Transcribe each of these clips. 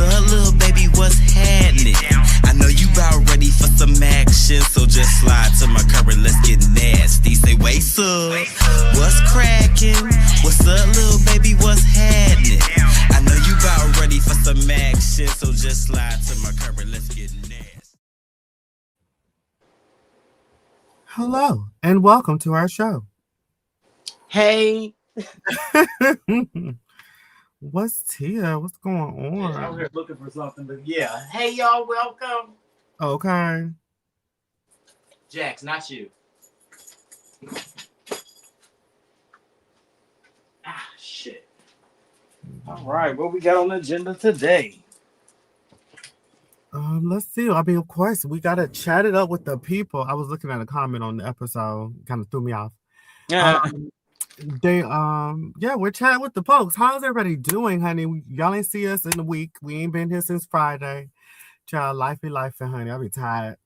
up, little baby? What's happening? I know you about ready for some action, so just slide to my current, let's get nasty. Say, what's up? What's cracking? What's up, little baby? What's happening? I know you about ready for some action, so just slide to my current, let's get nasty. Hello, and welcome to our show. Hey. What's Tia? What's going on? I'm here looking for something, but yeah. Hey, y'all, welcome. Okay. Jax, not you. Shit. All right, what we got on the agenda today? Let's see. I mean, of course, we gotta chat it up with the people. I was looking at a comment on the episode, kind of threw me off. Yeah. We're chatting with the folks. How's everybody doing, honey? Y'all ain't see us in a week. We ain't been here since Friday. Child, life be life, honey. I'll be tired.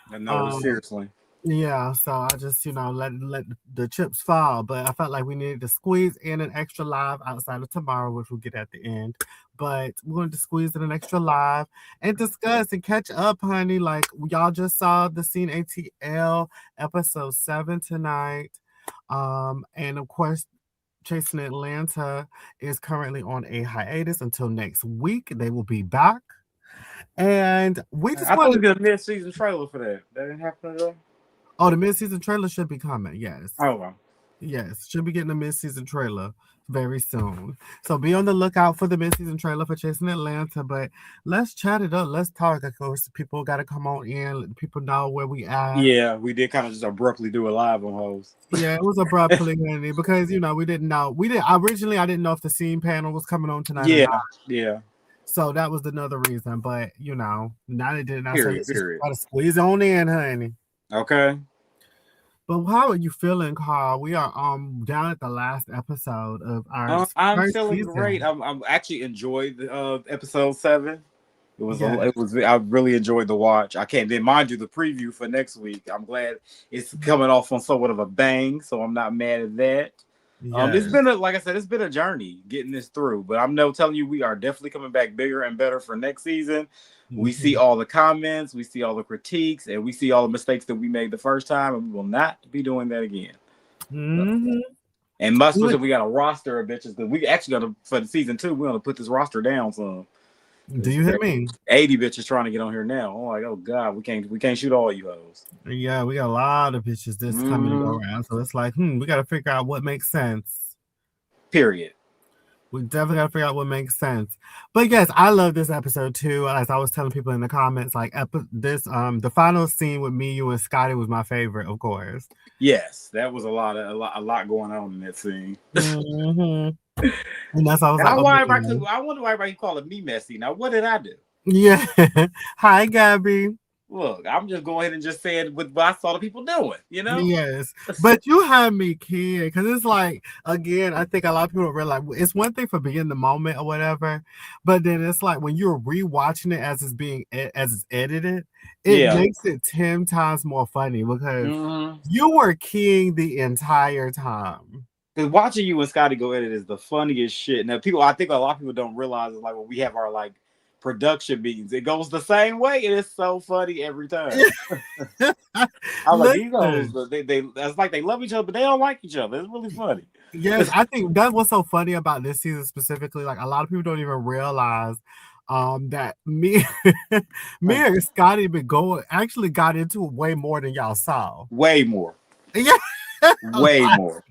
No, seriously. Yeah, so I just, let the chips fall. But I felt like we needed to squeeze in an extra live outside of tomorrow, which we'll get at the end. But we're going to squeeze in an extra live and discuss and catch up, honey. Like, y'all just saw the Scene ATL episode 7 tonight. And of course, Chasing Atlanta is currently on a hiatus until next week. They will be back. And we just wanted to get a mid-season trailer for that. That didn't happen at all? Oh, the mid-season trailer should be coming, yes. Oh, wow. Yes, should be getting a mid-season trailer very soon. So be on the lookout for the mid-season trailer for Chasing Atlanta. But let's chat it up. Let's talk. Of course, people got to come on in. Let people know where we at. Yeah, we did kind of just abruptly do a live on Hoes. Yeah, it was abruptly, honey, because, we didn't know. Originally, I didn't know if the scene panel was coming on tonight or not. Yeah. So that was another reason. But, now they didn't. I said, try to squeeze on in, honey. Okay. But how are you feeling, Carl? We are down at the last episode of our. I'm feeling season. Great. I'm actually enjoyed the episode 7. It was. I really enjoyed the watch. I can't. Then mind you, the preview for next week. I'm glad it's coming off on somewhat of a bang, so I'm not mad at that. Yes. It's been like I said, it's been a journey getting this through. But I'm telling you, we are definitely coming back bigger and better for next season. We see all the comments, we see all the critiques, and we see all the mistakes that we made the first time, and we will not be doing that again. Mm-hmm. And we got a roster of bitches that we actually got to, for the season 2, we're gonna put this roster down some. Do you hear me? 80 bitches trying to get on here now. I'm like, oh god, we can't shoot all you hoes. Yeah, we got a lot of bitches this coming around, so it's like, we got to figure out what makes sense. Period. We definitely got to figure out what makes sense. But yes, I love this episode too. As I was telling people in the comments, like the final scene with me, you, and Scotty was my favorite, of course. Yes, that was a lot going on in that scene. Mm-hmm. And that's I was I wonder why everybody call it me messy. Now, what did I do? Yeah. Hi, Gabby. Look, I'm just going ahead and just saying what I saw the people doing, Yes, but you had me kid because it's like, again, I think a lot of people don't realize it's one thing for being in the moment or whatever, but then it's like when you're rewatching it as it's edited, it makes it 10 times more funny because you were keying the entire time. Because watching you and Scotty go edit is the funniest shit. Now, I think a lot of people don't realize is like when we have our like production meetings, it goes the same way, and it's so funny every time. I'm like, these guys, that's like they love each other, but they don't like each other. It's really funny. Yes, I think that's what's so funny about this season specifically. Like a lot of people don't even realize that me and Scotty actually got into it way more than y'all saw. Way more. Yeah. Way more.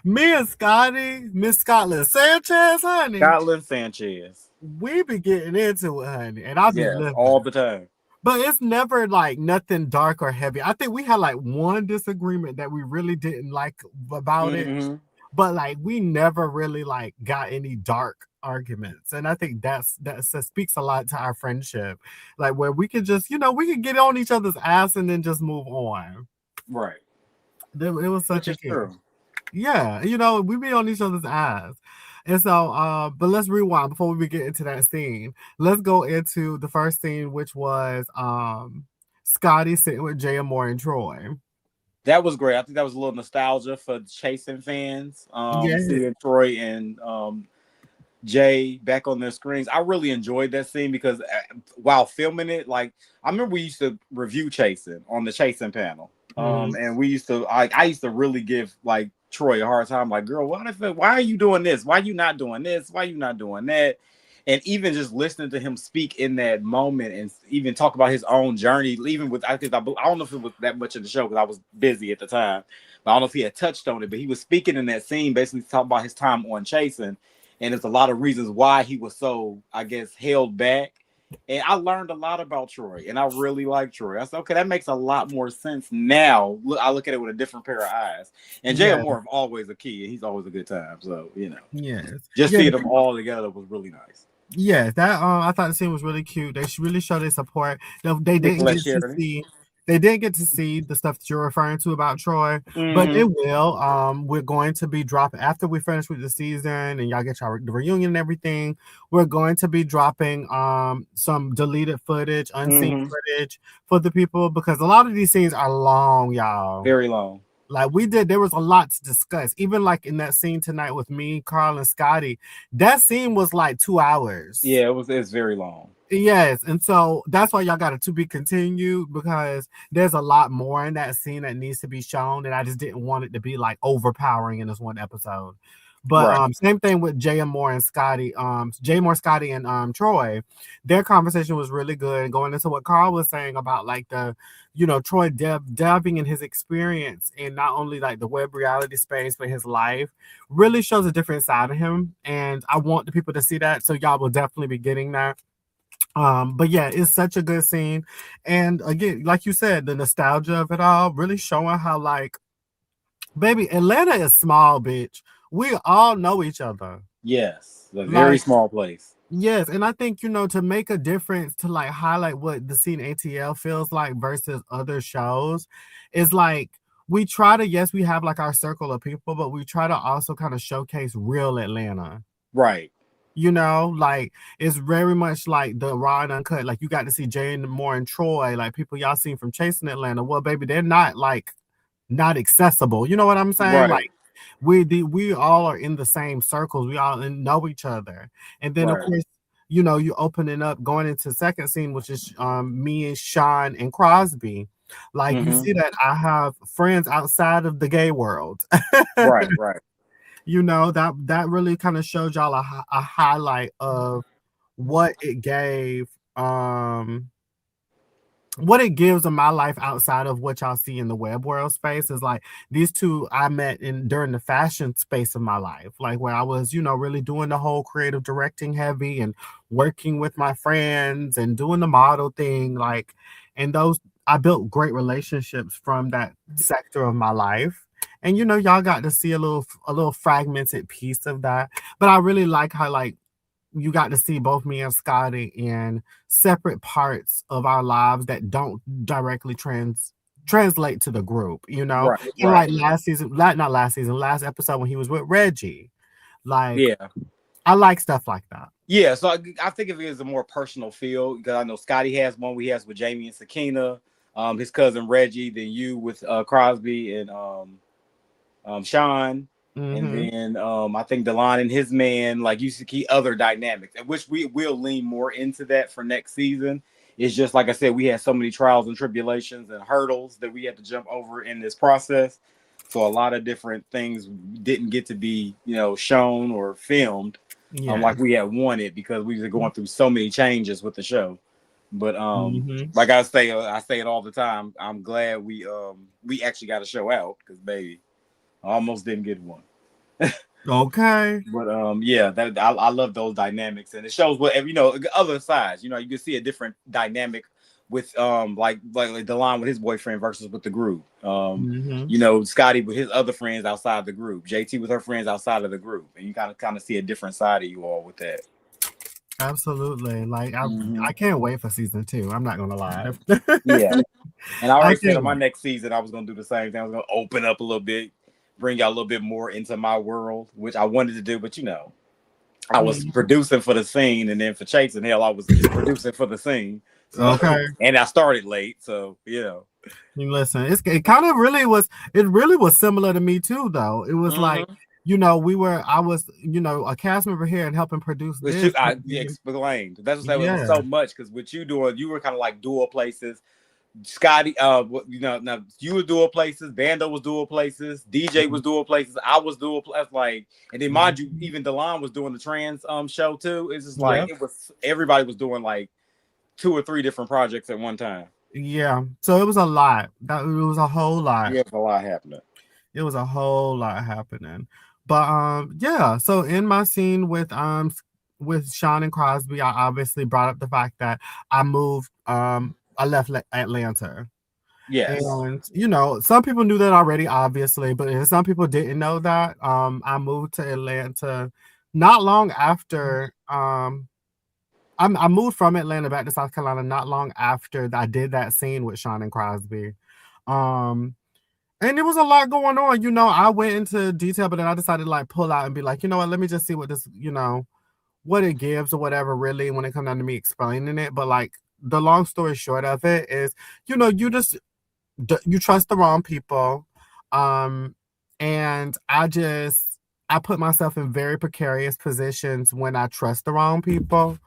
Me and Scotty, Miss Scotland Sanchez, honey. Scotland Sanchez. We be getting into it, honey. And I'll be listening all the time. But it's never like nothing dark or heavy. I think we had like one disagreement that we really didn't like about it. But like we never really like got any dark arguments. And I think that speaks a lot to our friendship. Like where we could just, we could get on each other's ass and then just move on. Right. It was such a true. Yeah, we be on each other's ass. And so, but let's rewind before we get into that scene. Let's go into the first scene, which was Scotty sitting with Jay Moore and Troy. That was great. I think that was a little nostalgia for Chasing fans. Seeing Troy and Jay back on their screens. I really enjoyed that scene because while filming it, like I remember we used to review Chasing on the Chasing panel. And we used to I used to really give like Troy a hard time, like, girl, why are you doing this? Why are you not doing this? Why are you not doing that? And even just listening to him speak in that moment and even talk about his own journey, even with I don't know if it was that much of the show because I was busy at the time, but I don't know if he had touched on it. But he was speaking in that scene, basically talking about his time on Chasing, and there's a lot of reasons why he was so, I guess, held back. And I learned a lot about Troy, and I really like Troy. I said, okay, that makes a lot more sense now. I look at it with a different pair of eyes. And Jay and Moore always a key, and he's always a good time. So, just seeing them all together was really nice. Yeah, that I thought the scene was really cute. They really showed their support. They didn't get to see. They didn't get to see the stuff that you're referring to about Troy, but they will. We're going to be dropping after we finish with the season and y'all get the reunion and everything. We're going to be dropping some deleted footage, unseen footage for the people because a lot of these scenes are long, y'all. Very long. Like there was a lot to discuss. Even like in that scene tonight with me, Carl, and Scotty, that scene was like 2 hours. Yeah, it's very long. Yes, and so that's why y'all got it to be continued because there's a lot more in that scene that needs to be shown, and I just didn't want it to be like overpowering in this one episode. But same thing with Jay Moore and Scotty, Scotty, and Troy. Their conversation was really good. Going into what Carl was saying about like the, Troy delving in his experience in not only like the web reality space, but his life really shows a different side of him. And I want the people to see that. So y'all will definitely be getting that. But yeah, it's such a good scene. And again, like you said, the nostalgia of it all really showing how like, baby, Atlanta is small, bitch. We all know each other. Yes, a very small place. Yes, and I think, to make a difference to like highlight what the scene ATL feels like versus other shows is like we try to, we have like our circle of people, but we try to also kind of showcase real Atlanta. Right. Like it's very much like the raw and uncut. Like you got to see Jay Moore and Troy, like people y'all seen from Chasing Atlanta. Well, baby, they're not like not accessible. You know what I'm saying? Right. Like we all are in the same circles. We all know each other. And then of course, you opening up going into the second scene, which is me and Sean and Crosby. Like you see that I have friends outside of the gay world. Right. That really kind of showed y'all a highlight of what it gave what it gives in my life outside of what y'all see in the web world space is like these two I met during the fashion space of my life, like where I was, really doing the whole creative directing heavy and working with my friends and doing the model thing. Like, and I built great relationships from that sector of my life. And, y'all got to see a little fragmented piece of that. But I really like how, like, you got to see both me and Scotty in separate parts of our lives that don't directly translate to the group, Like last episode when he was with Reggie. Like, I like stuff like that. Yeah, so I think if it is a more personal feel, because I know Scotty has one we has with Jamie and Sakina, his cousin Reggie, then you with Crosby and Sean. And then I think Delon and his man, like you see other dynamics, which we will lean more into that for next season. It's just like I said, we had so many trials and tribulations and hurdles that we had to jump over in this process. So a lot of different things didn't get to be, shown or filmed like we had wanted because we were going through so many changes with the show. But like I say it all the time. I'm glad we actually got a show out because baby. I almost didn't get one. Okay. But I love those dynamics, and it shows what other sides. You can see a different dynamic with like Delon with his boyfriend versus with the group. Scotty with his other friends outside the group. JT with her friends outside of the group, and you kind of see a different side of you all with that. Absolutely. Like I can't wait for season 2. I'm not gonna lie. Yeah. And I already said on my next season I was gonna do the same thing. I was gonna open up a little bit. Bring y'all a little bit more into my world, which I wanted to do, but I was producing for the scene, and then for Chasing Hell, I was producing for the scene. So, okay. And I started late, so Listen, it kind of really was. It really was similar to me too, though. It was like I was, a cast member here and helping produce Which this. I explained. That's what I said. It was Yeah. so much because what you doing, you were kind of like dual places. Scotty, now you were dual places. Bando was dual places. DJ was dual places. I was dual places. Like, and then mind you, even Delon was doing the trans show too. It's just like everybody was doing like 2 or 3 different projects at one time. Yeah. So it was a lot. It was a whole lot. Yeah, a lot happening. It was a whole lot happening. But yeah, so in my scene with Sean and Crosby, I obviously brought up the fact that I moved I left Atlanta. Yes. And some people knew that already, obviously, but some people didn't know that. I moved to Atlanta not long after I moved from Atlanta back to South Carolina not long after I did that scene with Sean and Crosby. And there was a lot going on. I went into detail, but then I decided to like pull out and be like, you know what, let me just see what this, what it gives or whatever, really, when it comes down to me explaining it. But like the long story short of it is, you trust the wrong people. And I put myself in very precarious positions when I trust the wrong people.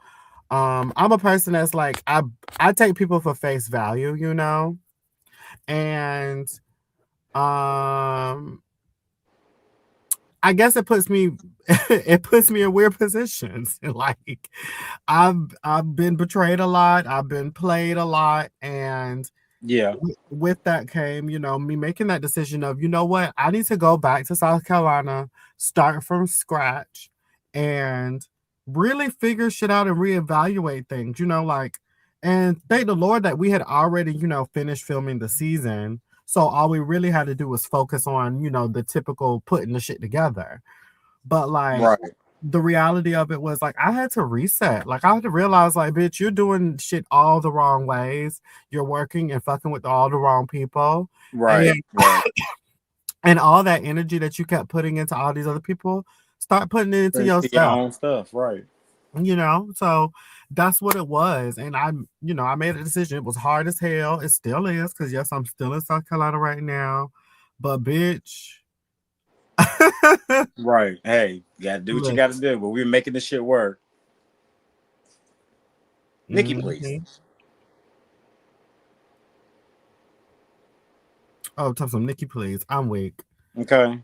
I'm a person that's like, I take people for face value, and I guess it puts me in weird positions. Like I've been betrayed a lot, I've been played a lot, and yeah, with that came, me making that decision of, you know what, I need to go back to South Carolina, start from scratch, and really figure shit out and reevaluate things, and thank the Lord that we had already, finished filming the season. So all we really had to do was focus on, the typical putting the shit together. But like the reality of it was like I had to reset. Like I had to realize, like, bitch, you're doing shit all the wrong ways. You're working and fucking with all the wrong people. Right. And all that energy that you kept putting into all these other people, start putting it into yourself. Your own stuff, right. So that's what it was. And I made a decision. It was hard as hell. It still is, because yes, I'm still in South Carolina right now. But bitch. Right. Hey, you gotta do what you gotta do. But we're making this shit work. Nikki, please. Oh, tell some Nikki, please. I'm weak. Okay.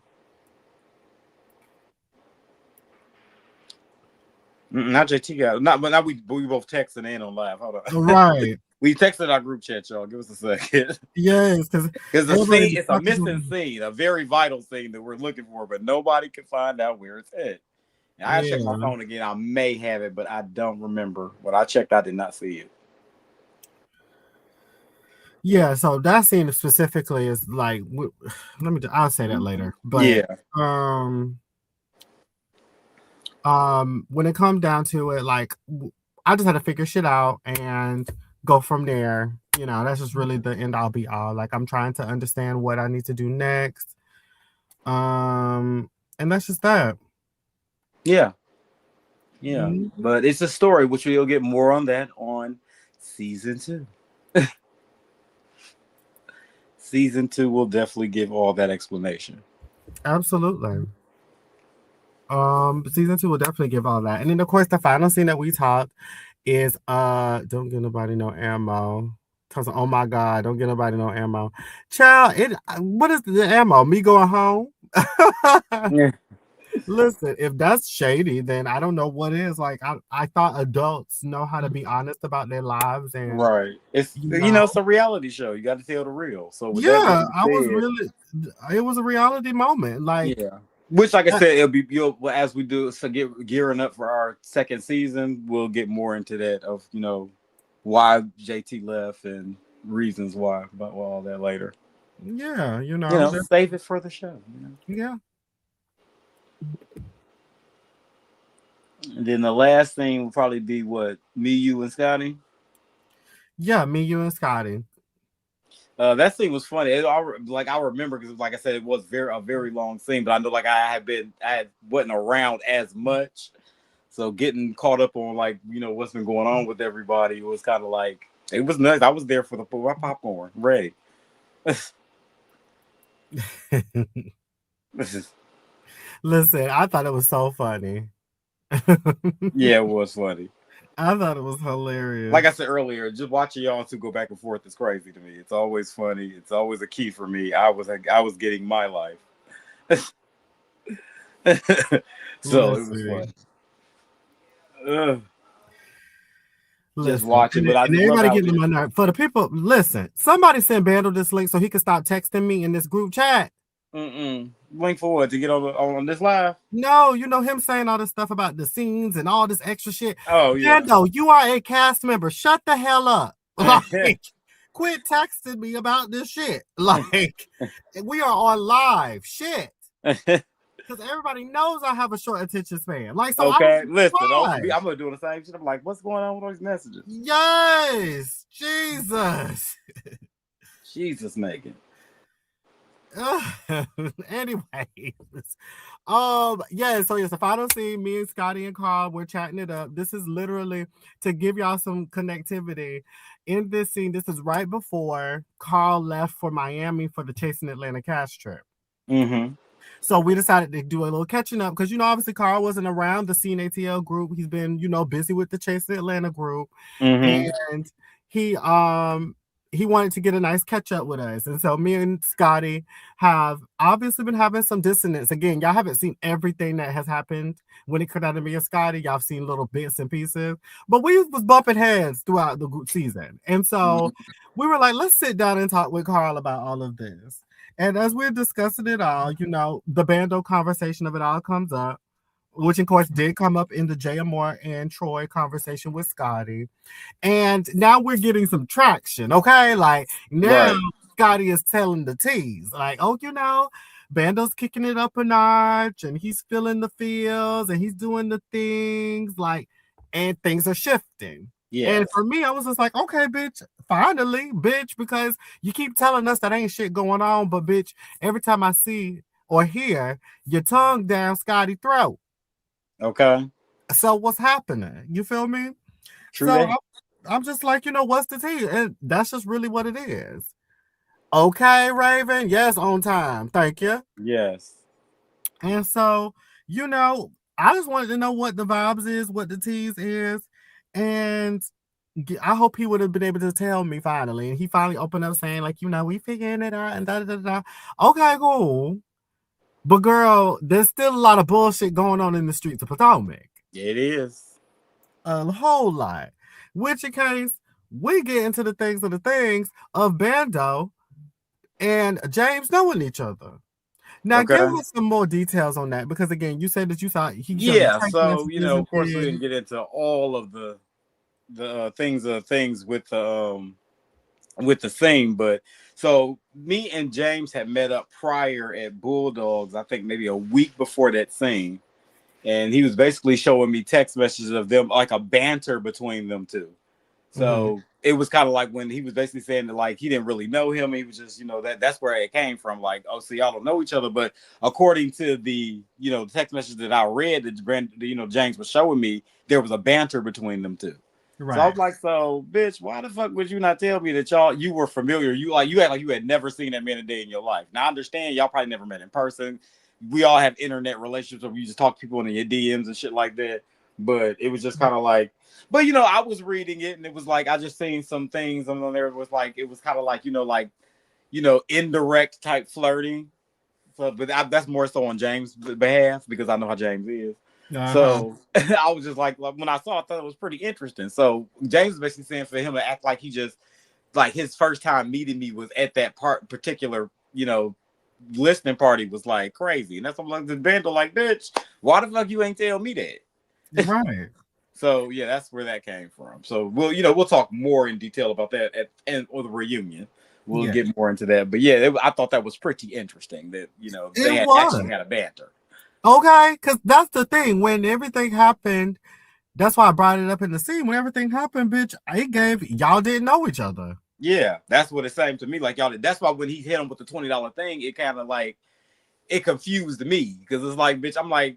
Not JT got not, but now we both texting in on live. Hold on. Right. We texted our group chat, y'all. Give us a second. Yes, because it's a missing scene, a very vital scene that we're looking for, but nobody can find out where it's at. And I checked my phone again. I may have it, but I don't remember. When I checked, I did not see it. Yeah, so that scene specifically is like, I'll say that later. But when it comes down to it, like, I just had to figure shit out and go from there. That's just really the end all be all. Like, I'm trying to understand what I need to do next. And that's just that. Yeah. Yeah. Mm-hmm. But it's a story, which we'll get more on that on season 2. Season 2 will definitely give all that explanation. Absolutely. Season 2 will definitely give all that. And then of course the final scene that we talked is don't give nobody no ammo. Oh my God, don't give nobody no ammo. Child, what is the ammo? Me going home? Yeah. Listen, if that's shady, then I don't know what is. Like I thought adults know how to be honest about their lives, and right. It's it's a reality show. You got to tell the real. So with it was a reality moment. Like which, like I said, it'll be as we do gearing up for our second season. We'll get more into that of why JT left and reasons why, but all that later. Yeah, save it for the show. Yeah. And then the last thing will probably be what? Me, you, and Scotty? Yeah, me, you, and Scotty. That scene was funny. I remember because, like I said, it was a very long scene. But I know, like I wasn't around as much, so getting caught up on what's been going on with everybody was kind of like it was nuts. I was there for the popcorn, ready. Listen, I thought it was so funny. Yeah, it was funny. I thought it was hilarious. Like I said earlier, just watching y'all two go back and forth is crazy to me. It's always funny. It's always a key for me. I was getting my life. So it was fun. Just Listen, watching, but I and just love everybody how getting on my nerve. For the people, listen, somebody send Bandle this link so he can stop texting me in this group chat. Link forward to get on this live. No, you know him saying all this stuff about the scenes and all this extra shit. Oh yeah, Bandle, you are a cast member. Shut the hell up. Like, quit texting me about this shit. Like, we are on live. Shit. Because everybody knows I have a short attention span. Like, so okay, listen, I'm gonna do the same shit. I'm like, what's going on with those messages? Yes, Jesus. Jesus, Megan. Anyways, yeah, so yes, the final scene, me and Scotty and Carl, we're chatting it up. This is literally to give y'all some connectivity. In this scene, this is right before Carl left for Miami for the Chasing Atlanta cast trip. So we decided to do a little catching up because, obviously Carl wasn't around the Scene ATL group. He's been, busy with the Chasing Atlanta group. And he wanted to get a nice catch up with us. And so me and Scotty have obviously been having some dissonance. Again, y'all haven't seen everything that has happened when it comes out of me and Scotty. Y'all have seen little bits and pieces. But we was bumping heads throughout the season. And so we were like, let's sit down and talk with Carl about all of this. And as we're discussing it all, the Bando conversation of it all comes up, which of course did come up in the Jay Moore and Troy conversation with Scotty. And now we're getting some traction, okay? Like now Scotty is telling the tease, like, Bando's kicking it up a notch and he's feeling the feels and he's doing the things, like, and things are shifting. Yes. And for me, I was just like, okay, bitch, finally, bitch, because you keep telling us that ain't shit going on, but bitch, every time I see or hear your tongue down Scotty's throat. Okay. So what's happening? You feel me? True. So I'm just like, what's the tea? And that's just really what it is. Okay, Raven. Yes, on time. Thank you. Yes. And so, I just wanted to know what the vibes is, what the tease is. And I hope he would have been able to tell me finally. And he finally opened up saying, like, we figuring it out and da-da-da-da. Okay, cool. But girl, there's still a lot of bullshit going on in the streets of Potomac. It is. A whole lot. Which in case, we get into the things of Bando and James knowing each other. Now, give us some more details on that, because again, you said that you saw so of course we didn't get into all of the things with the thing, but so me and James had met up prior at Bulldogs, I think maybe a week before that scene, and he was basically showing me text messages of them, like a banter between them two. So it was kind of like when he was basically saying that, like, he didn't really know him. He was just, that's where it came from. Like, oh, so y'all don't know each other. But according to the, text message that I read that James was showing me, there was a banter between them two. Right. So I was like, so bitch, why the fuck would you not tell me that you were familiar? You act like you had never seen that man a day in your life. Now I understand y'all probably never met in person. We all have internet relationships where you just talk to people in your DMs and shit like that. But it was just kind of like, but I was reading it and it was like I just seen some things on there. It was like it was kind of like indirect type flirting. So, but that's more so on James' behalf because I know how James is. So I was just like when I saw it, I thought it was pretty interesting. So James was basically saying for him to act like he just like his first time meeting me was at that particular listening party was like crazy, and that's what I'm like the band like, bitch, why the fuck you ain't tell me that? Right. So yeah, that's where that came from. So we'll talk more in detail about that at the reunion. We'll get more into that. But yeah, I thought that was pretty interesting that they actually had a banter. Okay, because that's the thing. When everything happened, that's why I brought it up in the scene. When everything happened, bitch, y'all didn't know each other. Yeah, that's what it seemed to me like y'all did. That's why when he hit him with the $20 thing, it kind of like it confused me because it's like, bitch, I'm like.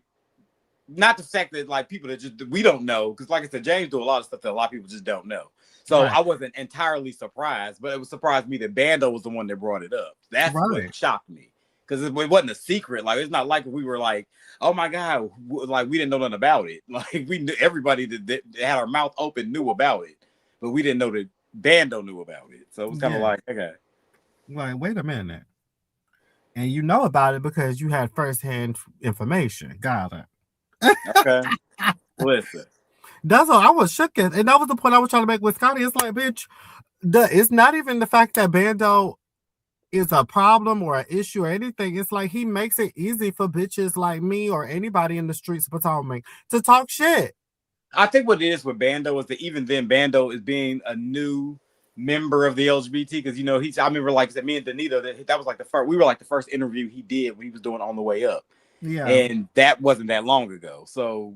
Not the fact that like people that we don't know, because like I said, James do a lot of stuff that a lot of people just don't know. So I wasn't entirely surprised, but it was surprised me that Bando was the one that brought it up. That's what shocked me. because it wasn't a secret. Like it's not like we were like, oh my god, like we didn't know nothing about it. Like we knew everybody that had our mouth open knew about it, but we didn't know that Bando knew about it. So it was kind of like, okay, like wait a minute, and you know about it because you had firsthand information. Got it. okay. Listen, that's all I was shook at, and that was the point I was trying to make with Scotty. It's like, bitch, it's not even the fact that Bando is a problem or an issue or anything. It's like he makes it easy for bitches like me or anybody in the streets of Potomac to talk shit. I think what it is with Bando is that even then Bando is being a new member of the LGBT because I remember like I said, me and Danita, that was like we were like the first interview he did when he was doing On the Way Up. Yeah. And that wasn't that long ago. So,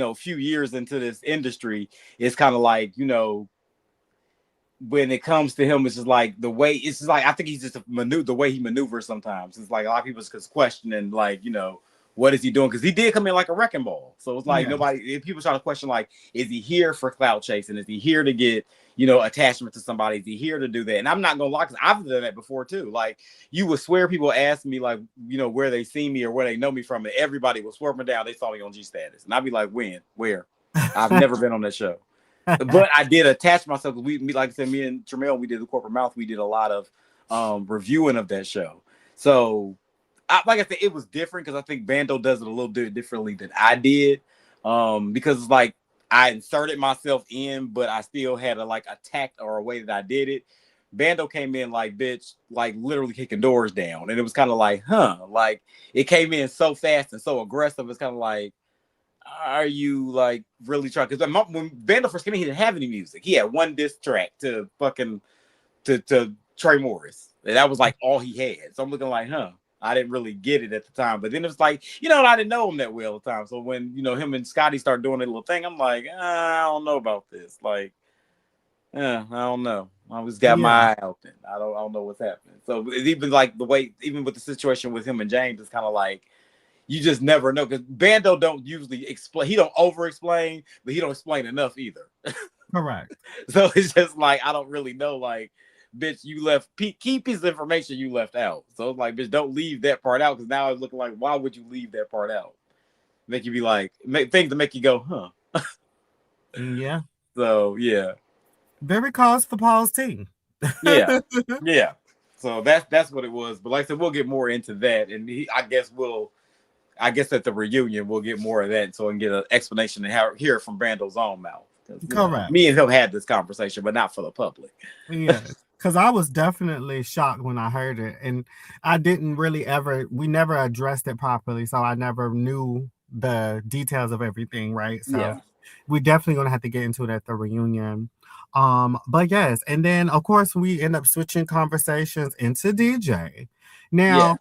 a few years into this industry, it's kind of like, when it comes to him, it's just like the way it's just like I think he's just the way he maneuvers sometimes. It's like a lot of people just questioning, like, what is he doing? Because he did come in like a wrecking ball. So it's like people try to question, like, is he here for clout chasing? Is he here to get, attachment to somebody? Is he here to do that? And I'm not gonna lie, because I've done that before too. Like, you would swear people ask me, like, where they see me or where they know me from, and everybody was swerving down. They saw me on G Status, and I'd be like, when, where? I've never been on that show. But I did attach myself. We like I said, me and Tramiel, we did the Corporate Mouth. We did a lot of reviewing of that show. So, like I said, it was different because I think Bando does it a little bit differently than I did. Because like I inserted myself in, but I still had a tact or a way that I did it. Bando came in like, bitch, like literally kicking doors down, and it was kind of like, like it came in so fast and so aggressive. It's kind of like, are you like really trying? Because when Bando first came in, he didn't have any music. He had one diss track to Trey Morris, and that was like all he had. So I'm looking like, I didn't really get it at the time. But then it was like, I didn't know him that well at the time. So when him and Scotty started doing a little thing, I'm like, I don't know about this. Like, I don't know. I just got my eye open. I don't know what's happening. So even like even with the situation with him and James, it's kind of like, you just never know, because Bando don't usually explain. He don't over explain, but he don't explain enough either. Correct. So it's just like, I don't really know. Like, bitch, you left key piece of information you left out. So it's like, bitch, don't leave that part out, because now it's looking like, why would you leave that part out? Make you be like, things to make you go, Yeah. So yeah. Very cause for Paul's team. Yeah. Yeah. So that's what it was. But like I said, we'll get more into that, and I guess at the reunion we'll get more of that, so I can get an explanation and hear from Bando's own mouth. Correct. Me and him had this conversation, but not for the public. Yeah, because I was definitely shocked when I heard it, and I didn't really we never addressed it properly, so I never knew the details of everything, right? So we definitely gonna have to get into it at the reunion. But yes, and then of course we end up switching conversations into DJ. Now,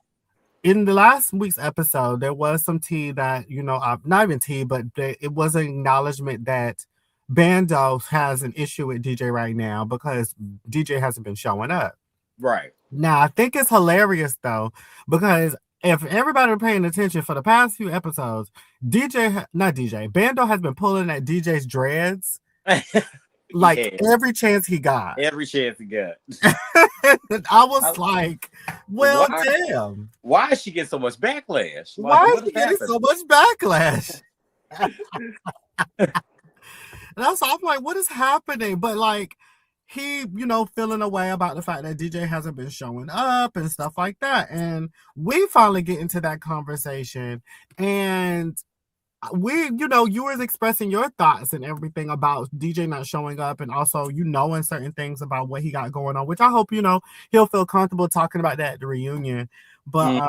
in the last week's episode, there was some tea that, not even tea, but it was an acknowledgement that Bando has an issue with DJ right now because DJ hasn't been showing up. Right. Now, I think it's hilarious, though, because if everybody been paying attention for the past few episodes, Bando has been pulling at DJ's dreads like every chance he got. Every chance he got. I was like, well, damn. Why is she getting so much backlash? Why is she getting so much backlash? And also, I'm like, what is happening? But like, he, feeling away about the fact that DJ hasn't been showing up and stuff like that. And we finally get into that conversation, and we, you was expressing your thoughts and everything about DJ not showing up, and also, knowing certain things about what he got going on, which I hope, he'll feel comfortable talking about that at the reunion. But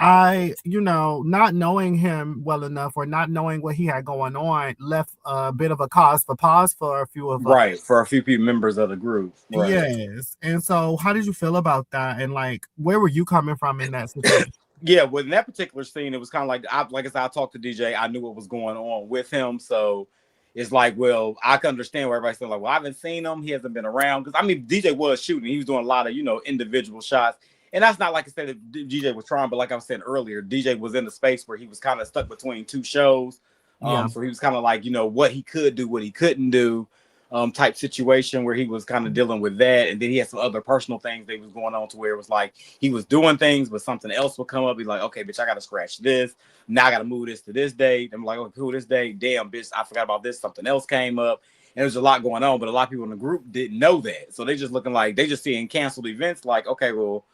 I, not knowing him well enough, or not knowing what he had going on, left a bit of a cause for pause for a few of us. Right, for a few people, members of the group. Right. Yes. And so how did you feel about that? And like, where were you coming from in that situation? Yeah, well, in that particular scene, it was kind of like I said, I talked to DJ. I knew what was going on with him, so it's like, well, I can understand where everybody's saying, like, well, I haven't seen him. He hasn't been around, because I mean, DJ was shooting. He was doing a lot of individual shots, and that's not like I said that DJ was trying, but like I was saying earlier, DJ was in the space where he was kind of stuck between two shows. So he was kind of like, what he could do, what he couldn't do. type situation where he was kind of dealing with that, and then he had some other personal things that was going on to where it was like he was doing things, but something else would come up. He's like, okay, bitch, I gotta scratch this. Now I gotta move this to this date. I'm like, oh, cool, this date. Damn, bitch, I forgot about this. Something else came up, and there's a lot going on. But a lot of people in the group didn't know that, so they just looking like they just seeing canceled events. Like, okay, well,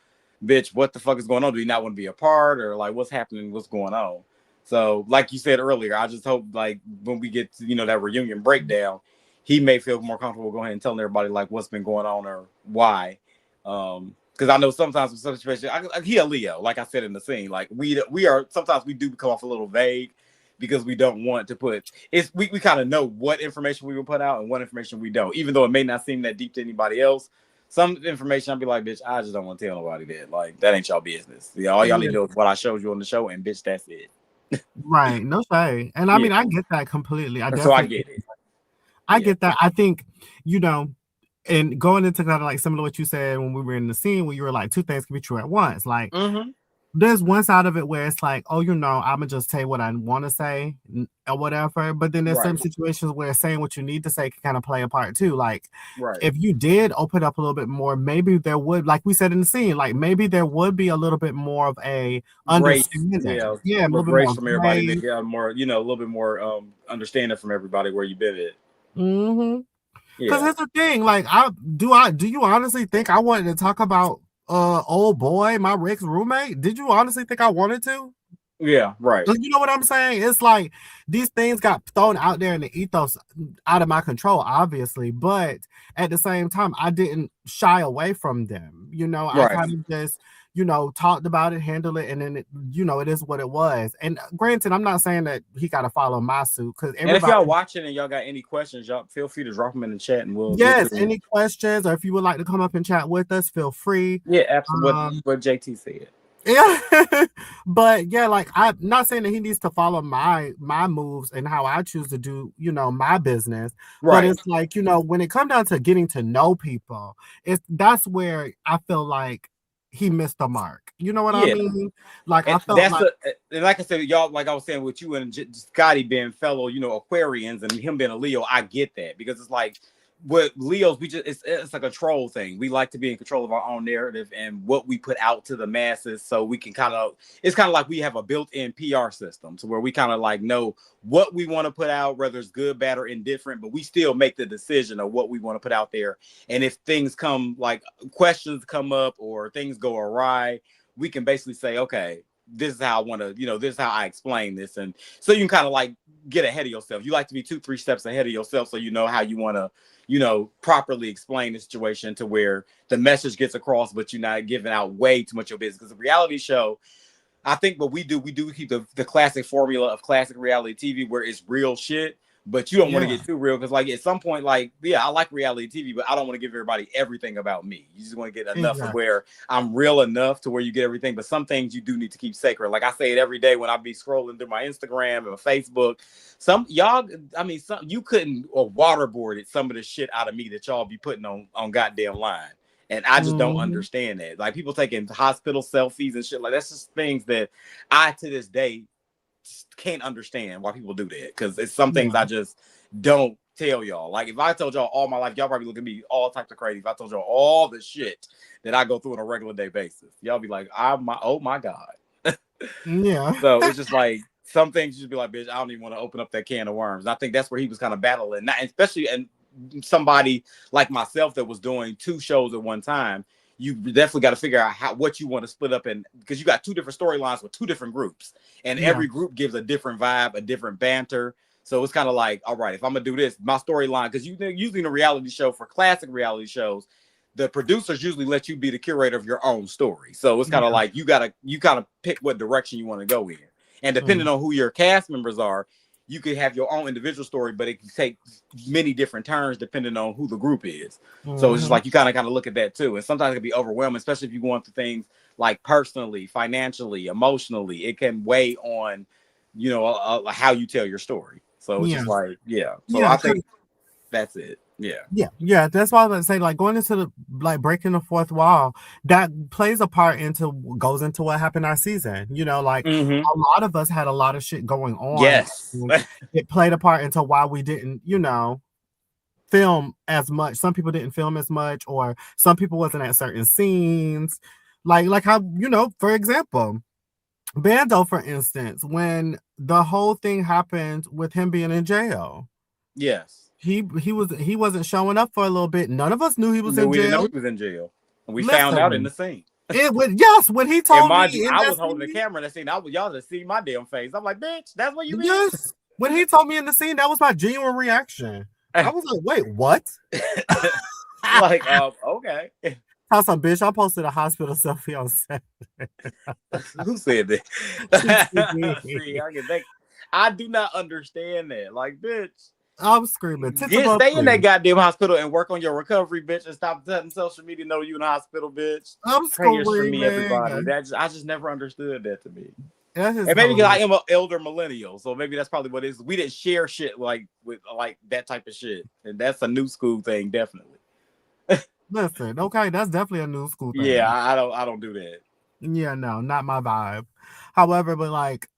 bitch, what the fuck is going on? Do you not want to be a part, or like what's happening? What's going on? So, like you said earlier, I just hope like when we get to that reunion breakdown, he may feel more comfortable going ahead and telling everybody like what's been going on or why. Because I know sometimes in some situations, he a Leo, like I said in the scene, like we are sometimes we do become off a little vague because we don't want to put we kind of know what information we will put out and what information we don't, even though it may not seem that deep to anybody else. Some information I'll be like, bitch, I just don't want to tell nobody that. Like that ain't y'all business. Yeah, all y'all need to know is what I showed you on the show, and bitch, that's it. Right, no shade. And I mean, I get that completely. I get it. I get that. I think, and going into kind of like similar to what you said when we were in the scene where you were like, two things can be true at once. Like, there's one side of it where it's like, oh, I'm gonna just say what I want to say or whatever. But then there's some situations where saying what you need to say can kind of play a part too. Like, if you did open up a little bit more, maybe there would, like we said in the scene, like maybe there would be a little bit more of a understanding. Yeah, a little bit more from everybody. Yeah, more, a little bit more understanding from everybody where you've been at. Because here's the thing, like, do you honestly think I wanted to talk about old boy, my Rick's roommate? Did you honestly think I wanted to? Yeah, right. You know what I'm saying? It's like these things got thrown out there in the ethos out of my control, obviously, but at the same time, I didn't shy away from them. I kind of just talked about it, handled it, and then it is what it was. And granted, I'm not saying that he got to follow my suit, because and if y'all watching and y'all got any questions, y'all feel free to drop them in the chat, and we'll any questions, or if you would like to come up and chat with us, feel free. Yeah, absolutely. What JT said. Yeah, but yeah, like, I'm not saying that he needs to follow my moves and how I choose to do my business, but it's like when it comes down to getting to know people, that's where I feel like he missed the mark. You know what I mean? Like, I felt like I said, y'all, like I was saying with you and Scotty being fellow, Aquarians, and him being a Leo, I get that, because it's like with Leos, it's a control thing. We like to be in control of our own narrative and what we put out to the masses, so we can it's kind of like we have a built-in PR system, to where we kind of like know what we want to put out, whether it's good, bad, or indifferent, but we still make the decision of what we want to put out there. And if things come, like questions come up or things go awry, we can basically say, okay, this is how I want to, this is how I explain this. And so you can kind of like get ahead of yourself. You like to be 2-3 steps ahead of yourself, so you know how you want to properly explain the situation to where the message gets across, but you're not giving out way too much of your business. Because a reality show, I think what we do keep the classic formula of classic reality TV, where it's real shit, but you don't want to get too real, because like at some point, like, I like reality TV, but I don't want to give everybody everything about me. You just want to get enough of where I'm real enough to where you get everything, but some things you do need to keep sacred. Like I say it every day when I be scrolling through my Instagram and Facebook. Some you couldn't waterboarded some of the shit out of me that y'all be putting on goddamn line. And I just don't understand that. Like, people taking hospital selfies and shit, like, that's just things that I to this day can't understand why people do that, because it's some things I just don't tell y'all. Like, if I told y'all all my life, y'all probably look at me all types of crazy. If I told y'all all the shit that I go through on a regular day basis, y'all be like, oh my God. Yeah. So it's just like some things you just be like, bitch, I don't even want to open up that can of worms. And I think that's where he was kind of battling, especially somebody like myself that was doing 2 shows at one time. You definitely got to figure out what you want to split up in, because you got 2 different storylines with 2 different groups, and every group gives a different vibe, a different banter. So it's kind of like, all right, if I'm gonna do this, my storyline, because usually in a reality show, for classic reality shows, the producers usually let you be the curator of your own story. So it's kind of like you kind of pick what direction you want to go in, and depending on who your cast members are, you could have your own individual story, but it can take many different turns depending on who the group is. So it's just like you kind of look at that too. And sometimes it can be overwhelming, especially if you go into things like personally, financially, emotionally. It can weigh on, how you tell your story. So it's just like, So I think that's it. Yeah. That's why I was say, like, going into breaking the fourth wall, that plays a part goes into what happened our season. Like, a lot of us had a lot of shit going on. Yes, it played a part into why we didn't, film as much. Some people didn't film as much, or some people wasn't at certain scenes. Like how, for example, Bando, for instance, when the whole thing happened with him being in jail. Yes. He wasn't showing up for a little bit. None of us knew he was in We jail. didn't know he was in jail. And we found out in the scene. When he told and mind me, you, I was holding the camera in the scene. Y'all just see my damn face. I'm like, bitch, that's what you mean? Yes. When he told me in the scene, that was my genuine reaction. I was like, wait, what? Like, okay. Tell some bitch, I posted a hospital selfie on Saturday. Who said that? See, I do not understand that. Like, bitch. I'm screaming. Stay in that goddamn hospital and work on your recovery, bitch, and stop letting social media know you in the hospital, bitch. I'm screaming. Prayers for me, everybody. I just never understood that to me. And maybe because I am an elder millennial, so maybe that's probably what it is. We didn't share shit like that type of shit, and that's a new school thing, definitely. Listen, okay, that's definitely a new school thing. Yeah, I don't do that. Yeah, no, not my vibe. However, but like,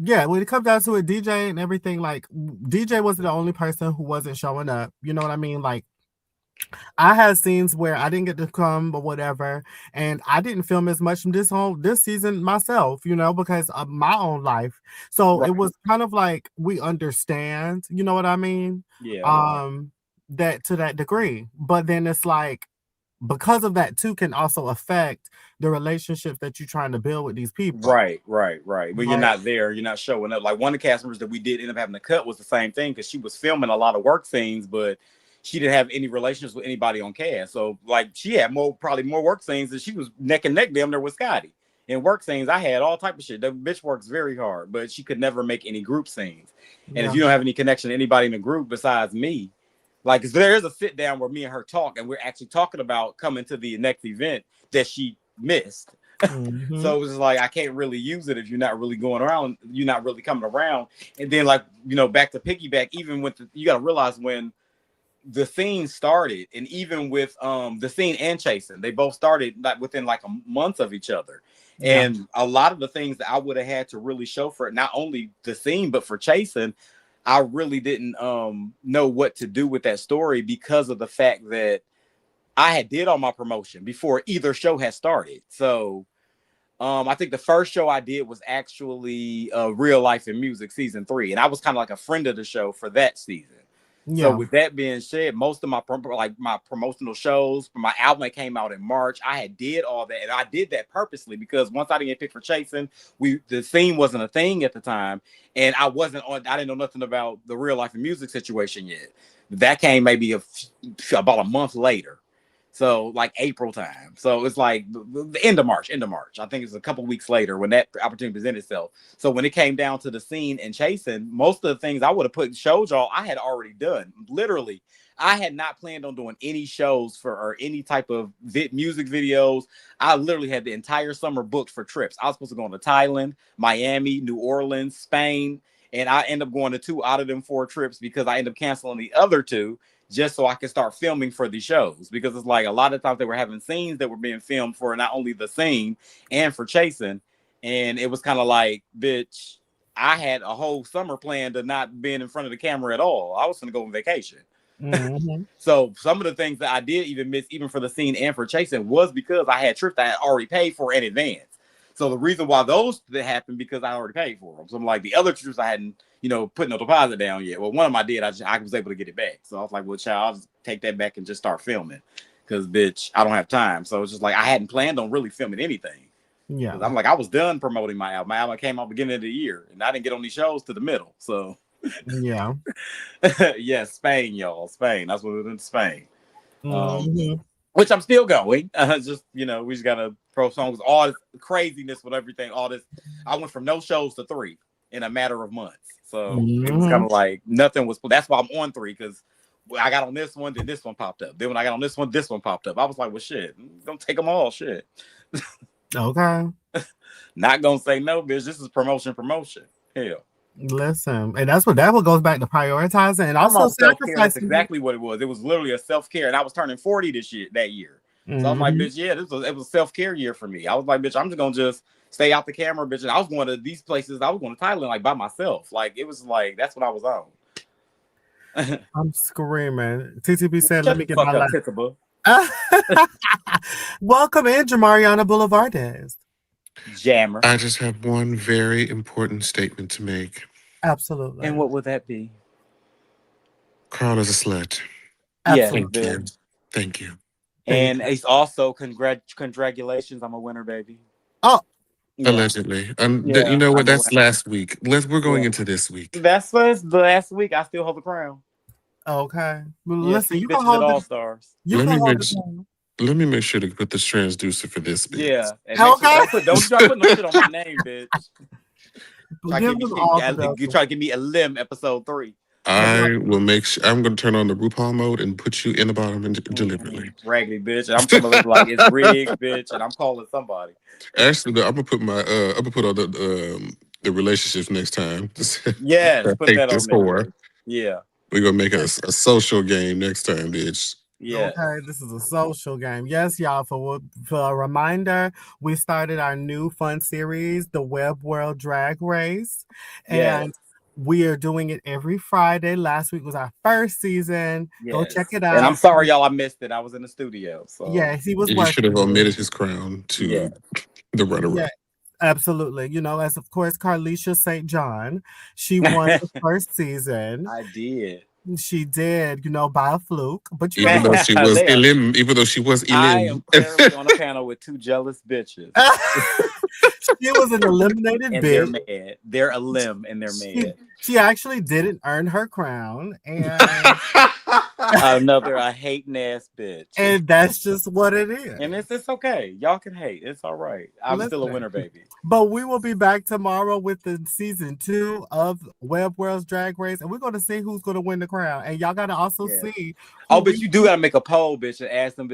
yeah, when it comes down to it, DJ and everything, like, DJ wasn't the only person who wasn't showing up. You know what I mean? Like, I had scenes where I didn't get to come or whatever, and I didn't film as much from this season myself, because of my own life. So It was kind of like we understand, you know what I mean? Yeah. That to that degree. But then it's like, because of that too can also affect the relationships that you're trying to build with these people. Right. When you're not there, you're not showing up. Like, one of the cast members that we did end up having to cut was the same thing, because she was filming a lot of work scenes, but she didn't have any relations with anybody on cast. So like, she had probably more work scenes, and she was neck and neck damn there with Scotty. In work scenes, I had all type of shit. The bitch works very hard, but she could never make any group scenes. And if you don't have any connection to anybody in the group besides me, like, there is a sit down where me and her talk, and we're actually talking about coming to the next event that she missed. Mm-hmm. So it was like, I can't really use it if you're not really going around, you're not really coming around. And then, like, back to piggyback, even with you got to realize when the scene started, and even with the scene and Chasing, they both started like within like a month of each other. Yeah. And a lot of the things that I would have had to really show for it, not only the scene, but for Chasing, I really didn't know what to do with that story, because of the fact that I had did all my promotion before either show had started. So I think the first show I did was actually Real Life in Music season 3, and I was kind of like a friend of the show for that season. Yeah. So with that being said, most of my promotional shows for my album that came out in March, I had did all that, and I did that purposely, because once I didn't get picked for Chasing, the scene wasn't a thing at the time, and I didn't know nothing about the Real Life in Music situation yet. That came maybe about a month later. So like April time. So it's like the end of March. I think it's a couple weeks later when that opportunity presented itself. So when it came down to the scene and Chasing, most of the things I would have showed y'all, I had already done. Literally, I had not planned on doing any shows or any type of music videos. I literally had the entire summer booked for trips. I was supposed to go to Thailand, Miami, New Orleans, Spain, and I ended up going to 2 out of them 4 trips, because I ended up canceling the other 2 just so I could start filming for these shows. Because it's like, a lot of times they were having scenes that were being filmed for not only the scene and for Chasing. And it was kind of like, bitch, I had a whole summer planned to not being in front of the camera at all. I was going to go on vacation. Mm-hmm. So some of the things that I did even miss, even for the scene and for Chasing, was because I had trips that I had already paid for in advance. So the reason why those that happened, because I already paid for them. So I'm like, the other trips I hadn't, put no deposit down yet. Well, one of them I did, I was able to get it back. So I was like, well, child, I'll just take that back and just start filming, because bitch, I don't have time. So it's just like, I hadn't planned on really filming anything. Yeah. I'm like, I was done promoting my album. My album came out beginning of the year, and I didn't get on these shows to the middle. So yeah. Yeah, Spain, y'all. Spain. That's what we went to Spain. Mm-hmm. Which I'm still going. Just, we just gotta pro songs, all this craziness with everything, all this. I went from no shows to 3 in a matter of months. So It was kind of like nothing was. That's why I'm on 3, because I got on this one, then this one popped up. Then when I got on this one popped up. I was like, well, shit, I'm gonna take them all, shit. Okay. Not gonna say no, bitch. This is promotion. Hell. Listen, and that's what goes back to prioritizing and also sacrificing. That's exactly what it was. It was literally a self-care, and I was turning 40 that year. So I was like, bitch, yeah, it was a self-care year for me. I was like, bitch, I'm just gonna stay out the camera, bitch. And I was going to these places. I was going to Thailand like by myself. Like, it was like, that's what I was on. I'm screaming. TTB said, "Let Shut me the get fuck my up, life." Tissable. Welcome in, Jamariana Boulevardes. Jammer. I just have one very important statement to make. Absolutely. And what would that be? Carl is a slut. Yes, Absolutely. Thank you. bitch. Thank you. Thank And you. it's also congratulations. I'm a winner, baby. Oh, Yeah. Allegedly. You Yeah. know what? I'm a That's winner. last week. We're Yeah. going into this week. That's was the last week. I still hold the crown. okay. Well, Yeah. listen, See you can bitches at hold All it. Stars. You Let can me hold make it down. let me make sure to put the transducer for this bitch. Yeah. And make sure Okay. don't try putting no shit on my name, bitch. Try to Give give me them all the you bells. try to give me a limb episode 3. And I will make sure I'm gonna turn on the RuPaul mode and put you in the bottom and deliberately. Raggedy bitch. And I'm coming looking like it's rigged, bitch. And I'm calling somebody. Actually, I'm gonna put I'm gonna put on the relationships next time. Yes, I put hate that on this there, whore. bitch. Yeah. We're gonna make it a social game next time, bitch. Yes. okay, this is a social game. Yes, y'all. For a reminder, we started our new fun series, the Web World Drag Race, Yes. and we are doing it every Friday. Last week was our first season. Go Yes. check it And I'm out. sorry, y'all, I missed it. I was in the studio. So Yes, he was You should have working. omitted his crown yeah. to the runner-up. Yeah, absolutely. You know, as of course, Carlicia St. John, she won the first season. I did. She did, you know, by a fluke, but you Even know, though she was They are. Elim, even though she was I am Elim. clearly on a panel with 2 jealous bitches. she was an eliminated And they're bitch. mad. They're a limb and they're She, mad. she actually didn't earn her crown, and Another a hating ass bitch. and that's just what it is. And it's okay. Y'all can hate. It's all right. I'm still a Listen. winner, baby. But we will be back tomorrow with the season 2 of Web World's Drag Race, and we're going to see who's going to win the crown. And y'all got to also see. Oh, but you do gotta make a poll, bitch, and ask them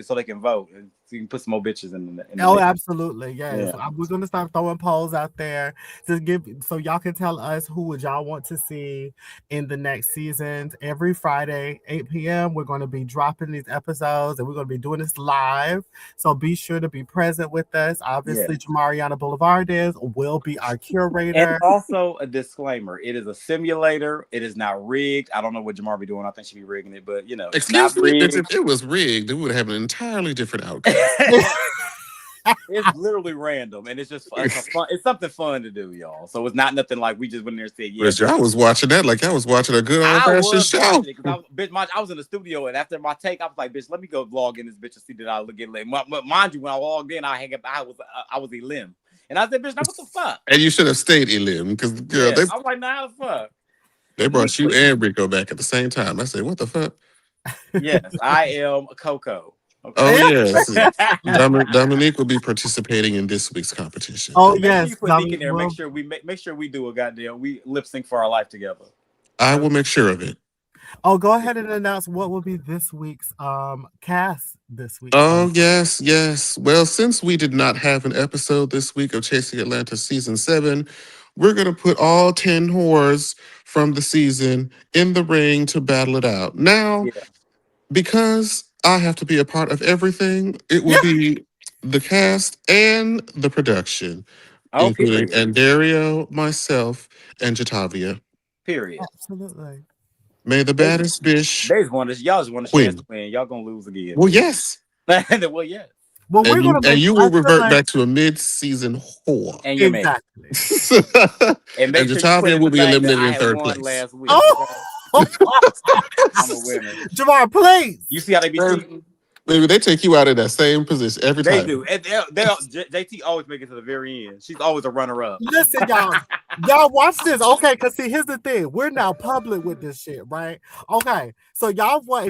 so they can vote, and so you can put some more bitches in the Oh, mix. absolutely, yes. Yeah. We're gonna start throwing polls out there to give, so y'all can tell us who would y'all want to see in the next seasons. Every Friday, 8 p.m. We're going to be dropping these episodes, and we're going to be doing this live. So be sure to be present with us. Obviously, Jamariana Boulevardes will be our curator. And also a disclaimer: it is a simulator. It is not rigged. I don't know what Jamar be doing. I think she be rigging it, but you know, it's Excuse not me? rigged. If it was rigged, it would have an entirely different outcome. It's literally random, and it's just fun. It's something fun to do, y'all. So it's not nothing like we just went in there and said, "Yeah." I was watching that like I was watching a good old I fashioned was show. watching it because I was in the studio, and after my take, I was like, "Bitch, let me go log in this bitch and see that I look at late." Mind you, when I logged in, I was a limb, and I said, "Bitch, now what the fuck?" And you should have stayed Elim because girl, Yeah, I was like, "Nah, how the fuck?" they brought you and Rico back at the same time. I said, what the fuck? Yes, I am Coco. Okay. Oh yes, Dominique will be participating in this week's competition. Oh Make yes, sure you put Nick in there. Make sure we do a goddamn lip sync for our life together. I will make sure of it. Oh, go ahead and announce what will be this week's cast this week. Oh yes. Well, since we did not have an episode this week of Chasing Atlanta season 7, we're gonna put all 10 whores from the season in the ring to battle it out. Now, because I have to be a part of everything, it will be the cast and the production, including Andario, myself, and Jatavia. Period. Absolutely. May the baddest bitch y'all just want a chance to win. Y'all gonna lose again. Well, yes. Well, yes. Well, we're gonna and you will revert back to a mid-season whore. And you're exactly. And Jatavia will be eliminated in third place. Last week. Oh, I'm a winner. Jamar, please. You see how they be cheating? Maybe they take you out in that same position every time. They do. And JT always make it to the very end. She's always a runner-up. Listen, y'all watch this. Okay, because see, here's the thing. We're now public with this shit, right? Okay, so if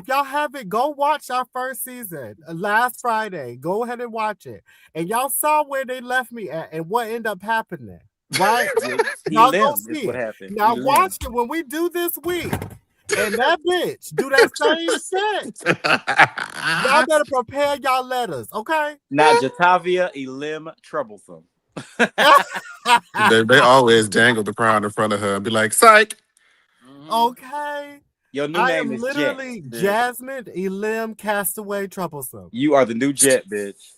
y'all haven't, go watch our first season last Friday. Go ahead and watch it. And y'all saw where they left me at and what ended up happening, right? Y'all go see it. Now watch it when we do this week. And that bitch do that same shit. Y'all better prepare y'all letters, okay? Now, Jatavia, Elim, troublesome. they always dangle the crown in front of her and be like, psych. Okay. Your new name is literally Jet, Jasmine Elim Castaway Troublesome. You are the new Jet, bitch.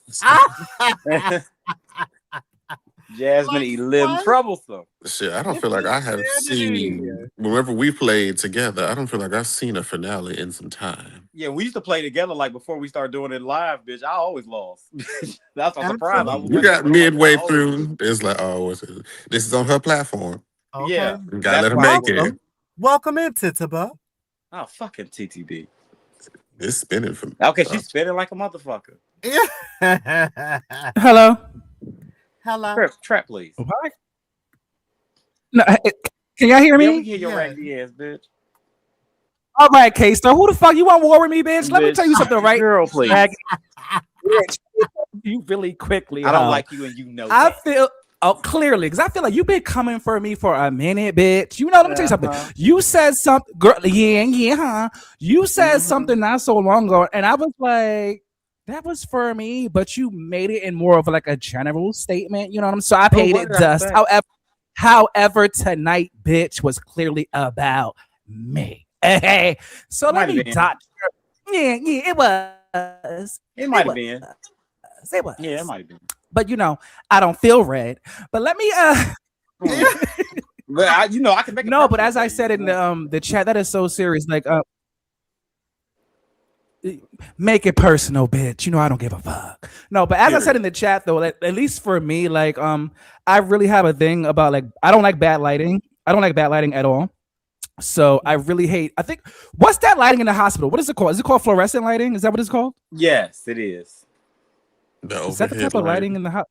Jasmine Elim what? troublesome. Shit, I don't feel like I have seen. Whenever we played together, I don't feel like I've seen a finale in some time. Yeah, we used to play together like before we started doing it live, bitch. I always lost. That's a surprise. You got midway through. It's like, oh, this is on her platform. Okay. Yeah, you gotta let her make it. Welcome in, Tituba. Oh, fucking TTB. It's spinning for me. Okay, she's spinning like a motherfucker. Yeah. Hello. Hello. Trap, please. What? No, can y'all hear me? Yeah, we can hear your raggedy ass, bitch. All right, K-Star. Who the fuck you want war with me, bitch? Let me tell you something, right? Girl, please. Bitch, you really quickly. I don't like you, and you know I that. feel clearly because I feel like you've been coming for me for a minute, bitch. You know, let me tell you something. You said something, girl. Yeah, huh? You said something not so long ago, and I was like, that was for me, but you made it in more of like a general statement. You know what I'm saying? So I paid it dust. However, tonight, bitch, was clearly about me. Hey, so let me dot. Yeah, it was. It might have been. It was. Yeah, it might have been. But you know, I don't feel red. But let me But I can make it. No, but as I said in the chat, that is so serious. Like make it personal, bitch. You know I don't give a fuck. No, but as I said in the chat though, at least for me, like I really have a thing about like I don't like bad lighting. I don't like bad lighting at all. So I really hate. I think what's that lighting in the hospital? What is it called? Is it called fluorescent lighting? Is that what it's called? Yes, it is. Is that the type of lighting in the house?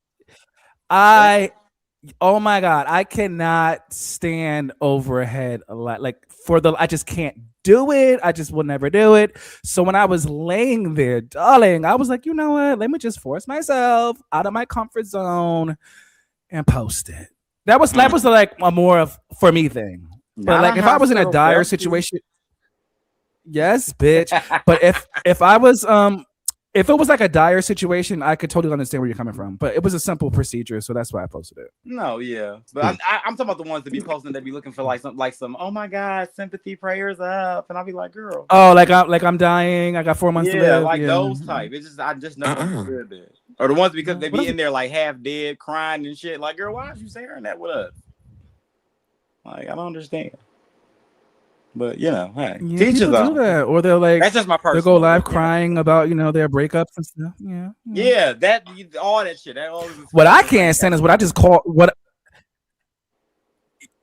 Oh my god, I cannot stand overhead a lot. Like I just can't do it. I just will never do it. So when I was laying there, darling, I was like, you know what? Let me just force myself out of my comfort zone and post it. That was like a more of for me thing. But like if I was in a dire situation, yes, bitch. But if I was if it was like a dire situation, I could totally understand where you're coming from. But it was a simple procedure, so that's why I posted it. No, yeah, but I'm talking about the ones that be posting that be looking for like some. Oh my god, sympathy prayers up, and I'll be like, girl. Oh, like I'm dying. I got 4 months to live. Like those type. It's just I just never good at. Or the ones because they be in there like half dead, crying and shit. Like, girl, why are you sharing that with us? Like, I don't understand. But you know, hey, teachers do that, or they're like, that's just my personal. They go live crying about their breakups and stuff. Yeah, that all that shit. That all what I can't stand is what I just call what.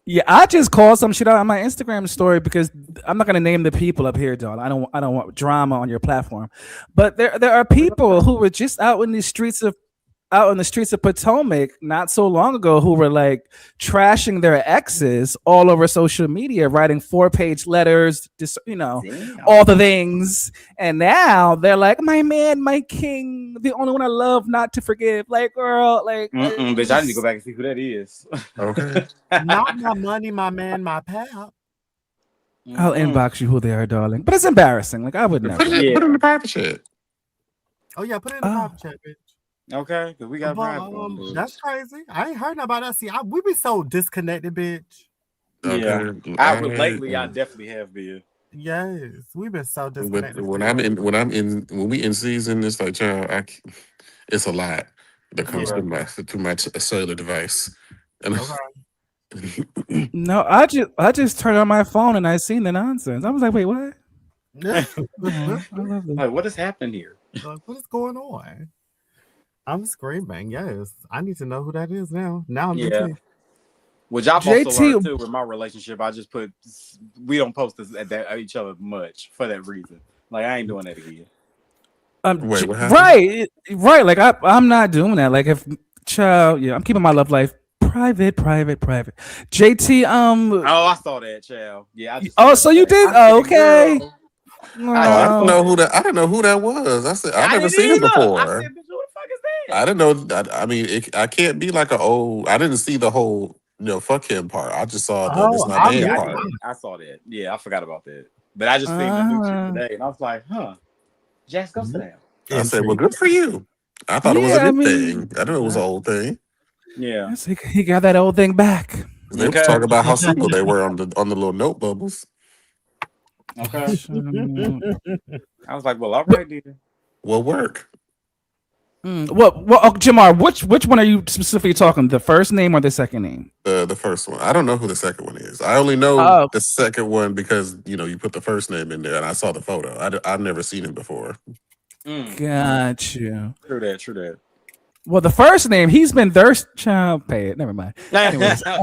Yeah, I just called some shit out on my Instagram story because I'm not gonna name the people up here, dog. I don't want drama on your platform. But there are people who were just out in the streets of Potomac not so long ago who were like trashing their exes all over social media, writing 4-page letters, just all the things. And now they're like, my man, my king, the only one I love, not to forgive. Like, girl, like, bitch, I need to go back and see who that is. Okay, not my money, my man, my pal. I'll inbox you who they are, darling. But it's embarrassing. Like, I would never. Put it in the private chat. Oh yeah, put it in the private chat, bitch. Okay, because we got that's crazy. I ain't heard about that. See, we be so disconnected, bitch. Yeah, lately I definitely have been. Yes, we've been so disconnected. When we in season, it's like, child, it's a lot that comes to my cellular device. And no, I just turned on my phone and I seen the nonsense. I was like, wait, what? Like, what is happening here? What is going on? I'm screaming. Yes, I need to know who that is now. Now I'm Which I've also learned too with my relationship. I just put we don't post at each other much for that reason. Like I ain't doing that again. Wait, what happened? Right. Like I'm not doing that. Like if I'm keeping my love life private. JT, oh, I saw that, child. Yeah. So you did? Oh, okay. I don't know who that. I don't know who that was. I said I never seen him before. I said, bitch, who the fuck is that? I didn't know. I mean, I can't be like I didn't see the whole fuck him part. I just saw the it's not damn part. I saw that. Yeah, I forgot about that. But I just seen the new shit today, and I was like, huh. Jax, go sit down. I said, well, good for you. I thought it was a new thing. I didn't know it was an old thing. Yeah, he got that old thing back. They were talking about how single they were on the little note bubbles. Okay. I was like, well, all right, dude. Well, work. Well, Jamar, which one are you specifically talking? The first name or the second name? The first one. I don't know who the second one is. I only know Oh, the second one because you put the first name in there, and I saw the photo. I've never seen him before. got you. True that. Well, the first name, he's been thirst child. Pay it. Never mind. Anyways, I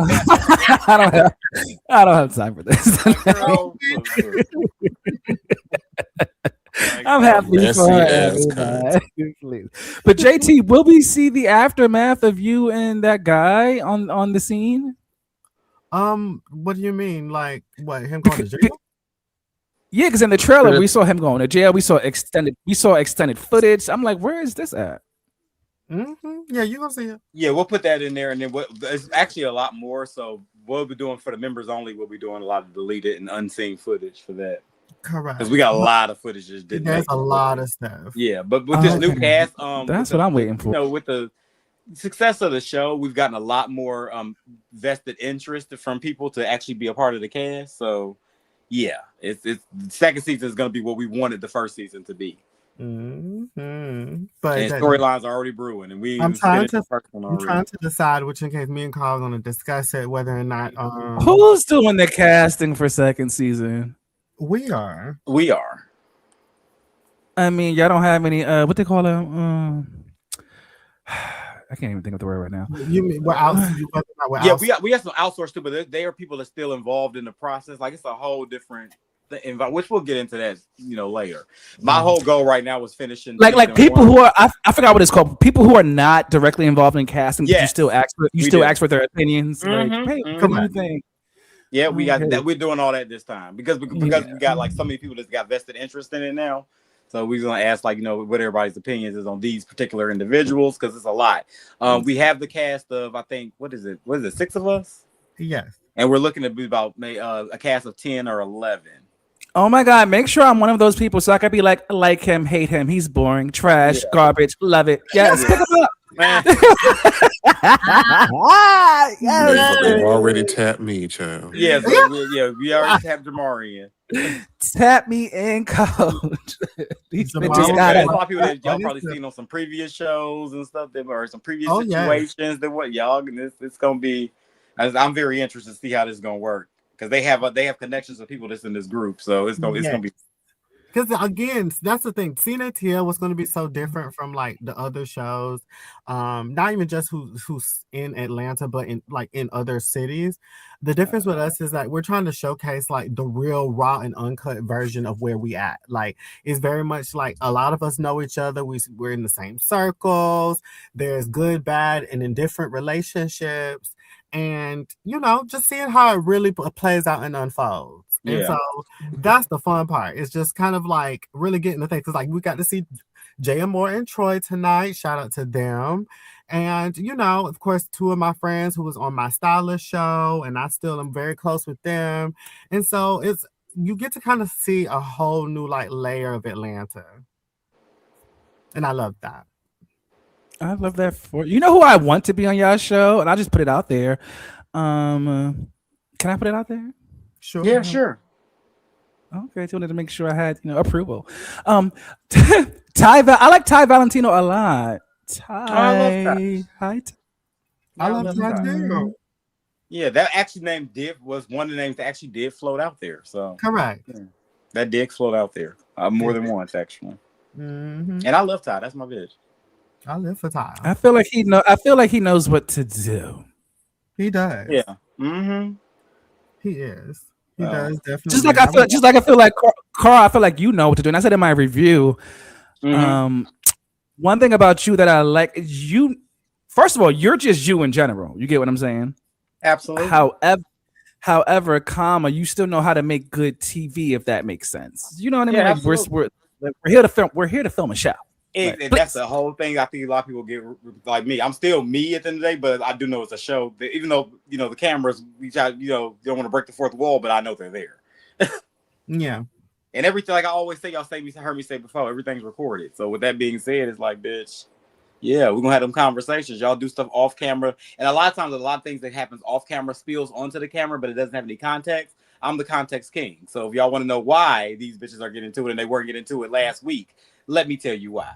don't have time for this. I'm happy for everybody. But JT, will we see the aftermath of you and that guy on the scene? What do you mean? Like what? Him going to jail? Yeah, because in the trailer we saw him going to jail. We saw extended footage. I'm like, where is this at? Yeah, you gonna see it. Yeah, we'll put that in there, and then it's actually a lot more. So we'll be doing for the members only. We'll be doing a lot of deleted and unseen footage for that. Correct. Because we got a lot of footage. There's a lot of stuff. Yeah, but with this new cast, that's what I'm waiting for. With the success of the show, we've gotten a lot more vested interest from people to actually be a part of the cast. So yeah, it's the second season is going to be what we wanted the first season to be. But storylines are already brewing, and I'm trying to decide which in case me and Carl are going to discuss it, whether or not who's doing the casting for second season. We are. I mean, y'all don't have any what they call them. I can't even think of the word right now. You mean we're out? Yeah, we have some outsourced too, but they are people that are still involved in the process. Like it's a whole different thing, which we'll get into that later. My whole goal right now was finishing like people who are I forgot what it's called. People who are not directly involved in casting, but you still ask for their opinions. Like, hey, what do you think? Yeah, we got that. We're doing all that this time because we got like so many people that's got vested interest in it now. So we're gonna ask what everybody's opinions is on these particular individuals because it's a lot. We have the cast of I think what is it 6 of us? Yes, and we're looking to be about a cast of 10 or 11. Oh my God! Make sure I'm one of those people so I could be like him, hate him. He's boring, trash, garbage. Love it. Yes, pick him up. Yes. They already tapped me, child. Yeah, we already tapped Jamari in. Tap me in, coach. There's a lot of people that y'all probably seen on some previous shows and stuff or some previous situations. That what y'all it's gonna be. I'm very interested to see how this is gonna work because they have connections with people that's in this group, so it's gonna be. Because again, that's the thing. Seeing ATL was going to be so different from like the other shows, not even just who's in Atlanta, but in other cities. The difference with us is that we're trying to showcase like the real raw and uncut version of where we at. Like it's very much like a lot of us know each other. We're in the same circles. There's good, bad, and indifferent relationships, and just seeing how it really plays out and unfolds. And so that's the fun part. It's just kind of like really getting the thing. Because like we got to see Jay Moore and Troy tonight. Shout out to them. And, of course, 2 of my friends who was on my stylist show. And I still am very close with them. And so you get to kind of see a whole new like layer of Atlanta. And I love that. I love that for you. Know who I want to be on y'all show? And I just put it out there. Can I put it out there? Sure. Yeah, sure. Okay, just wanted to make sure I had approval. I like Ty Valentino a lot. Ty, I love Ty too. Yeah, that actually name was one of the names that actually did float out there. So correct. Yeah, that did float out there more than once actually. And I love Ty. That's my bitch. I live for Ty. I feel like he knows what to do. He does. Yeah. He is. He does definitely. Just like I feel like Carl, I feel like you know what to do. And I said in my review, one thing about you that I like is you. First of all, you're just you in general. You get what I'm saying? Absolutely. However, comma, you still know how to make good TV, if that makes sense. You know what I mean? Like we're here to film. We're here to film a show. That's the whole thing. I think a lot of people get like me. I'm still me at the end of the day, but I do know it's a show. That even though the cameras, we try, you don't want to break the fourth wall, but I know they're there. Yeah. And everything, like I always say, y'all heard me say before, everything's recorded. So with that being said, it's like, bitch, yeah, we're gonna have them conversations. Y'all do stuff off camera, and a lot of times, a lot of things that happens off camera spills onto the camera, but it doesn't have any context. I'm the context king. So if y'all want to know why these bitches are getting into it and they weren't getting into it last week, let me tell you why.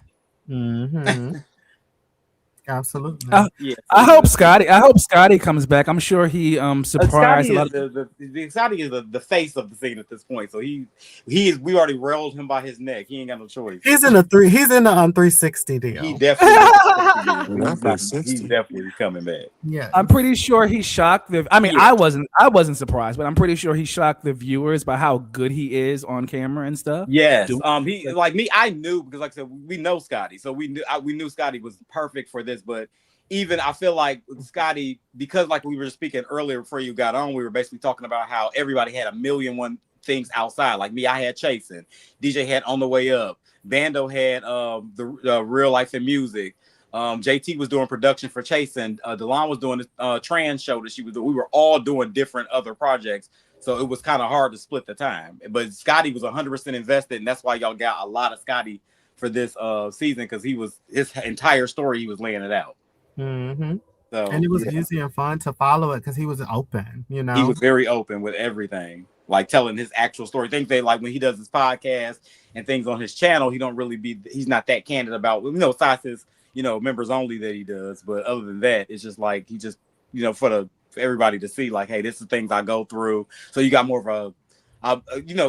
Absolutely. Yeah, I hope Scotty comes back. I'm sure he surprised Scotty a lot is of Scotty is the face of the scene at this point. So he is. We already rolled him by his neck. He ain't got no choice. He's in the 360 deal. He definitely. He's 360. definitely coming back. Yeah. I'm pretty sure he shocked the. I mean, Yeah. I wasn't surprised, but I'm pretty sure he shocked the viewers by how good he is on camera and stuff. Yes. He like me. I knew because, like I said, we know Scotty, so we knew Scotty was perfect for this. But even I feel like Scotty, because like we were speaking earlier before you got on, we were basically talking about how everybody had a million one things outside. Like me, I had Chasing. DJ had On the Way Up. Bando had the Real Life and Music. JT was doing production for Chasing. Delon was doing the trans show that she was doing. We were all doing different other projects. So it was kind of hard to split the time. But Scotty was 100% invested, and that's why y'all got a lot of Scotty for this season, because his entire story, he was laying it out. Mm-hmm. So, and it was easy and fun to follow it because he was open, you know. He was very open with everything, like telling his actual story. Things that, like when he does his podcast and things on his channel, he's not that candid about, besides his, members only that he does. But other than that, it's just like he just, for everybody to see, like, hey, this is things I go through. So you got more of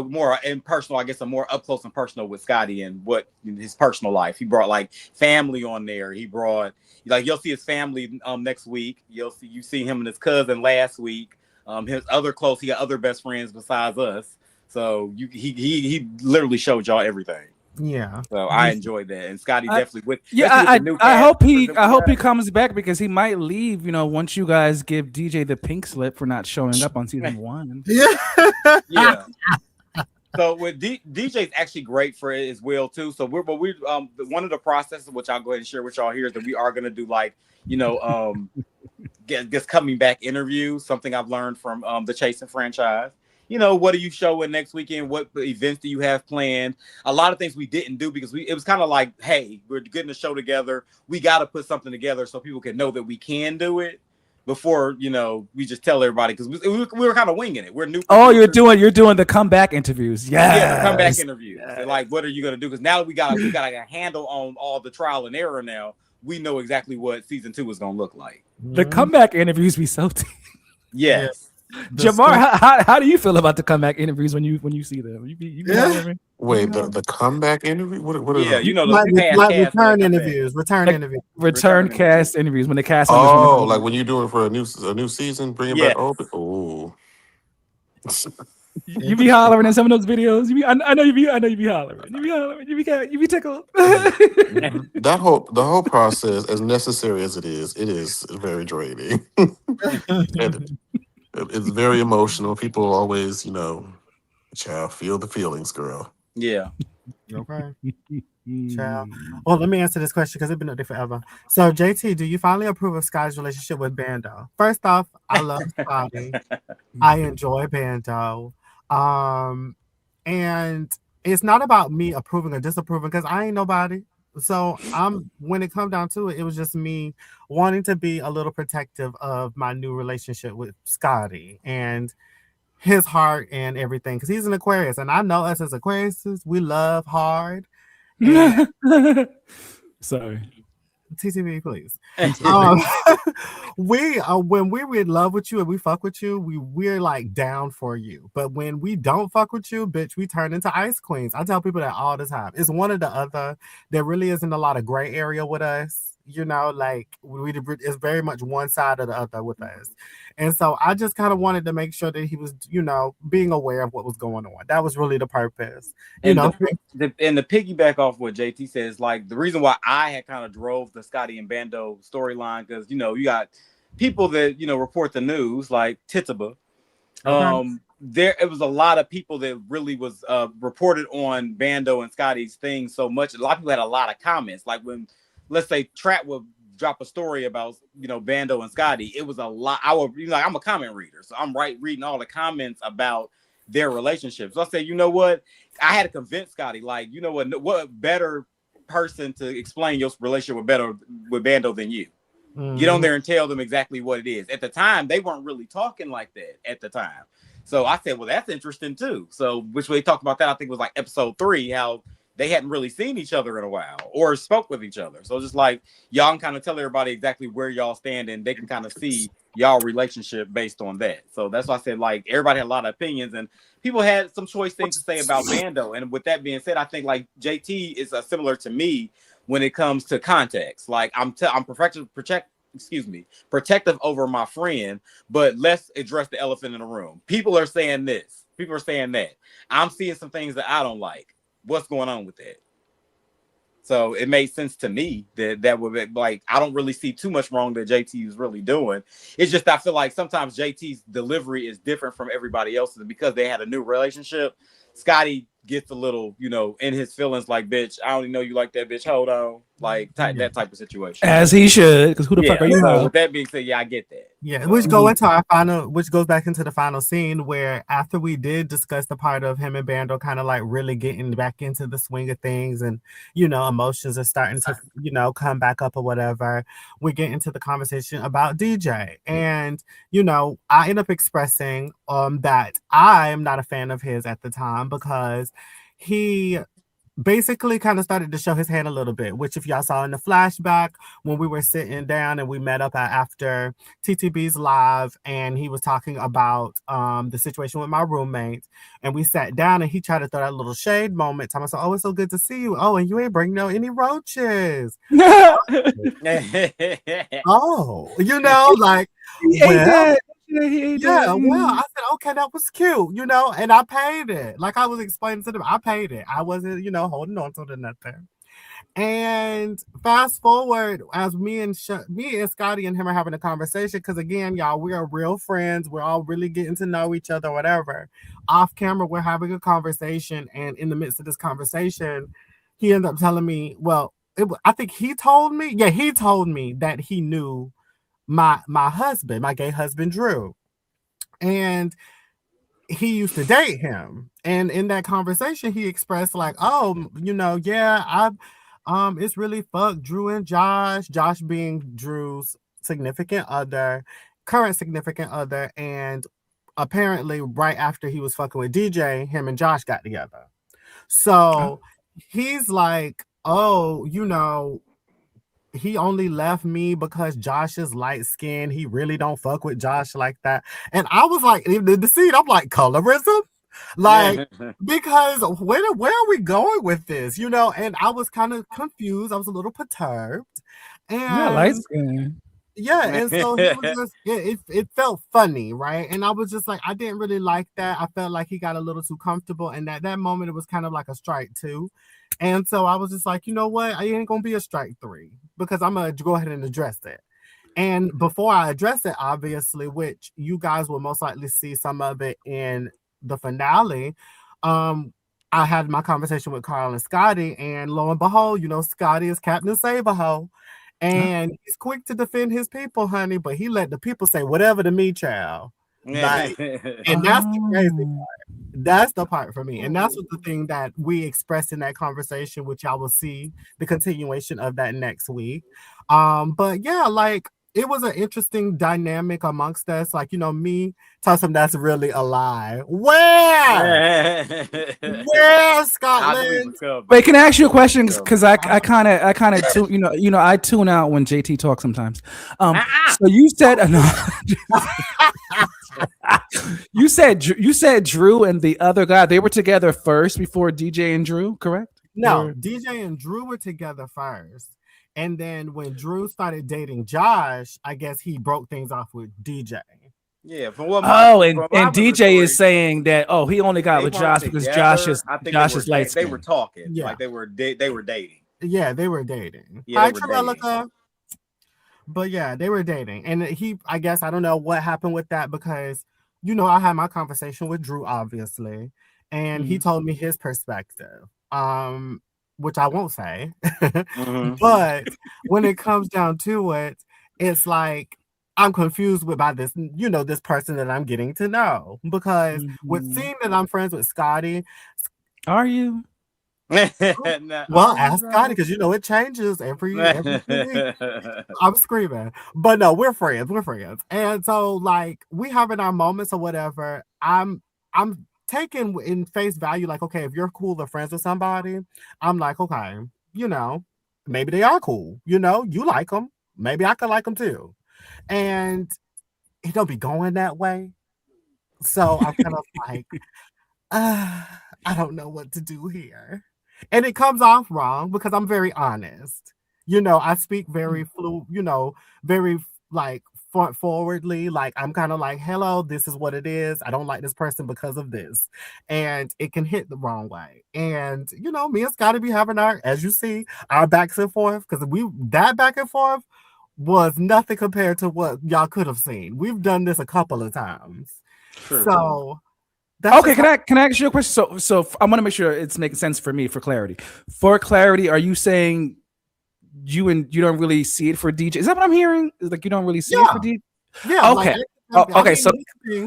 more impersonal, I guess, a more up close and personal with Scotty and what his personal life. He brought like family on there. He brought, like, you'll see his family next week. You see him and his cousin last week. His other close, he got other best friends besides us. So he literally showed y'all everything. Yeah. So I enjoyed that, and Scotty definitely with. I hope he comes back, because he might leave. Once you guys give DJ the pink slip for not showing up on season 1. Yeah. So with DJ's actually great for it as well too. So we're one of the processes which I'll go ahead and share with y'all here is that we are going to do like guess coming back interviews. Something I've learned from the Chasing franchise. What are you showing next weekend? What events do you have planned? A lot of things we didn't do because it was kind of like, hey, we're getting a show together. We got to put something together so people can know that we can do it before, we just tell everybody, because we were kind of winging it. We're new. Oh, you're doing the comeback interviews. Yeah, the comeback interviews. Yes. Like, what are you going to do? Because now we got a handle on all the trial and error now. We know exactly what season 2 is going to look like. The comeback interviews be so Yes. Jamar, how do you feel about the comeback interviews when you see them? You be Wait, the comeback interview? What are the return interviews. Return cast interviews when the cast. Oh, like when you're doing for a new season, bring it back open. Oh, you be hollering in some of those videos. I know you be hollering. You be tickled. the whole process, as necessary as it is very draining. It's very emotional. People always, child, feel the feelings, girl. Yeah. Okay. Child. Well, let me answer this question because it's been up there forever. So, JT, do you finally approve of Sky's relationship with Bando? First off, I love Scotty. I enjoy Bando. And it's not about me approving or disapproving because I ain't nobody. So when it comes down to it, it was just me wanting to be a little protective of my new relationship with Scotty and his heart and everything, because he's an Aquarius, and I know us as Aquariuses, we love hard. Sorry. TTV, please. When we're in love with you and we fuck with you, we're like down for you. But when we don't fuck with you, bitch, we turn into ice queens. I tell people that all the time. It's one or the other. There really isn't a lot of gray area with us. Like it's very much one side or the other with us. And so I just kind of wanted to make sure that he was, being aware of what was going on. That was really the purpose. And the piggyback off what JT says, like the reason why I had kind of drove the Scotty and Bando storyline, because, you got people that, report the news like Tituba. It was a lot of people that really was reported on Bando and Scotty's thing so much. A lot of people had a lot of comments. Like when, let's say, Trap would drop a story about, Bando and Scotty, it was a lot. I'm a comment reader, so I'm reading all the comments about their relationship. So I said, you know what? I had to convince Scotty, like, what better person to explain your relationship with Bando than you? Mm-hmm. Get on there and tell them exactly what it is. At the time, they weren't really talking like that at the time. So I said, well, that's interesting too. So which we talked about that, I think it was like episode 3, how they hadn't really seen each other in a while or spoke with each other. So just like y'all can kind of tell everybody exactly where y'all stand, and they can kind of see y'all relationship based on that. So that's why I said like everybody had a lot of opinions, and people had some choice things to say about Bando. And with that being said, I think like JT is similar to me when it comes to context. Like I'm protective over my friend, but let's address the elephant in the room. People are saying this, people are saying that. I'm seeing some things that I don't like. What's going on with that? So it made sense to me that would be like, I don't really see too much wrong that JT is really doing. It's just I feel like sometimes JT's delivery is different from everybody else's because they had a new relationship. Scotty gets a little, in his feelings, like, bitch, I only know you like that, bitch. Hold on, like that type of situation. As he should, because who the fuck are you? So with that being said, I get that. Yeah, so. which goes back into the final scene where after we did discuss the part of him and Bando kind of like really getting back into the swing of things, and emotions are starting to come back up or whatever, we get into the conversation about DJ, and I end up expressing that I am not a fan of his at the time because he basically kind of started to show his hand a little bit, which if y'all saw in the flashback when we were sitting down and we met up after TTB's live, and he was talking about the situation with my roommate, and we sat down and he tried to throw that little shade moment. Thomas said, "Oh, it's so good to see you. Oh, and you ain't bring no any roaches." Oh, like, well, I said, okay, that was cute, and I paid it. Like I was explaining to them, I paid it. I wasn't, holding on to it or nothing. And fast forward as me and Scotty and him are having a conversation, because again, y'all, we are real friends. We're all really getting to know each other, whatever. Off camera, we're having a conversation, and in the midst of this conversation, he ended up telling me, well, I think he told me that he knew my husband, my gay husband, Drew. And he used to date him. And in that conversation, he expressed like, oh, it's really fuck Drew and Josh being Drew's current significant other. And apparently right after he was fucking with DJ, him and Josh got together. So he's like, oh, he only left me because Josh is light skinned. He really don't fuck with Josh like that. And I was like, in the scene, I'm like, colorism? Like, because where are we going with this? And I was kind of confused. I was a little perturbed. And yeah, light skin. Yeah, and so he was just, it felt funny, right? And I was just like, I didn't really like that. I felt like he got a little too comfortable. And at that moment, it was kind of like a strike 2. And so I was just like, you know what? I ain't going to be a strike 3 because I'm going to go ahead and address it. And before I address it, obviously, which you guys will most likely see some of it in the finale, I had my conversation with Carl and Scotty, and lo and behold, Scotty is Captain Saberho. And he's quick to defend his people, honey, but he let the people say whatever to me, child. Like, and that's the crazy part. That's the part for me. And that's what the thing that we expressed in that conversation, which y'all will see the continuation of that next week. But yeah, like it was an interesting dynamic amongst us. Like, me tell him that's really a lie. Where, Scotland? Wait, can I ask you a question? Because I kind of I tune out when JT talks sometimes. So you said you said Drew and the other guy, they were together first before DJ and Drew, correct? No, DJ and Drew were together first. And then when Drew started dating Josh, I guess he broke things off with DJ. Yeah, from what and DJ is saying that he only got with Josh because Josh is light skinned. They were talking, like they were dating. Yeah, they were dating. Yeah, but yeah, they were dating, and I guess I don't know what happened with that because I had my conversation with Drew obviously, and he told me his perspective. Which I won't say, but when it comes down to it, it's like I'm confused by this, this person that I'm getting to know because with seeing that I'm friends with Scotty. Are you? Well, ask Scotty because it changes every 2 weeks. I'm screaming, but no, we're friends, and so like we having our moments or whatever. I'm take in face value, like, okay, if you're cool or friends with somebody, I'm like, okay, maybe they are cool. You like them. Maybe I could like them too. And it don't be going that way. So I'm kind of like, I don't know what to do here. And it comes off wrong because I'm very honest. I speak very very like front forwardly. Like I'm kind of like, hello, this is what it is. I don't like this person because of this. And it can hit the wrong way. And me and Scotty be having as you see, our backs and forth, because that back and forth was nothing compared to what y'all could have seen. We've done this a couple of times. Sure. So okay, can I ask you a question? So I want to make sure it's making sense for me for clarity. For clarity, are you saying you don't really see it for DJ? Is that what I'm hearing? Is like you don't really see it for DJ? Yeah. Okay. Okay.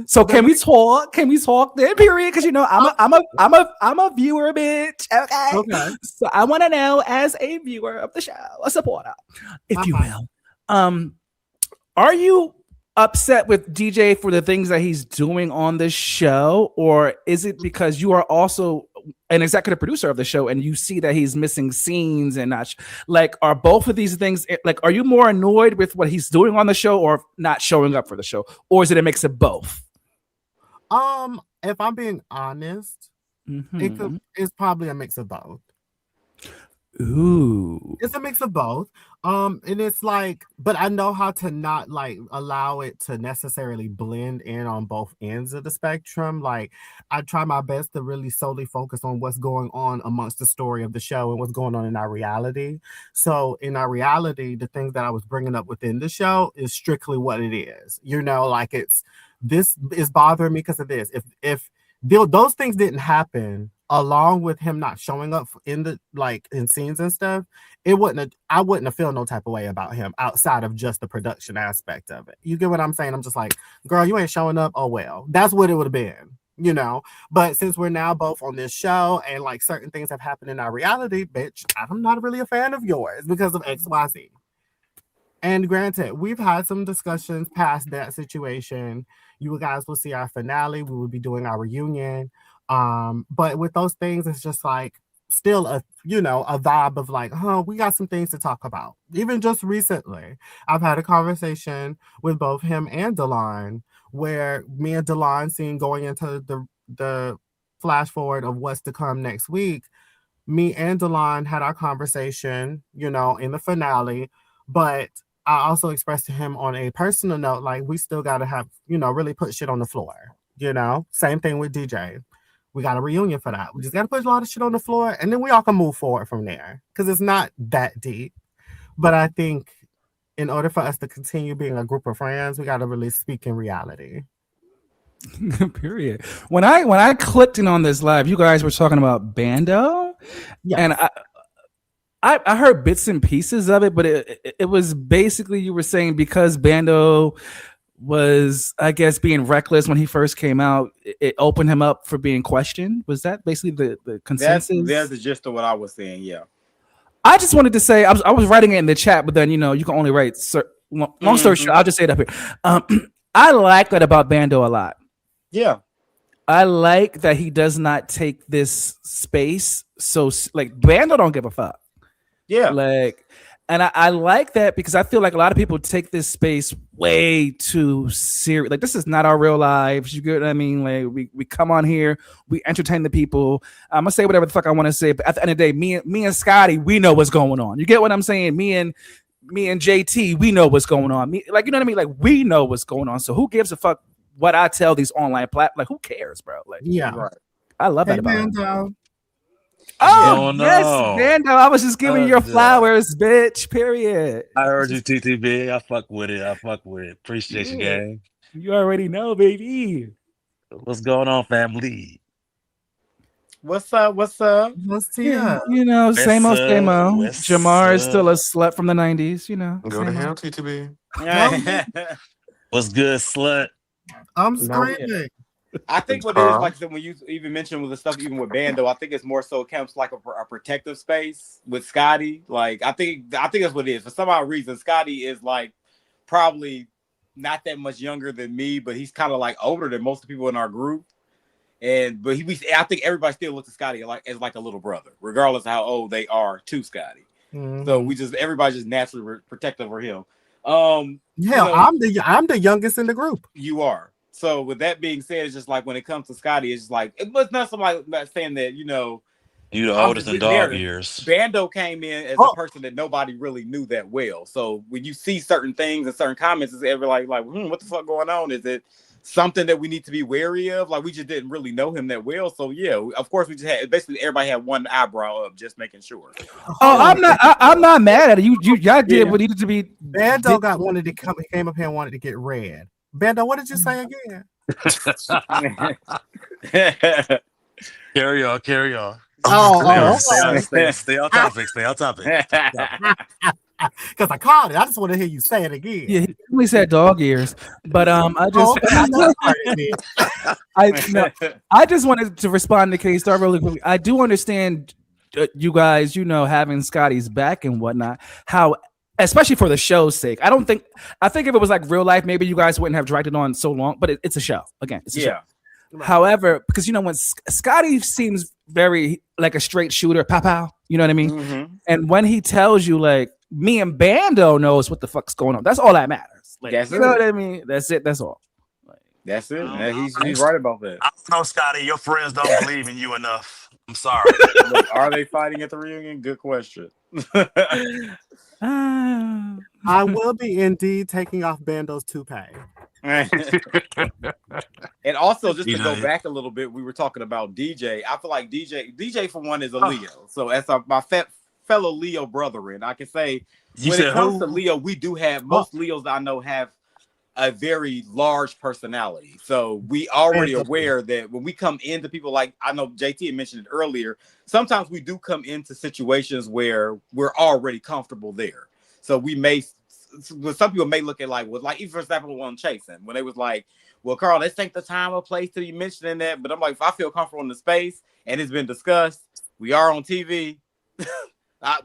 So can we talk? Can we talk then? Period. Because I'm a viewer, bitch. Okay. So I want to know, as a viewer of the show, a supporter, if you will, are you upset with DJ for the things that he's doing on the show, or is it because you are also an executive producer of the show and you see that he's missing scenes and not like, are both of these things like, are you more annoyed with what he's doing on the show or not showing up for the show, or is it a mix of both? If I'm being honest, it's probably a mix of both. Ooh, it's a mix of both. And it's like, but I know how to not like allow it to necessarily blend in on both ends of the spectrum. Like I try my best to really solely focus on what's going on amongst the story of the show and what's going on in our reality. So in our reality, the things that I was bringing up within the show is strictly what it is. Like this is bothering me because of this. If those things didn't happen, along with him not showing up in scenes and stuff, I wouldn't have felt no type of way about him outside of just the production aspect of it. You get what I'm saying? I'm just like, girl, you ain't showing up. Oh well, that's what it would have been, But since we're now both on this show and like certain things have happened in our reality, bitch, I'm not really a fan of yours because of XYZ. And granted, we've had some discussions past that situation. You guys will see our finale. We will be doing our reunion. But with those things, it's just like still a vibe of like, we got some things to talk about. Even just recently, I've had a conversation with both him and Delon, where me and Delon seen going into the flash forward of what's to come next week. Me and Delon had our conversation, in the finale, but I also expressed to him on a personal note, like we still got to have, really put shit on the floor, Same thing with DJ. We got a reunion for that. We just got to put a lot of shit on the floor and then we all can move forward from there because it's not that deep. But I think in order for us to continue being a group of friends, we got to really speak in reality. Period. When I clicked in on this live, you guys were talking about Bando. Yes. And I heard bits and pieces of it, but it was basically, you were saying because Bando was, I guess, being reckless when he first came out, it opened him up for being questioned. Was that basically the consensus? That's the gist of what I was saying, yeah. I just wanted to say, I was writing it in the chat, but then, you can only write, long story short, I'll just say it up here. I like that about Bando a lot. Yeah. I like that he does not take this space. So like Bando don't give a fuck. Yeah. And I like that because I feel like a lot of people take this space way too serious. Like, this is not our real lives. You get what I mean? Like, we come on here, we entertain the people. I'm gonna say whatever the fuck I want to say, but at the end of the day, me and Scotty, we know what's going on. You get what I'm saying? Me and JT, we know what's going on. You know what I mean? Like, we know what's going on. So who gives a fuck what I tell these online platforms? Like, who cares, bro? Like, yeah, right. I love that about him. Oh, yes, Bando. I was just giving your flowers, bitch. Period. I heard you, TTB. I fuck with it. Appreciate you, gang. You already know, baby. What's going on, family? What's up? What's Tia? Same old. Jamar is still a slut from the 90s, Go to hell, TTB. What's good, slut? I'm screaming. I think what it is, like when you even mentioned with the stuff, even with Bando, I think it's more so it comes like a protective space with Scotty. Like I think that's what it is. For some odd reason, Scotty is like probably not that much younger than me, but he's kind of like older than most of the people in our group. But I think everybody still looks at Scotty as like a little brother, regardless of how old they are to Scotty. Mhm. So everybody just naturally protective over him. I'm the youngest in the group. You are. So with that being said, it's just like when it comes to Scotty, it's just like it was not somebody not saying that You the oldest in dog years. Bando came in as a person that nobody really knew that well. So when you see certain things and certain comments, it's everybody like, what the fuck going on? Is it something that we need to be wary of? Like we just didn't really know him that well. So yeah, of course we just had basically everybody had one eyebrow up, just making sure. I'm not mad at it. Y'all did what needed to be. Bando came up here and wanted to get red. Bando, what did you say again? Carry on. Stay on topic. Because I called it. I just want to hear you say it again. Yeah, he only said dog ears, but I just wanted to respond to K-Star really quickly. I do understand you guys, having Scotty's back and whatnot. How, especially for the show's sake, I think if it was like real life, maybe you guys wouldn't have dragged it on so long. But it's a show. Again, it's a show. Right. However, because when Scotty seems very like a straight shooter, pow, you know what I mean? Mm-hmm. And when he tells you like me and Bando knows what the fuck's going on, that's all that matters. Like, you know what I mean? That's it. That's all. That's it. He's right about that. I don't know, Scotty. Your friends don't believe in you enough. I'm sorry. Look, are they fighting at the reunion? Good question. I will be indeed taking off Bando's toupee. And also, just to go back a little bit, we were talking about DJ. I feel like DJ for one is a Leo. So as my fellow Leo brethren, I can say when it comes to Leo, we do have most Leos I know have a very large personality. So we already aware that when we come into people, like I know JT had mentioned it earlier, sometimes we do come into situations where we're already comfortable there. So some people may look at even for example on Chasing, when they was like, well, Carl, this ain't the time or place to be mentioning that. But I'm like, if I feel comfortable in the space and it's been discussed, we are on TV,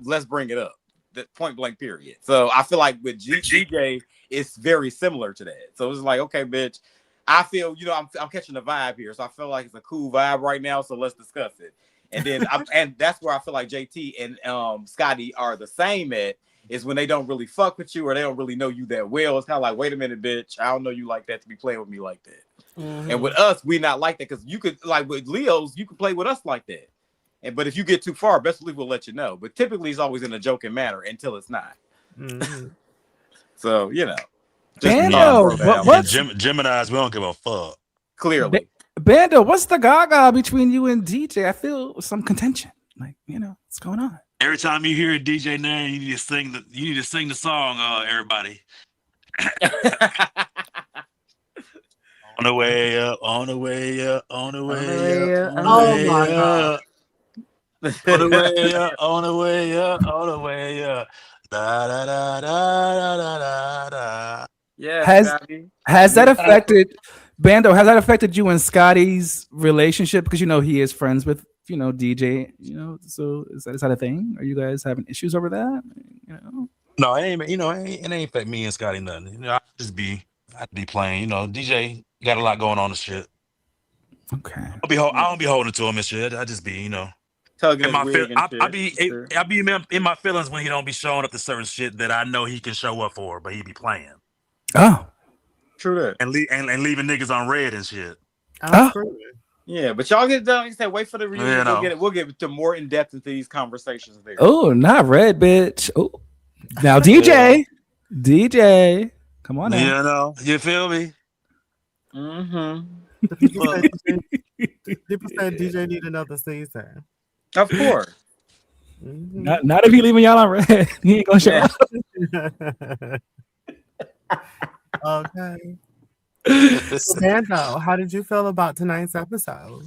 let's bring it up. The point blank period. So I feel like with DJ, it's very similar to that. So it's like, okay, bitch, I feel, I'm catching the vibe here. So I feel like it's a cool vibe right now. So let's discuss it. And then, and that's where I feel like JT and Scotty are the same at, is when they don't really fuck with you or they don't really know you that well. It's kind of like, wait a minute, bitch, I don't know you like that to be playing with me like that. Mm-hmm. And with us, we not like that because you could, like with Leos, you can play with us like that. But if you get too far, best believe we'll let you know. But typically, it's always in a joking manner until it's not. Mm-hmm. So Gemini's, we don't give a fuck. Clearly, Bando, what's the gaga between you and DJ? I feel some contention. Like, what's going on? Every time you hear a DJ name, you need to sing the song. Everybody. On the way up, on the way up, on the way up. Oh my God. On the way up, on the way up, on the way up. Da da da da da da da. Yeah. Has that affected Bando? Has that affected you and Scotty's relationship? Because he is friends with DJ. So is that a thing? Are you guys having issues over that? No, it ain't. It ain't affect me and Scotty nothing. I'd be playing. DJ got a lot going on and shit. Okay. I don't be holding to him and shit. I just be I be in my feelings when he don't be showing up to certain shit that I know he can show up for, but he be playing. Oh, true that. And leaving niggas on red and shit. Yeah, but y'all get done. Like I said, wait for the reunion. We'll get to more in depth into these conversations there. Oh, not red, bitch. Oh, now DJ, come on now. You feel me? Mm-hmm. People said DJ need another season. Of course. Mm-hmm. Not if he leaving y'all on red. He ain't gonna show up. Okay. Bando, how did you feel about tonight's episode?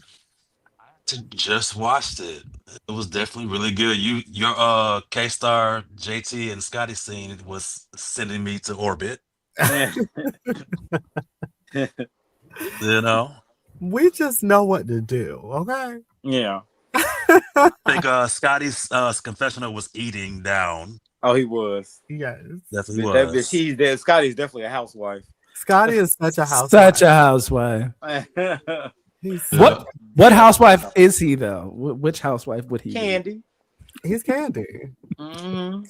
I just watched it. It was definitely really good. Your K-Star, JT, and Scotty scene was sending me to orbit. We just know what to do, okay? Yeah. I think Scotty's confessional was eating down. Oh, he was. Yes. Definitely was. Scotty's definitely a housewife. Scotty is such a housewife. Such a housewife. What housewife is he though? Which housewife would he Candy. Be? He's Candy. Mm-hmm.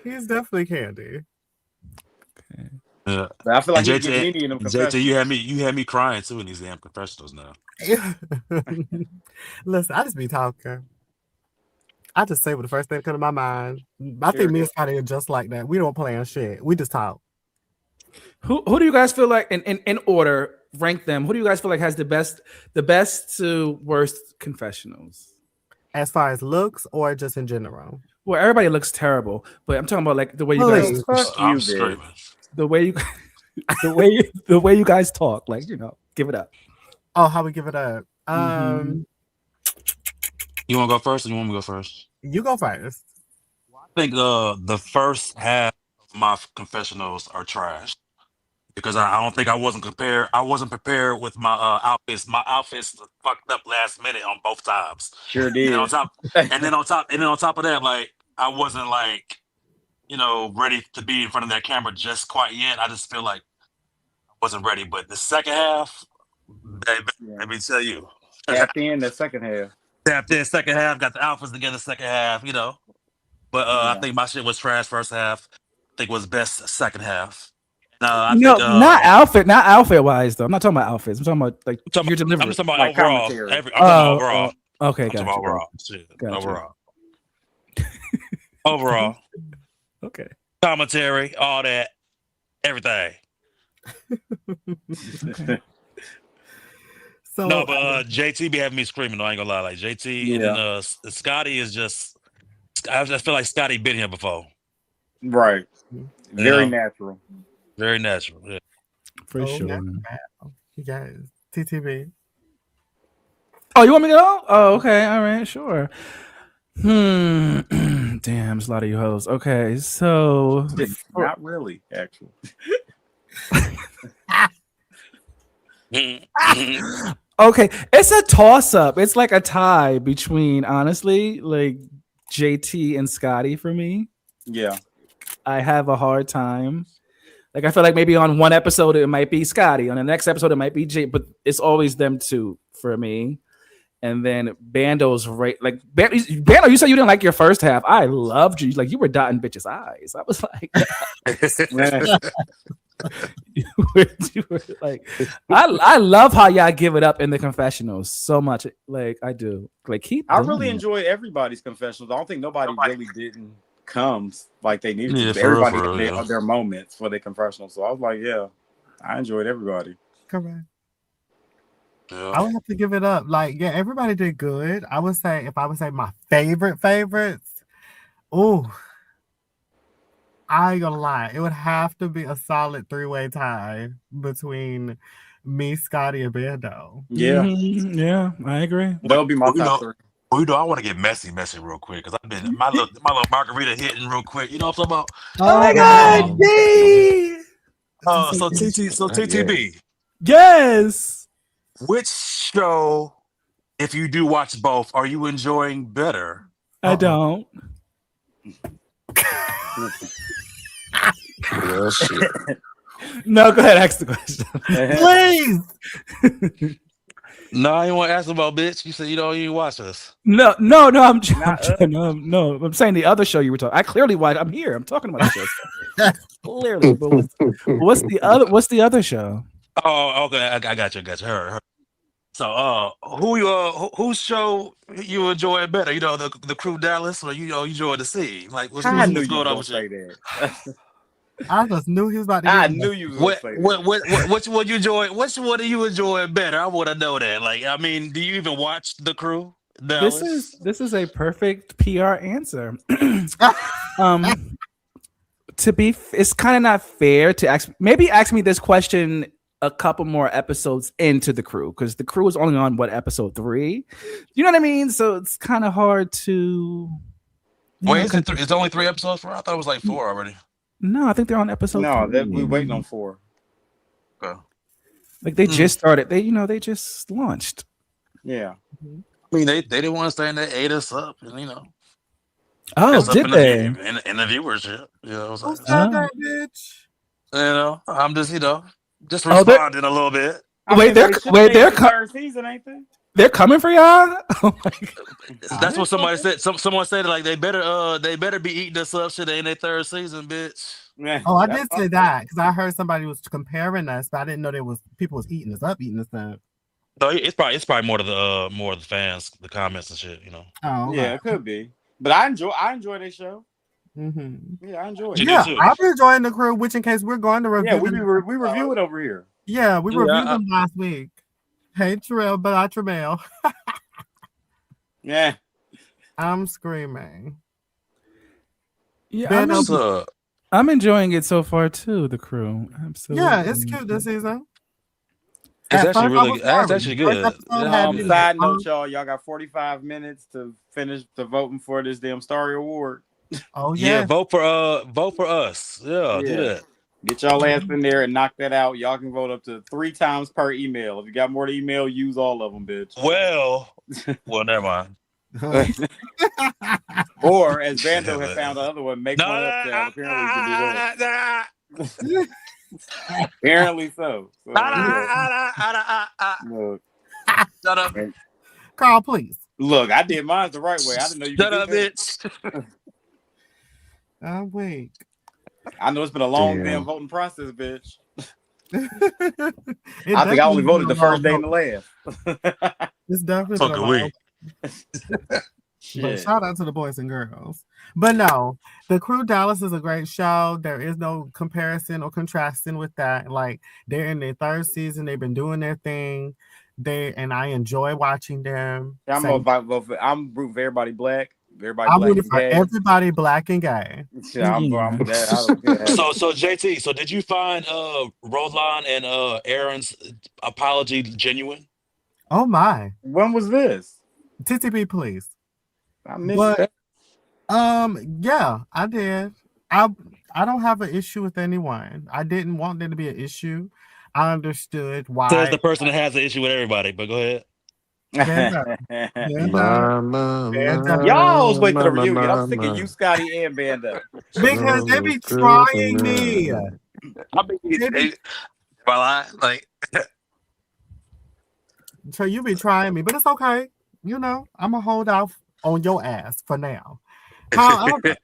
He's definitely Candy. Yeah. But I feel like and he's getting in them JT, confessions. you had me crying too in these damn confessionals now. Listen, I just be talking. I just say what the first thing that comes to my mind. I think me and Scotty are just like that. We don't plan shit. We just talk. Who do you guys feel like in order rank them? Who do you guys feel like has the best to worst confessionals? As far as looks or just in general? Well, everybody looks terrible, but I'm talking about like the way you guys I'm screaming. the way you the way you guys talk, like, you know, give it up. Oh, how we give it up? You want to go first, or you want me to go first? You go first. I think the first half of my confessionals are trash because I don't think I wasn't prepared. I wasn't prepared with my outfits. My outfits fucked up last minute on both times. Sure did. And then on top of that, like I wasn't like, you know, ready to be in front of that camera just quite yet. I just feel like I wasn't ready. But the second half, baby, let me tell you, tapped in the second half. Tapped in second half, got the outfits together second half, you know. But I think my shit was trash first half. I think it was best second half. Not outfit wise though. I'm not talking about outfits. I'm talking about like your delivery. I'm just talking about like overall. I'm talking about overall. Okay, gotcha. Overall. Gotcha. Overall. Okay. Commentary, all that, everything. Okay. So, no, but JT be having me screaming. No, I ain't gonna lie. Like JT and then Scotty is just. I just feel like Scotty been here before. Right. Very natural. Very natural. Yeah. For sure. You guys, TTV. Oh, you want me to go? Oh, okay. All right. Sure. Damn, there's a lot of you hoes. Okay, so not really, actually. Okay, it's a toss-up. It's like a tie between, honestly, like JT and Scotty for me. Yeah. I have a hard time. Like, I feel like maybe on one episode it might be Scotty, on the next episode it might be Jay, but it's always them two for me. And then Bando's right, like Bando, you said you didn't like your first half. I loved you. Like, you were dotting bitches' eyes. I was like, you were like, I love how y'all give it up in the confessionals so much. Like, I do. Like, I really enjoyed everybody's confessionals. I don't think nobody really didn't come like they needed to. Everybody had their moments for their confessionals. So I was like, yeah, I enjoyed everybody. Come on. Yeah. I would have to give it up. Like, yeah, everybody did good. I would say, if I would say my favorites, I ain't gonna lie, it would have to be a solid 3-way tie between me, Scotty, and Bando. Yeah. Yeah, I agree. That would be my top 3. Well, you know, I want to get messy real quick because I've been my little margarita hitting real quick. You know what I'm talking about? Oh my God, D! So TTB. Yes. Which show, if you do watch both, are you enjoying better? I don't. Well, shit. No, go ahead, ask the question. Please. No, I didn't want to ask about bitch. You said you didn't watch us. No. I'm saying the other show you were talking. I clearly watched. I'm here. I'm talking about the show. Clearly, but what's the other show? Oh, okay. I got you. Her. So, whose show you enjoy better? You know, the Crew Dallas, or you enjoy the scene? Like, what's going on with you? I just knew he was about to. I knew you was say that. Which one you enjoy? Which one do you enjoy better? I want to know that. Like, I mean, do you even watch the Crew Dallas? This is a perfect PR answer. It's kind of not fair to ask me this question a couple more episodes into the Crew, because the Crew is only on episode 3. You know what I mean? So it's kind of hard to. Wait, it's only 3 episodes for? I thought it was like 4 already. No, I think they're on episode 3. We're waiting on 4. Okay. Like, they just started. They just launched. Yeah. I mean, they didn't want to stay and they ate us up, and Oh, did they? In the viewership. I was like, that bitch? I'm just, just responding a little bit. Wait, they're third season, ain't they? they're coming for y'all. Oh my God. That's what somebody said. Someone said like they better be eating this up shit in their third season, bitch. Man, Oh, I did say that because I heard somebody was comparing us, but I didn't know there was people was eating us up, eating us up. So it's probably more of the fans, the comments and shit. You know. Oh, yeah, it could be. But I enjoy their show. Mm-hmm. Yeah, I enjoy it. You do Yeah, too. I'm enjoying the crew. Which, in case we're going to review, Yeah, we review it over here. Yeah, we Yeah, reviewed them last week. Hey, Terrell, but I Tremel. Yeah. I'm screaming. Yeah, Ben, What's up? I'm enjoying it so far too. The crew, absolutely. yeah, it's cute this season. It's At actually first, I really. was That's worried. actually First good. episode had me like, Side note, y'all got 45 minutes to finish the voting for this damn Starry Award. oh Yeah, yeah, vote for us. Yeah, do that. Get y'all ass in there and knock that out. Y'all can vote up to 3 times per email. If you got more to email, use all of them, bitch. Well, never mind. Or as Bando had found the other one, make No, one up. Apparently, you can do that. Apparently so. Look, Shut up. Carl, please. look, I did mine the right way. I didn't know you could Shut do up, that. bitch. I'm weak. I know it's been a long Damn. damn voting process, bitch. I I think I only voted the first day and the last. It's definitely been a Fucking long. weak. But Shit. shout out to the boys and girls. But no, the Crew Dallas is a great show. There is no comparison or contrasting with that. Like they're in their third season. They've been doing their thing. And I enjoy watching them. I'm rooting for everybody black. Everybody I'm black rooting and for gay. everybody black and gay. Shit, I'm that. I don't care. So JT, so did you find Roland and Aaron's apology genuine? Oh my. When was this? TTP, please. I missed But that. yeah, I did. I don't have an issue with anyone. I didn't want there to be an issue. I understood why. Says the person that has an issue with everybody, but go ahead. Y'all always wait to the reunion. I'm sick of you, Scotty, and Bando. Because they be trying me. I mean, like So you be trying me, but it's okay. You know, I'm gonna hold out on your ass for now. However,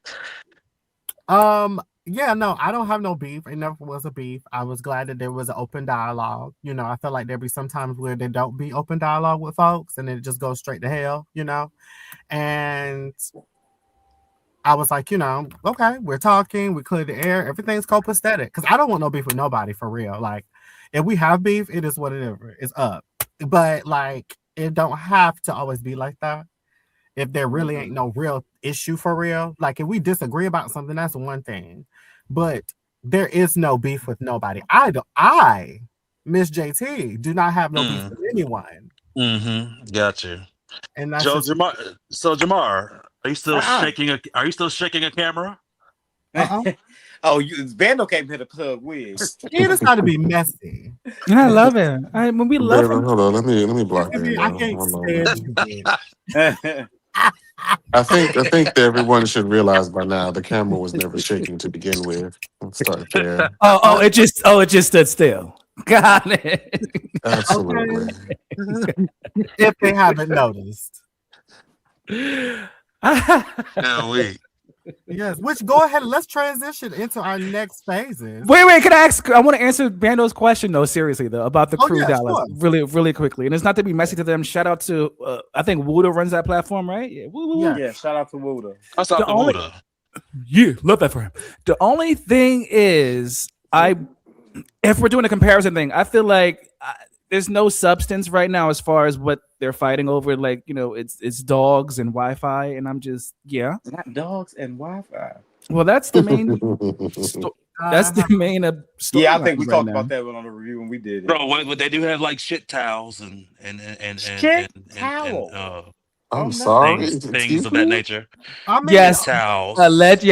yeah, no, I don't have no beef. It never was a beef. I was glad that there was an open dialogue. You know, I feel like there be some times where there don't be open dialogue with folks and it just goes straight to hell, you know. And I was like, you know, okay, we're talking, we cleared the air, everything's copacetic. Because I don't want no beef with nobody for real. Like, if we have beef, it is what it is up. But like, it don't have to always be like that. If there really ain't no real issue for real, like if we disagree about something, that's one thing. But there is no beef with nobody. I, Miss JT, do not have no beef with anyone. Mm-hmm. Got you. And that's Joe just, Jamar. So Jamar, are you still shaking a camera? Oh, Bando came here to plug wigs. he just got to be messy. I love it. When we love Baby, him. hold on, let me block that. I can't stand you. I think that everyone should realize by now the camera was never shaking to begin with. Let's start there. It just stood still. Got it. Absolutely. If they haven't noticed. No, wait. Yes, which go ahead, let's transition into our next phases. Wait, can I ask? I want to answer Bando's question though, seriously though, about the Crew yeah, Dallas, sure. really quickly. And it's not to be messy to them. Shout out to I think Wuda runs that platform, right? Yeah, Yeah, shout out to Wuda. I saw the Wuda. Yeah, love that for him. The only thing is, if we're doing a comparison thing, I feel like there's no substance right now as far as what they're fighting over. Like, you know, it's dogs and Wi-Fi, and I'm just not dogs and Wi-Fi. Well, that's the main. That's the main story. Yeah, I think we talked about that one on the review when we did it. Bro, what they do have like shit towels and towel. I'm sorry. Things of that nature. I mean, Yes, towels. allegedly,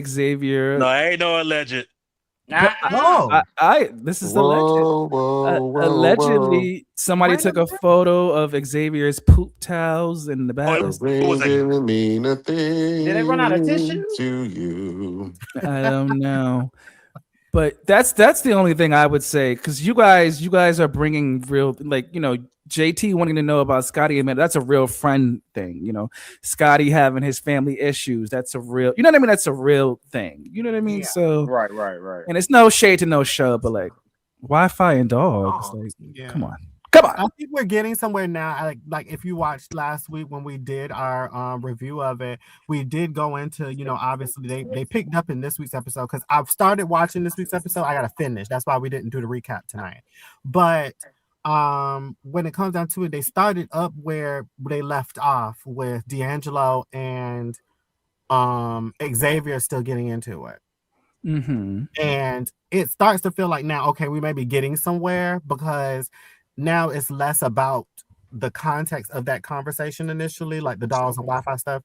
Xavier. No, ain't no alleged. no. This is alleged. Allegedly, somebody took a photo of Xavier's poop towels in the bathroom. Didn't mean a thing. Did they run out of tissue? To you? I don't know. But that's the only thing I would say, because you guys are bringing real, like, JT wanting to know about Scotty and man, that's a real friend thing. Scotty having his family issues, that's a real, you know what I mean? That's a real thing. You know what I mean? Yeah. So Right. and it's no shade to no show, but like Wi-Fi and dogs, like Yeah. come on. I think we're getting somewhere now. Like if you watched last week when we did our review of it, we did go into, obviously they picked up in this week's episode, because I've started watching this week's episode. I gotta finish. That's why we didn't do the recap tonight. But when it comes down to it, they started up where they left off with D'Angelo and Xavier still getting into it. Mm-hmm. And it starts to feel like now, okay, we may be getting somewhere, because now it's less about the context of that conversation initially, like the dolls and Wi-Fi stuff.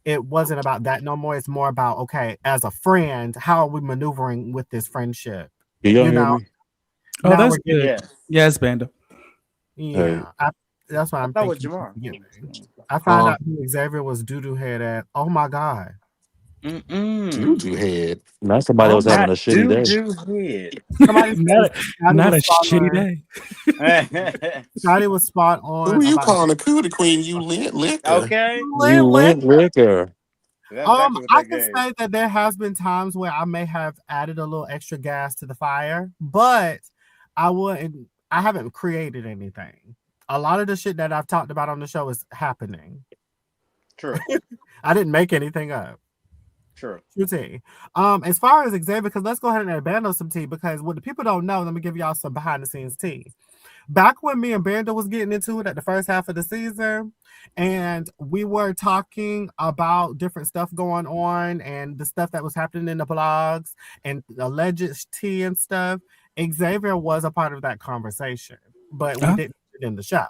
It wasn't about that no more. It's more about, okay, as a friend, how are we maneuvering with this friendship? You hear me? Oh, that's good. Yeah. Yes, Bando. Yeah. That's what I'm That was thinking. Jamar. I found out who Xavier was doo-doo head at. Oh my God. Doo-doo head. Not somebody was having a shitty day. Head. Somebody not a shitty day. Scotty was spot on. Who are you calling a cootie queen? You lit liquor. Okay. You lit liquor. I can say that there has been times where I may have added a little extra gas to the fire, but I haven't created anything. A lot of the shit that I've talked about on the show is happening. True. I didn't make anything up. True. True tea. As far as Xavier, because let's go ahead and abandon some tea, because what the people don't know, let me give y'all some behind the scenes tea. Back when me and Bando was getting into it at the first half of the season, and we were talking about different stuff going on and the stuff that was happening in the blogs and alleged tea and stuff, Xavier was a part of that conversation, but we didn't put it in the show.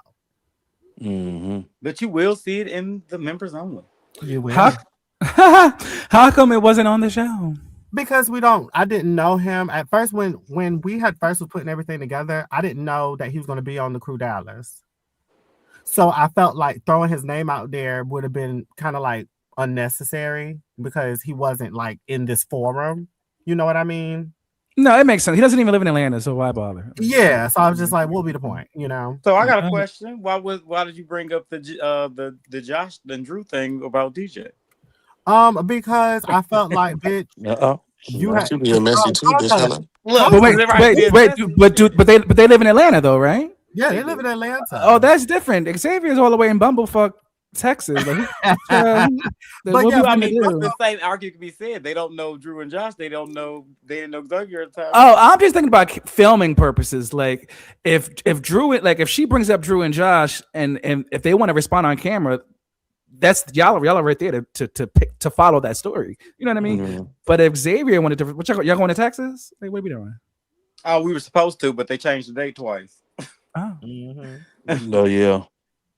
Mm-hmm. But you will see it in the members only. You will. How come it wasn't on the show? Because I didn't know him at first. When we had first was putting everything together, I didn't know that he was going to be on the Crew Dallas. So I felt like throwing his name out there would have been kind of like unnecessary, because he wasn't like in this forum. You know what I mean? No, it makes sense. He doesn't even live in Atlanta, so why bother? Yeah. So I was just like, what will be the point? So I got a question. Why did you bring up the Josh and Drew thing about DJ? Because I felt like, bitch, you had to be a messy too, bitch. Hello. Look, but they live in Atlanta though, right? Yeah, they live in Atlanta. Oh, that's different. Xavier's all the way in Bumblefuck, Texas. Like, the same argument can be said. They don't know Drew and Josh. They didn't know Xavier at the time. Oh, I'm just thinking about filming purposes. Like if Drew, like if she brings up Drew and Josh, and if they want to respond on camera, that's y'all are right there to follow that story. You know what I mean? Mm-hmm. But if Xavier wanted to, y'all going to Texas? Like, what are we doing? Oh, we were supposed to, but they changed the date twice. Oh, Oh yeah.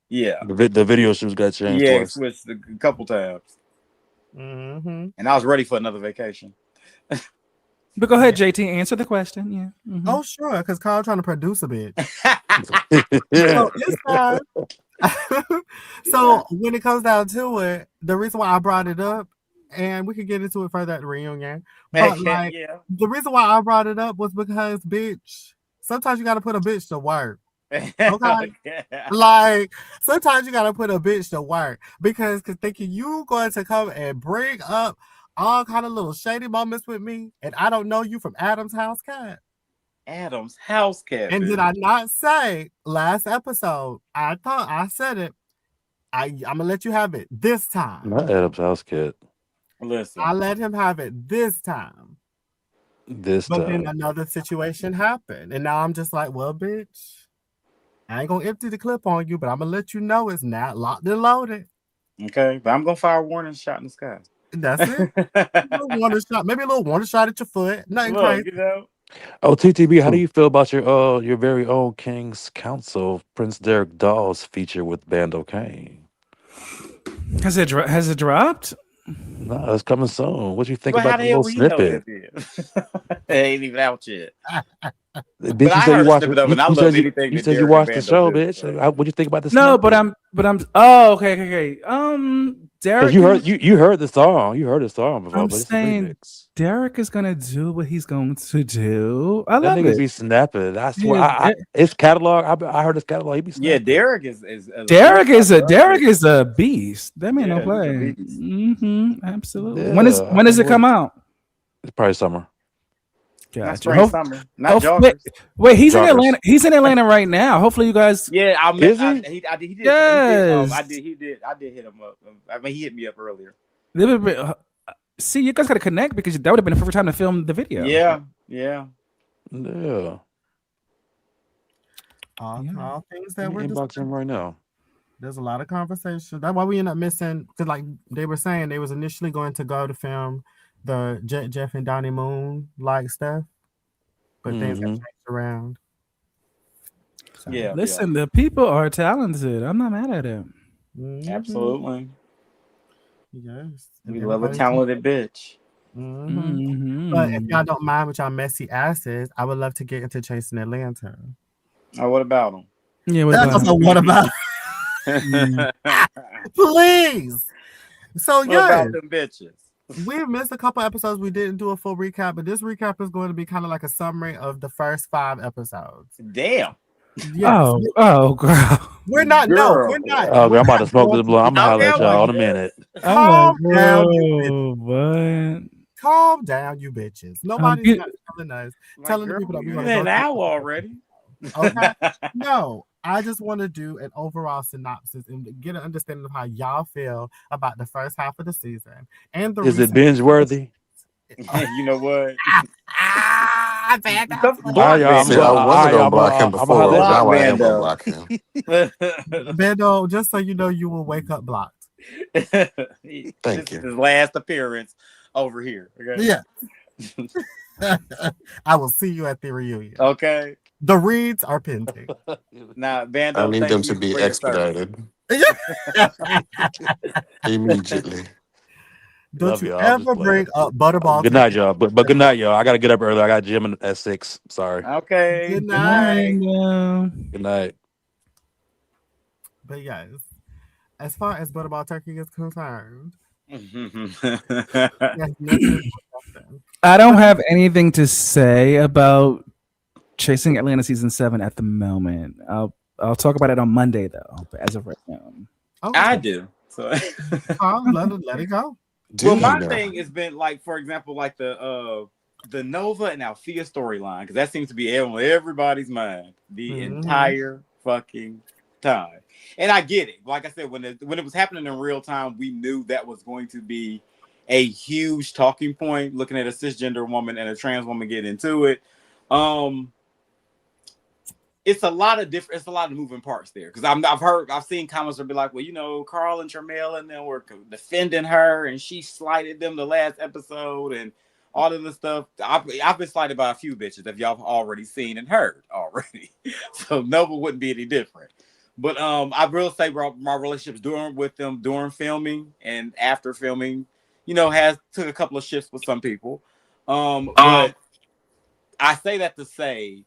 Yeah. The video shoots got changed Yeah, twice. switched a couple times. Mm-hmm. And I was ready for another vacation. But go ahead, JT, answer the question. Yeah. Mm-hmm. Oh, sure, because Carl trying to produce a bit. Yeah. So it's time. So when it comes down to it, the reason why I brought it up, and we could get into it further at the reunion, but the reason why I brought it up was because, bitch, sometimes you got to put a bitch to work. Okay. Like sometimes you gotta put a bitch to work, because thinking you going to come and bring up all kind of little shady moments with me, and I don't know you from Adam's house cat. Adam's house cat. And did I not say last episode? I thought I said it. I'm gonna let you have it this time. Not Adam's house cat. Listen, I let him have it this time. But then another situation happened, and now I'm just like, well, bitch, I ain't gonna empty the clip on you, but I'm gonna let you know it's not locked and loaded. Okay, but I'm gonna fire a warning shot in the sky. That's it. Warning shot, maybe a little warning shot at your foot. Nothing crazy. You know? Oh, TTB, how do you feel about your very own King's Council Prince Derek Dawes feature with Bando Kane? Has it dropped? No, it's coming soon. What do you think Well, about the little snippet? It ain't even out yet. Bitch, But I heard a snippet of it, and I love anything you that said you Derek watched and the show, Bando bitch. did, What do you think about this? No, but I'm. Oh, okay. Derek, you heard the song. You heard the song before, I'm but it's a saying remix. Derek is gonna do what he's going to do. I That love nigga it. be snapping. I swear. Yeah, His catalog. I heard his catalog. He be Yeah, snapping. Derek is a freestyle Derek artist. is a beast. That man don't Yeah, he's a play. beast. Absolutely. Yeah, When I does it can't come wait. out? It's probably summer. Not Gotcha. spring, summer, not Wait, joggers. wait, he's in Joggers. Atlanta. He's in Atlanta right now. Hopefully, you guys. Yeah, Is he? He did. Yes. I did hit him up. I mean, he hit me up earlier. See, you guys got to connect because that would have been a perfect time to film the video. Yeah. Yeah. All things that Let we're me inbox discussing. him right now. There's a lot of conversation. That's why we end up missing. Because like they were saying, they was initially going to go to film the Jeff and Donnie Moon like stuff, but things have changed around. So, Yeah. Listen, the people are talented. I'm not mad at it. Absolutely. Yes. We love a talented bitch. But if y'all don't mind with y'all messy asses, I would love to get into Chasing Atlanta. Oh, what about them? Yeah, What about? Please. So What yeah, about them bitches? we missed a couple episodes. We didn't do a full recap, but this recap is going to be kind of like a summary of the first 5 episodes. Damn. Yes. Oh, girl. We're not. No, Girl. we're not. Oh, I'm about to smoke this blunt. I'm gonna holler at y'all in a minute. Calm down, you bitches. What? Calm down, you bitches. Nobody's not telling us. Telling the girl, people that we're you going in to an hour already. Okay. No, I just want to do an overall synopsis and get an understanding of how y'all feel about the first half of the season and the. Is it binge worthy? You know what? Bad Block See, I wasn't gonna block him before, but now I am gonna block him. Bando, just so you know, you will wake up blocked. Thank you. His last appearance over here. Okay? Yeah. I will see you at the reunion. Okay. The reads are pending. Now, Bando, I need thank them you to be for your service. expedited immediately. Don't Love you y'all. I'm just ever playing. bring up Butterball. Good night, y'all. But good night, y'all. I gotta get up early. I got gym at 6. Sorry. Okay. Good night. Good night. But yes, as far as Butterball Turkey is concerned, I don't have anything to say about Chasing Atlanta season 7 at the moment. I'll talk about it on Monday though. But as of right now, I do. So let it go. Well, my thing has been like, for example, like the Nova and Althea storyline, because that seems to be on everybody's mind the entire fucking time. And I get it. Like I said, when it was happening in real time, we knew that was going to be a huge talking point. Looking at a cisgender woman and a trans woman getting into it, it's a lot of moving parts there. Because I've seen comments that be like, well, you know, Carl and Tramel and them were defending her, and she slighted them the last episode, and all of this stuff. I've been slighted by a few bitches that y'all have already seen and heard already. So Nova wouldn't be any different. But I will say my relationships during filming and after filming, you know, took a couple of shifts with some people. But I say that to say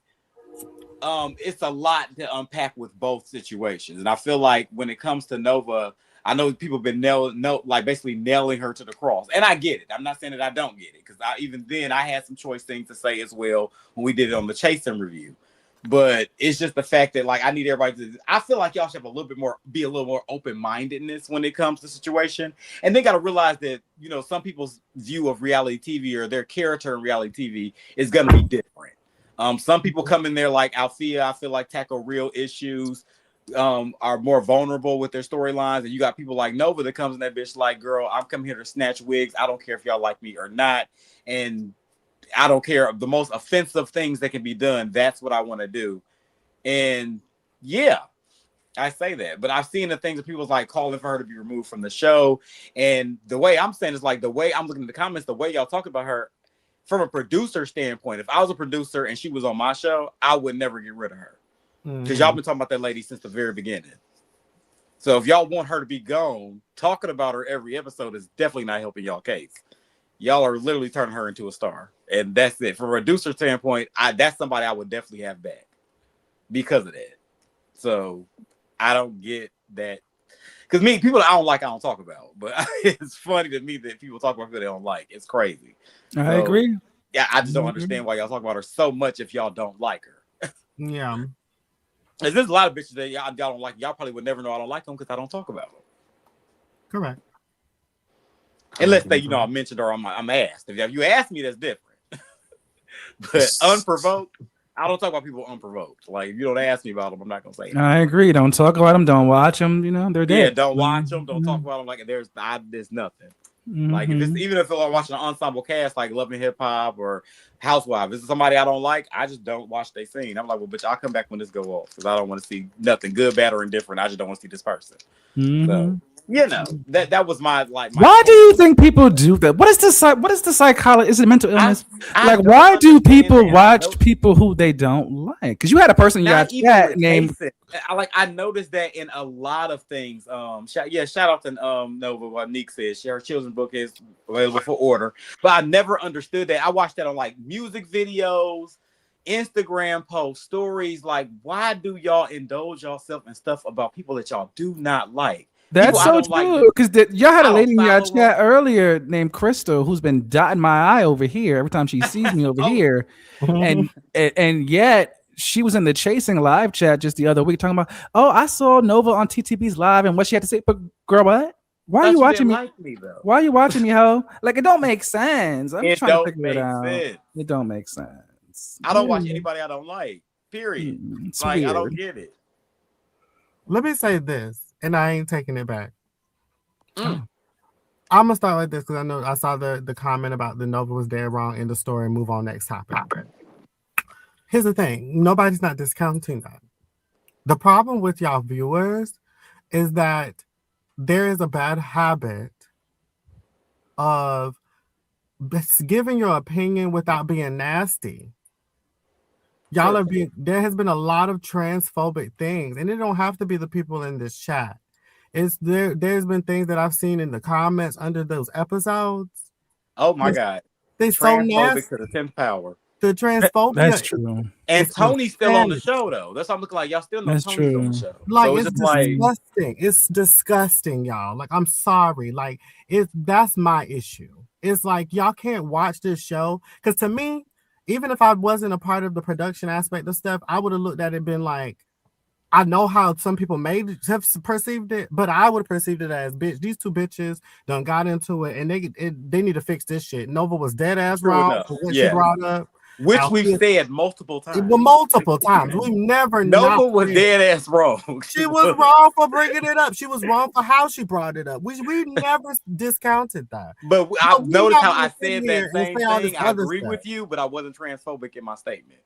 it's a lot to unpack with both situations. And I feel like when it comes to Nova, I know people have been basically nailing her to the cross. And I get it. I'm not saying that I don't get it, because even then I had some choice things to say as well when we did it on the Chasing review. But it's just the fact that, like, I need everybody to. I feel like y'all should have be a little more open-mindedness when it comes to situation, and they got to realize that, you know, some people's view of reality TV or their character in reality TV is going to be different. Some people come in there like Althea, I feel like, tackle real issues, are more vulnerable with their storylines, and you got people like Nova that comes in that bitch like, girl, I'm coming here to snatch wigs. I don't care if y'all like me or not, and I don't care. The most offensive things that can be done, that's what I want to do. And yeah, I say that. But I've seen the things that people's like calling for her to be removed from the show. And the way I'm saying is, like, the way I'm looking at the comments, the way y'all talk about her from a producer standpoint, if I was a producer and she was on my show, I would never get rid of her. Because y'all been talking about that lady since the very beginning. So if y'all want her to be gone, talking about her every episode is definitely not helping y'all case. Y'all are literally turning her into a star. And that's it. From a producer standpoint, that's somebody I would definitely have back because of that. So I don't get that. because me people I don't like, I don't talk about. But it's funny to me that people talk about people they don't like. It's crazy. I agree. Yeah, I just don't understand why y'all talk about her so much if y'all don't like her. Yeah. There's a lot of bitches that y'all don't like. Y'all probably would never know I don't like them because I don't talk about them. Correct. Unless they, I mentioned or I'm asked. If you ask me, that's different. But unprovoked, I don't talk about people unprovoked. Like if you don't ask me about them, I'm not gonna say it. I agree. Don't talk about them. Don't watch them. They're dead. Yeah, don't watch them. Don't talk about them. Like there's nothing. Like even if I'm watching an ensemble cast like Love and Hip Hop or Housewives, this is somebody I don't like. I just don't watch their scene. I'm like, well, bitch, I'll come back when this go off because I don't want to see nothing good, bad, or indifferent. I just don't want to see this person. So that was my why do you think people do that? What is the psychology? Is it mental illness? Why do people watch people who they don't like? Because you had a person in your chat named. I noticed that in a lot of things. Shout out to Nova. What Nick says, her children's book is available for order. But I never understood that. I watched that on like music videos, Instagram posts, stories. Like, why do y'all indulge yourself in stuff about people that y'all do not like? That's so true. Because y'all had a lady in your chat earlier named Crystal who's been dotting my eye over here every time she sees me over here, and yet she was in the Chasing live chat just the other week talking about, oh, I saw Nova on TTB's live and what she had to say. But girl, what? Why are you watching me? Why are you watching me, ho? Like it don't make sense. I'm just trying to figure it out. It don't make sense. I don't watch anybody I don't like. Period. Like I don't get it. Let me say this. And I ain't taking it back. I'm gonna start like this because I know I saw the comment about the Nova was dead wrong in the story and move on next topic. Here's the thing. Nobody's not discounting that. The problem with y'all viewers is that there is a bad habit of giving your opinion without being nasty. There has been a lot of transphobic things, and it don't have to be the people in this chat. There's been things that I've seen in the comments under those episodes. Oh my God. They're so nasty to the 10th power. The transphobia. That's true. And Tony's still on the show though. That's what I'm looking like. Y'all still know Tony's on the show. Like so it's disgusting. It's disgusting, y'all. Like I'm sorry. Like that's my issue. It's like y'all can't watch this show. Because to me, even if I wasn't a part of the production aspect of stuff, I would have looked at it and been like, I know how some people have perceived it, but I would have perceived it as, bitch, these two bitches done got into it and they need to fix this shit. Nova was dead ass wrong for what she brought up. Which we've said multiple times. Multiple times. We've never Nova was dead ass wrong. She was wrong for bringing it up. She was wrong for how she brought it up. We never discounted that. But I've noticed how I said that same thing. I agree with you, but I wasn't transphobic in my statement.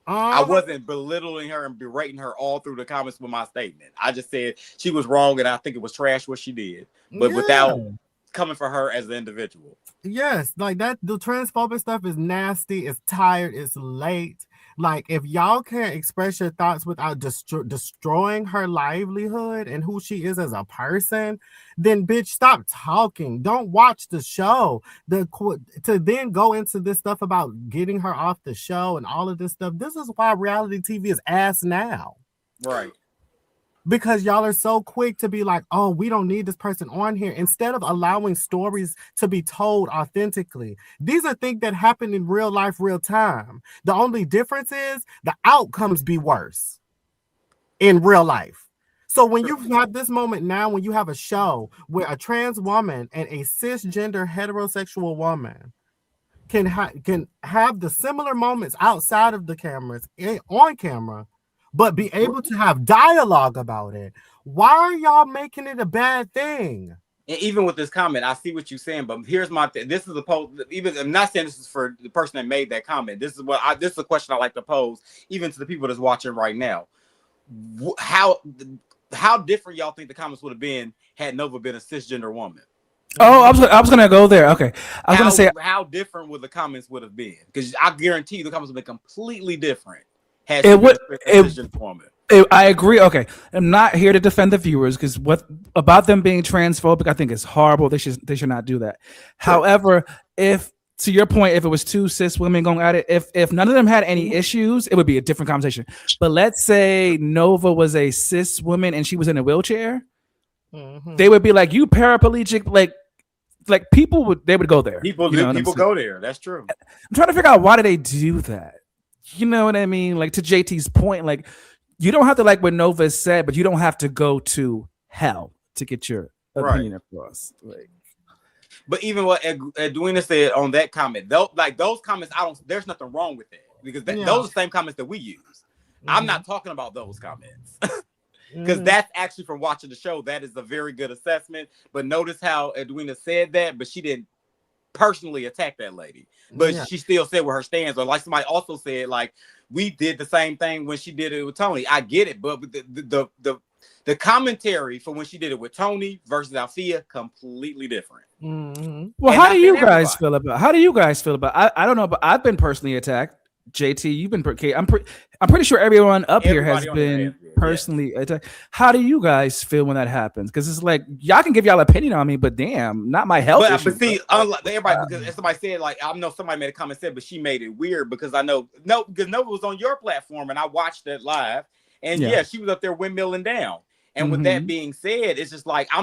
I wasn't belittling her and berating her all through the comments with my statement. I just said she was wrong and I think it was trash what she did, but without coming for her as an individual. Yes, like that. The transphobic stuff is nasty. It's tired. It's late. Like if y'all can't express your thoughts without destroying her livelihood and who she is as a person, then bitch, stop talking. Don't watch the show. To then go into this stuff about getting her off the show and all of this stuff. This is why reality TV is ass now. Right. Because y'all are so quick to be like, oh, we don't need this person on here. Instead of allowing stories to be told authentically. These are things that happen in real life, real time. The only difference is the outcomes be worse in real life. So when you have this moment now, when you have a show where a trans woman and a cisgender heterosexual woman can have the similar moments outside of the cameras, on camera, but be able to have dialogue about it. Why are y'all making it a bad thing? And even with this comment, I see what you're saying, but here's my this is a post. Even I'm not saying this is for the person that made that comment. This is a question I like to pose, even to the people that's watching right now. How different y'all think the comments would have been had Nova been a cisgender woman? Oh, I was gonna go there. Okay, I was gonna say how different would the comments would have been? Because I guarantee you the comments would be completely different. I agree. Okay, I'm not here to defend the viewers because what about them being transphobic, I think is horrible. They should not do that. Sure. However, if to your point, if it was two cis women going at it, if none of them had any issues, it would be a different conversation. But let's say Nova was a cis woman and she was in a wheelchair. they would be like, "You paraplegic," like people would go there. People you know people go there. That's true. I'm trying to figure out why do they do that. You know what I mean? Like to JT's point, like you don't have to like what Nova said, but you don't have to go to hell to get your opinion across. Like, but even what Edwina said on that comment, those comments, there's nothing wrong with that because those are the same comments that we use. I'm not talking about those comments because that's actually from watching the show. That is a very good assessment. But notice how Edwina said that, but she didn't personally attack that lady, but she still said where her stands. Or like somebody also said, like we did the same thing when she did it with Tony. I get it, but the commentary for when she did it with Tony versus Althea completely different. Well, how do you guys feel about? I don't know, but I've been personally attacked. JT, you've been. I'm pretty sure everyone up here has been personally attacked. How do you guys feel when that happens? Because it's like y'all can give y'all opinion on me, but damn, not my health. But see, unlike everybody, because somebody said, like, I know somebody made a comment said, but she made it weird because because Nova was on your platform and I watched it live, and she was up there windmilling down. And with that being said, it's just like I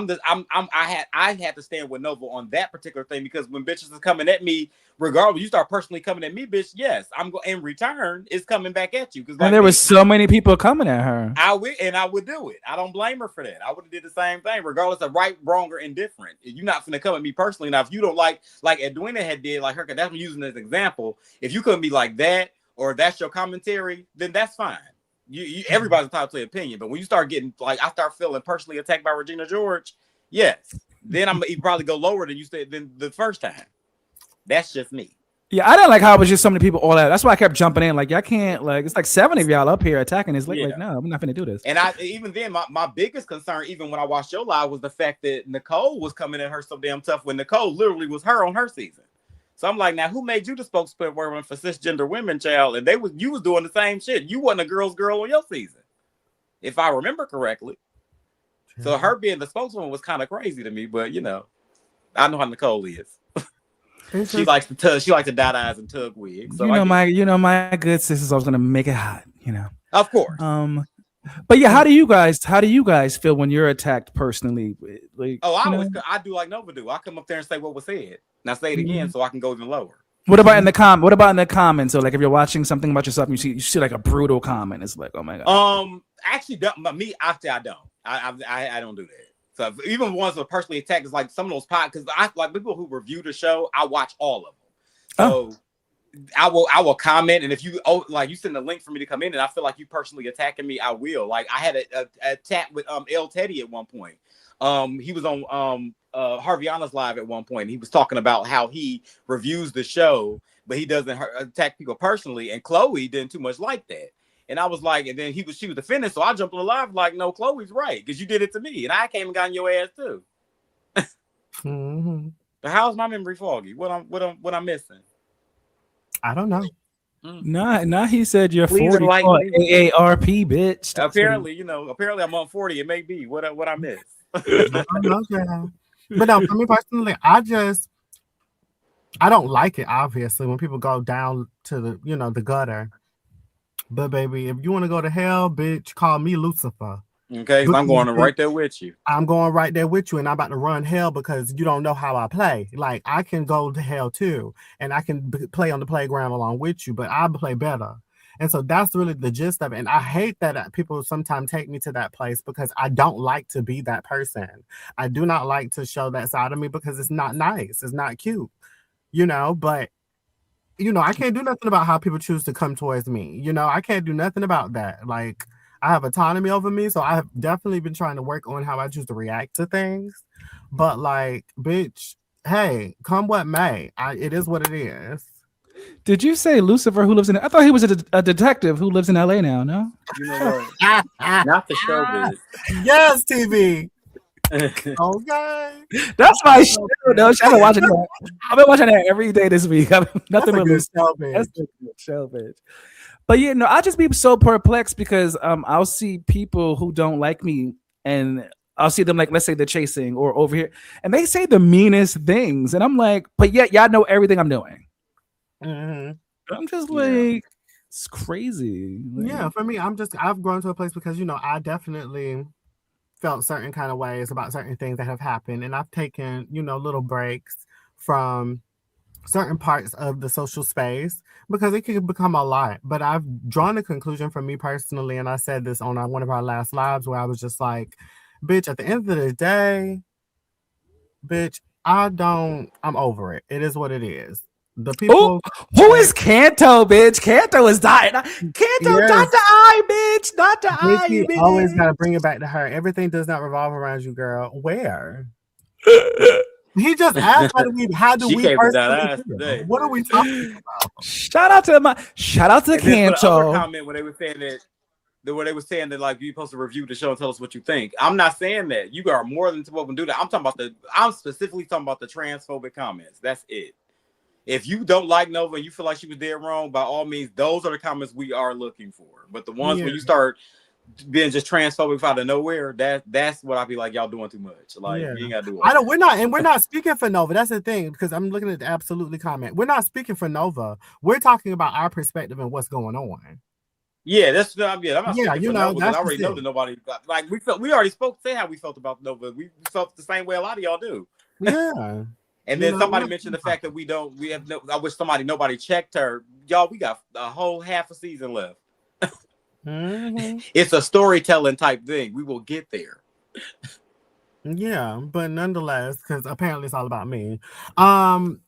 had to stand with Nova on that particular thing because when bitches is coming at me, regardless, you start personally coming at me, bitch. Yes, I'm going in return. It's coming back at you because and there was so many people coming at her. I would do it. I don't blame her for that. I would have did the same thing, regardless of right, wrong, or indifferent. You're not gonna come at me personally. Now, if you don't like Edwina had did, like her, that's I'm using as an example. If you couldn't be like that, or that's your commentary, then that's fine. You everybody's entitled to their opinion, but when you start getting I start feeling personally attacked by Regina George, yes, then I'm gonna probably go lower than you said than the first time. That's just me. Yeah, I didn't like how it was just so many people all out. That's why I kept jumping in. Like, y'all can't, like, it's like 7 of y'all up here attacking this. Like, no, I'm not gonna do this. And even then, my biggest concern, even when I watched your live, was the fact that Nicole was coming at her so damn tough when Nicole literally was her on her season. So I'm like, now who made you the spokesperson for cisgender women, child? And you was doing the same shit. You wasn't a girl's girl on your season, if I remember correctly. So her being the spokeswoman was kind of crazy to me, but I know how Nicole is. She likes to dot eyes and tug wigs. So my good sisters always gonna make it hot. Of course. But yeah, how do you guys feel when you're attacked personally? Like, I do like Nova do. I come up there and say what was said. Now say it again so I can go even lower. What about in the comments? So like if you're watching something about yourself and you see like a brutal comment, it's like, oh my god. Actually, I don't. I don't do that. So even ones that personally attack is like some of those because I like people who review the show. I watch all of them. So I will comment, and if you you send a link for me to come in, and I feel like you personally attacking me, I will. Like I had a chat with El Teddy at one point. He was on Harviana's live at one point. And he was talking about how he reviews the show, but he doesn't attack people personally. And Chloe didn't too much like that. And I was like, and then she was defending, so I jumped on the live like, no, Chloe's right because you did it to me, and I came and got in your ass too. But how's my memory foggy? What I'm missing? I don't know. Nah, he said you're Please 40. AARP, bitch. Apparently, I'm on 40. It may be what I missed. But no, for me personally, I don't like it. Obviously, when people go down to the gutter. But baby, if you want to go to hell, bitch, call me Lucifer. Okay, I'm going right there with you. I'm going right there with you, and I'm about to run hell because you don't know how I play. Like, I can go to hell too, and I can play on the playground along with you, but I play better. And so that's really the gist of it. And I hate that people sometimes take me to that place because I don't like to be that person. I do not like to show that side of me because it's not nice. It's not cute, but I can't do nothing about how people choose to come towards me. I can't do nothing about that. Like, I have autonomy over me, so I have definitely been trying to work on how I choose to react to things. But like, bitch, hey, come what may, it is what it is. Did you say Lucifer who lives in? I thought he was a detective who lives in LA now. No, not the show, bitch. Yes, TV. Okay, that's my show. No, I've been watching that. I've been watching that every day this week. Nothing but show, that's a good show, bitch. But I just be so perplexed because I'll see people who don't like me, and I'll see them like, let's say they're chasing or over here, and they say the meanest things, and I'm like, but yet y'all know everything I'm doing. I'm just like, it's crazy. Yeah, for me, I've grown to a place because I definitely felt certain kind of ways about certain things that have happened, and I've taken, little breaks from certain parts of the social space because it can become a lot. But I've drawn a conclusion for me personally, and I said this on one of our last lives where I was just like, bitch, at the end of the day, bitch, I'm over it. It is what it is. The people. Who is Kanto, bitch? Kanto is dying. Kanto, Yes. Dr. I, bitch. Dr. I, Bitch, bitch. always gotta bring it back to her. Everything does not revolve around you, girl. Where? He just asked how do She we came to that personally ass feel? today. What are we talking about? Shout out to And then for the other Kanto. comment when they were saying that like you're supposed to review the show and tell us what you think. I'm not saying that. You are more than welcome to do that. I'm specifically talking about the transphobic comments. That's it. If you don't like Nova and you feel like she was dead wrong, by all means, those are the comments we are looking for. But the ones when you start being just transphobic out of nowhere, that's what I be like, y'all doing too much. Like you ain't gotta do it. We're not speaking for Nova. That's the thing, because I'm looking at the absolutely comment. We're not speaking for Nova. We're talking about our perspective and what's going on. Yeah, I'm not speaking for Nova because I already know it. that nobody like we already say how we felt about Nova. We felt the same way a lot of y'all do. Yeah. And then somebody mentioned the fact that I wish nobody checked her. Y'all, we got a whole half a season left. Mm-hmm. It's a storytelling type thing. We will get there. Yeah, but nonetheless, because apparently it's all about me. When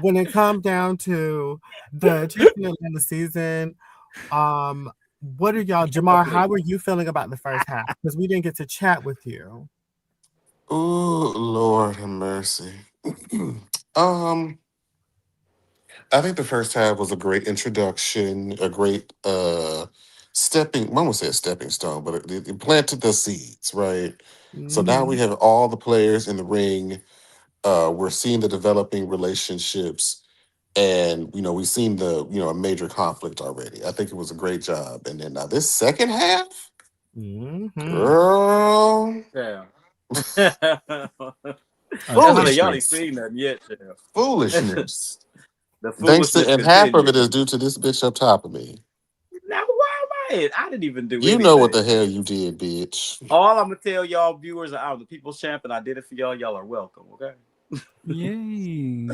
it comes down to the Chasing Atlanta season, what are y'all, Jamar? How were you feeling about the first half? Because we didn't get to chat with you. Oh, Lord have mercy. I think the first half was a great introduction, a great stepping, I won't say a stepping stone, but it planted the seeds, right? So now we have all the players in the ring. We're seeing the developing relationships, and we've seen the a major conflict already. I think it was a great job. And then now this second half, girl, Yeah. foolishness. Y'all ain't seen nothing yet. Foolishness. The Thanks to, foolishness and half of it continues. is due to this bitch up top of me. Now, why am I? I didn't even do anything. You know what the hell you did, bitch. All I'm gonna tell y'all viewers are the people's champ, and I did it for y'all. Y'all are welcome. Okay. Yay.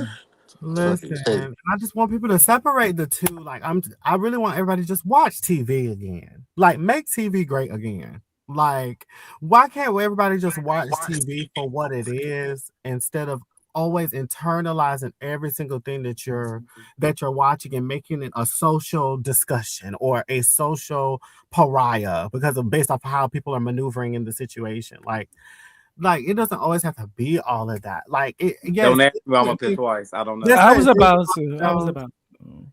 Listen, I just want people to separate the two. Like, I really want everybody to just watch TV again. Like, make TV great again. Like, why can't everybody just watch TV for what it is instead of always internalizing every single thing that you're watching and making it a social discussion or a social pariah because of based off of how people are maneuvering in the situation. Like it doesn't always have to be all of that. Like don't ask me I'm up here twice. I don't know. I was about to.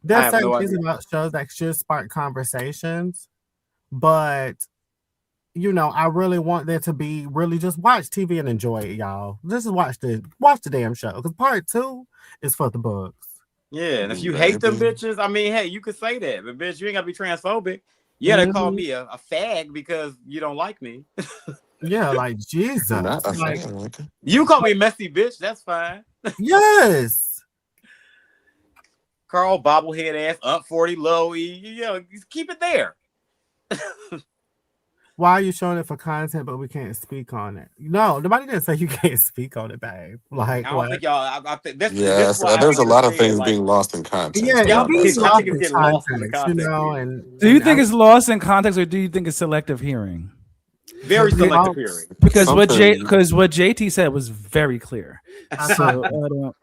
There's certain things about shows that should spark conversations, but I really want there to be really just watch TV and enjoy it, y'all. Just watch the damn show because part 2 is for the books. Yeah, and if you hate them bitches, I mean, hey, you could say that, but bitch, you ain't gotta be transphobic. Yeah, they call me a fag because you don't like me. Yeah, like Jesus. Like, you call me messy bitch, that's fine. Yes. Carl bobblehead ass, 40 low E, keep it there. Why are you showing it for content, but we can't speak on it? No, nobody didn't say you can't speak on it, babe. Like, I don't think y'all. I think this. Yes, there's a lot of things being lost in context. Yeah, y'all being lost in context. And do you think it's lost in context, or do you think it's selective hearing? Very selective hearing. Because what JT said was very clear. So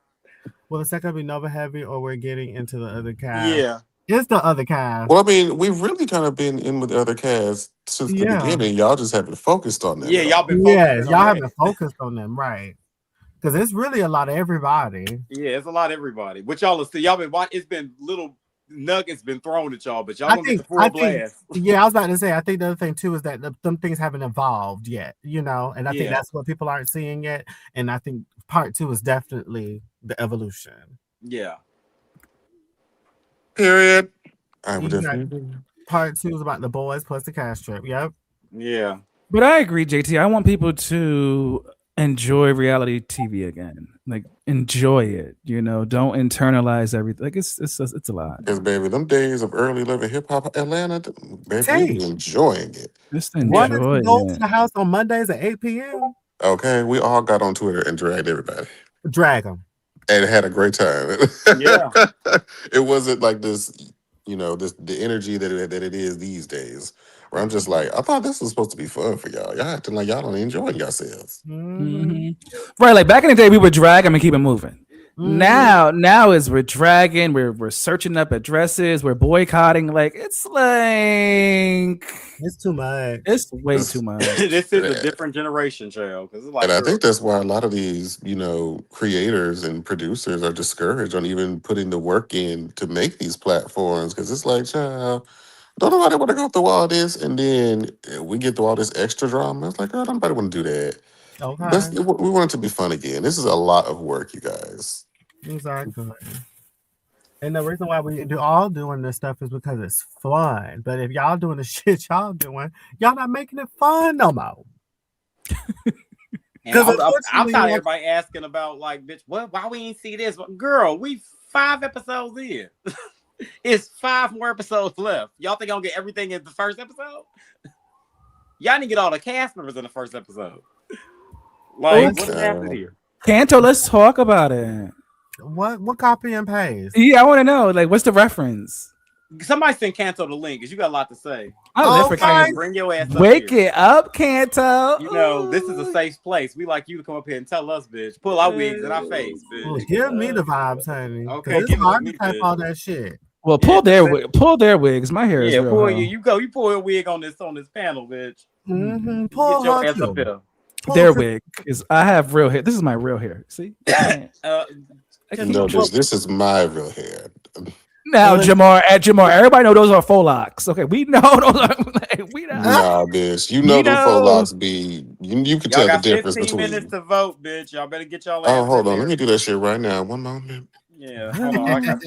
well, it's not gonna be Nova heavy, or we're getting into the other cast. Yeah. It's the other cast. Well, I mean, we've really kind of been in with the other cast since the beginning. Y'all just haven't focused on them. Yeah, y'all been focused. Y'all haven't focused on them, right? Because it's really a lot of everybody. Yeah, it's a lot of everybody. Which y'all see, y'all been watching. It's been little nuggets been thrown at y'all, but y'all gonna get the full blast. Yeah, I was about to say. I think the other thing too is that them things haven't evolved yet. And I think that's what people aren't seeing yet. And I think part 2 is definitely the evolution. Yeah. Period. Part 2 is about the boys plus the cast trip. Yep. Yeah. But I agree, JT. I want people to enjoy reality TV again. Like enjoy it, don't internalize everything. Like it's a lot. Because baby, them days of early living hip hop Atlanta, baby, we T. be enjoying it. Just Wanted to enjoy go to it. the house on Mondays at 8 p.m. Okay, we all got on Twitter and dragged everybody Drag them. and had a great time. Yeah. It wasn't like this, the energy that it is these days. Where I'm just like, I thought this was supposed to be fun for y'all. Y'all acting like y'all don't enjoy yourselves. Mm-hmm. Right, like back in the day, we would drag them and keep it moving. Mm-hmm. Now is we're dragging, we're searching up addresses, we're boycotting. Like it's It's too much. it's way This- too much. This is a Yeah. different generation, child. Because it's like, And I girl, think that's why a lot of these, creators and producers are discouraged on even putting the work in to make these platforms. Because it's like, child, don't nobody want to go through all this. And then we get through all this extra drama. It's like, girl, nobody want to do that. Okay. We want it to be fun again. This is a lot of work, you guys. Exactly. And the reason why we do all doing this stuff is because it's fun. But if y'all doing the shit y'all doing, y'all not making it fun no more. and I'm unfortunately, tired of like- everybody asking about, like, bitch, what? Why we ain't see this? Girl, we 5 episodes in. It's 5 more episodes left. Y'all think I'll get everything in the first episode? Y'all didn't get all the cast members in the first episode. Like, what's happening here? Kanto, let's talk about it. What copy and paste? Yeah, I want to know. Like, what's the reference? Somebody send Kanto the link, because you got a lot to say. I live for Okay. Kanto. Bring your ass up Wake here. it up, Kanto. This is a safe place. We like you to come up here and tell us, bitch. Pull our wigs in our face, bitch. Well, give me the vibes, honey. Okay, Okay, it's give it to hard me, to type bitch. all that shit. Well, pull their wigs. My hair is Yeah, real pull high. you pull a wig on this panel, bitch. Mm-hmm. Get Pull your her ass up too. here. Pull Their her- wig is. I have real hair. This is my real hair. See. No, this is my real hair. Now, Well, Jamar, everybody know those are faux locks. Okay, we know those are. We know. Nah, bitch. You You know them faux know. locks be. You can Y'all tell the got difference 15 between. minutes to vote, bitch. Y'all better get y'all Oh, ass hold in on. there. Let me do that shit right now. One moment. Yeah, hold on.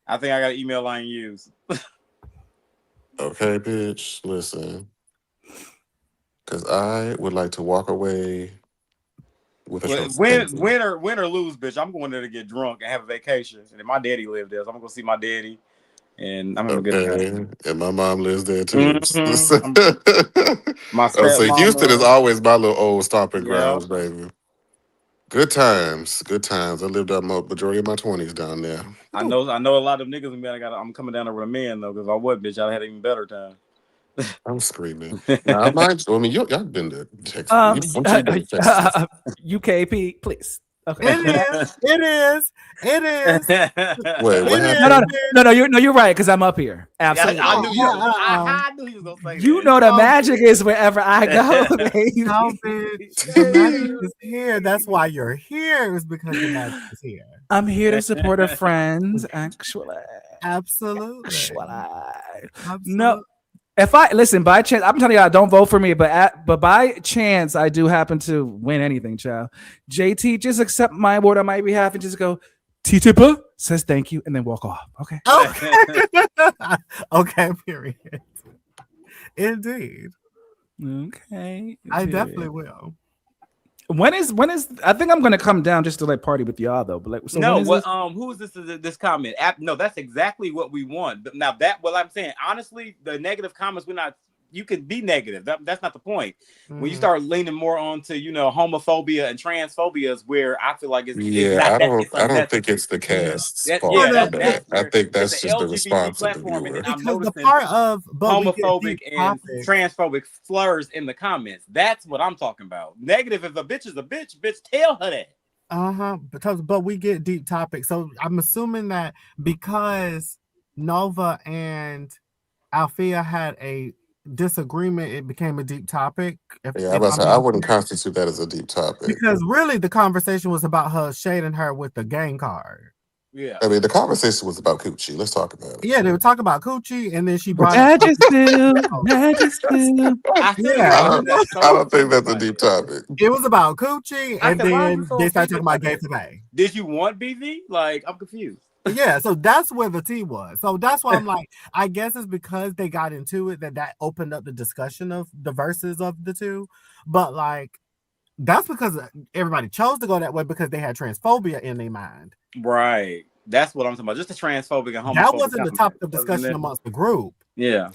I think I got an email I ain't use. Okay, bitch. Listen. Because I would like to walk away with a trophy. Win or lose, bitch. I'm going there to get drunk and have a vacation. And if my daddy lived there, so I'm gonna go see my daddy. And I'm having a good time. And my mom lives there too. Mhm. My Oh, so stepmama. Houston is always my little old stomping Yeah. grounds, baby. Good times. Good times. I lived out majority of my 20s down there. I know a lot of niggas. I'm coming down there with a man though, because if I would, bitch, I'd had an even better time. I'm screaming. Now, y'all been to Texas. Once you been to Texas. UKP, please. Okay. It is. Wait, what It happened? No, you're right because I'm up here. Absolutely. I knew you. Uh-uh. I knew he was gonna say You that. know the magic is wherever I go, baby. No, bitch. The magic is here. That's why you're here. Is because the magic is here. I'm here to support a friend. Actually. Absolutely. No. If I listen by chance, I'm telling y'all, don't vote for me. But by chance, I do happen to win anything, child. JT, just accept my award on my behalf and just go. T-Tipper says thank you and then walk off. Okay. Okay. Okay. Period. Indeed. Okay. I definitely will. When is I think I'm gonna come down just to like party with y'all though. But like so no, when is what this? who is this comment? No, that's exactly what we want. Now that what I'm saying, honestly, the negative comments, you can be negative. That's not the point. Mm-hmm. When you start leaning more onto, homophobia and transphobia is where I feel like it's I don't think it's the cast's fault. I think that's just the response of the viewer. And I'm because the noticing part of homophobic and transphobic slurs in the comments. That's what I'm talking about. Negative, if a bitch is a bitch, tell her that. But we get deep topics. So I'm assuming that because Nova and Althea had a disagreement, it became a deep topic. I wouldn't constitute that as a deep topic. Because really the conversation was about her shading her with the gang card. Yeah. I mean, the conversation was about coochie. Let's talk about it. Yeah, they were talking about coochie, and then she brought Magic still. I don't think that's a deep topic. It was about coochie, and then they started talking about gay today. Did you want BV? Like, I'm confused. Yeah, so that's where the tea was. So that's why I'm like, I guess it's because they got into it that opened up the discussion of the verses of the two. But like, That's because everybody chose to go that way because they had transphobia in their mind. Right. That's what I'm talking about. Just the transphobic and homophobic. That wasn't the topic of wasn't discussion it? amongst the group. Yeah.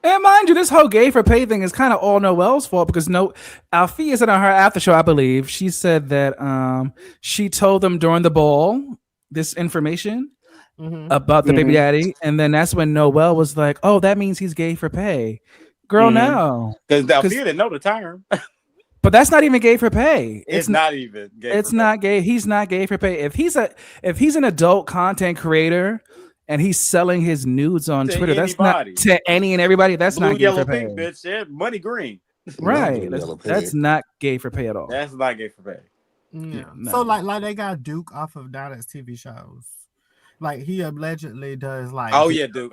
And mind you, this whole gay for pay thing is kind of all Noelle's fault because Alfia said on her after show, I believe, she said that she told them during the ball this information about the baby daddy, and then that's when Noelle was like, "Oh, that means he's gay for pay." Girl, no, Because Alfia didn't know the term. but that's not even gay for pay. It's not even gay. It's not gay. He's not gay for pay. If he's an adult content creator and he's selling his nudes on Twitter, anybody. that's not to any and everybody. That's Blue, not gay yellow, for pay. pink, bitch. Yeah, money green. Right. That's not gay for pay at all. That's not gay for pay. Yeah. No. So like they got Duke off of Donna's TV shows. Like he allegedly does like Duke.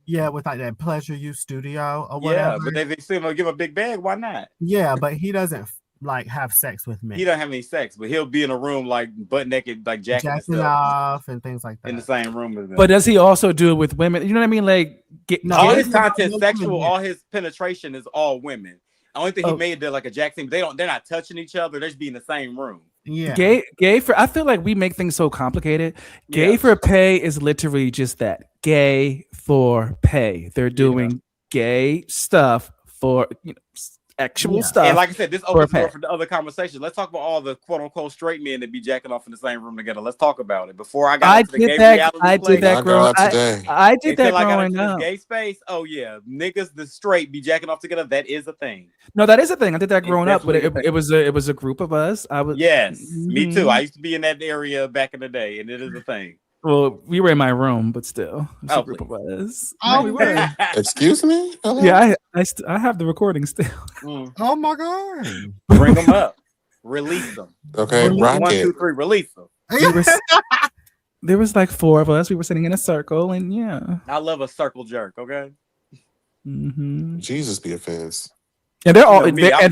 Yeah, with like that Pleasure You studio or whatever. Yeah, but they seem to give a big bag. Why not? Yeah, but he doesn't like have sex with me. He don't have any sex, but he'll be in a room like butt naked, like jacking off and things like that in the same room as them. But does he also do it with women? You know what I mean? Like all his content sexual, all his penetration is all women. The only thing he made there like a jack thing. They're not touching each other. They're just be in the same room. Yeah. Gay for I feel like we make things so complicated. Gay for pay is literally just that. Gay for pay. They're doing gay stuff for actual stuff. And like I said, this opens the door for the other conversations. Let's talk about all the quote unquote straight men that be jacking off in the same room together. Let's talk about it. Before I got into the gay reality I did that growing up. Gay space. Oh yeah, niggas the straight be jacking off together. That is a thing. No, that is a thing. I did that growing up, but it was a group of us. I was me too. I used to be in that area back in the day, and it is a thing. Well, we were in my room, but still, it was a group of us. Oh, we were. Excuse me? Hello? Yeah, I have the recording still. Oh my god! Bring them up, release them. Okay, rock 1, it. 2, 3, release them. There was like 4 of us. We were sitting in a circle, and I love a circle jerk. Okay. Jesus be offense. And they're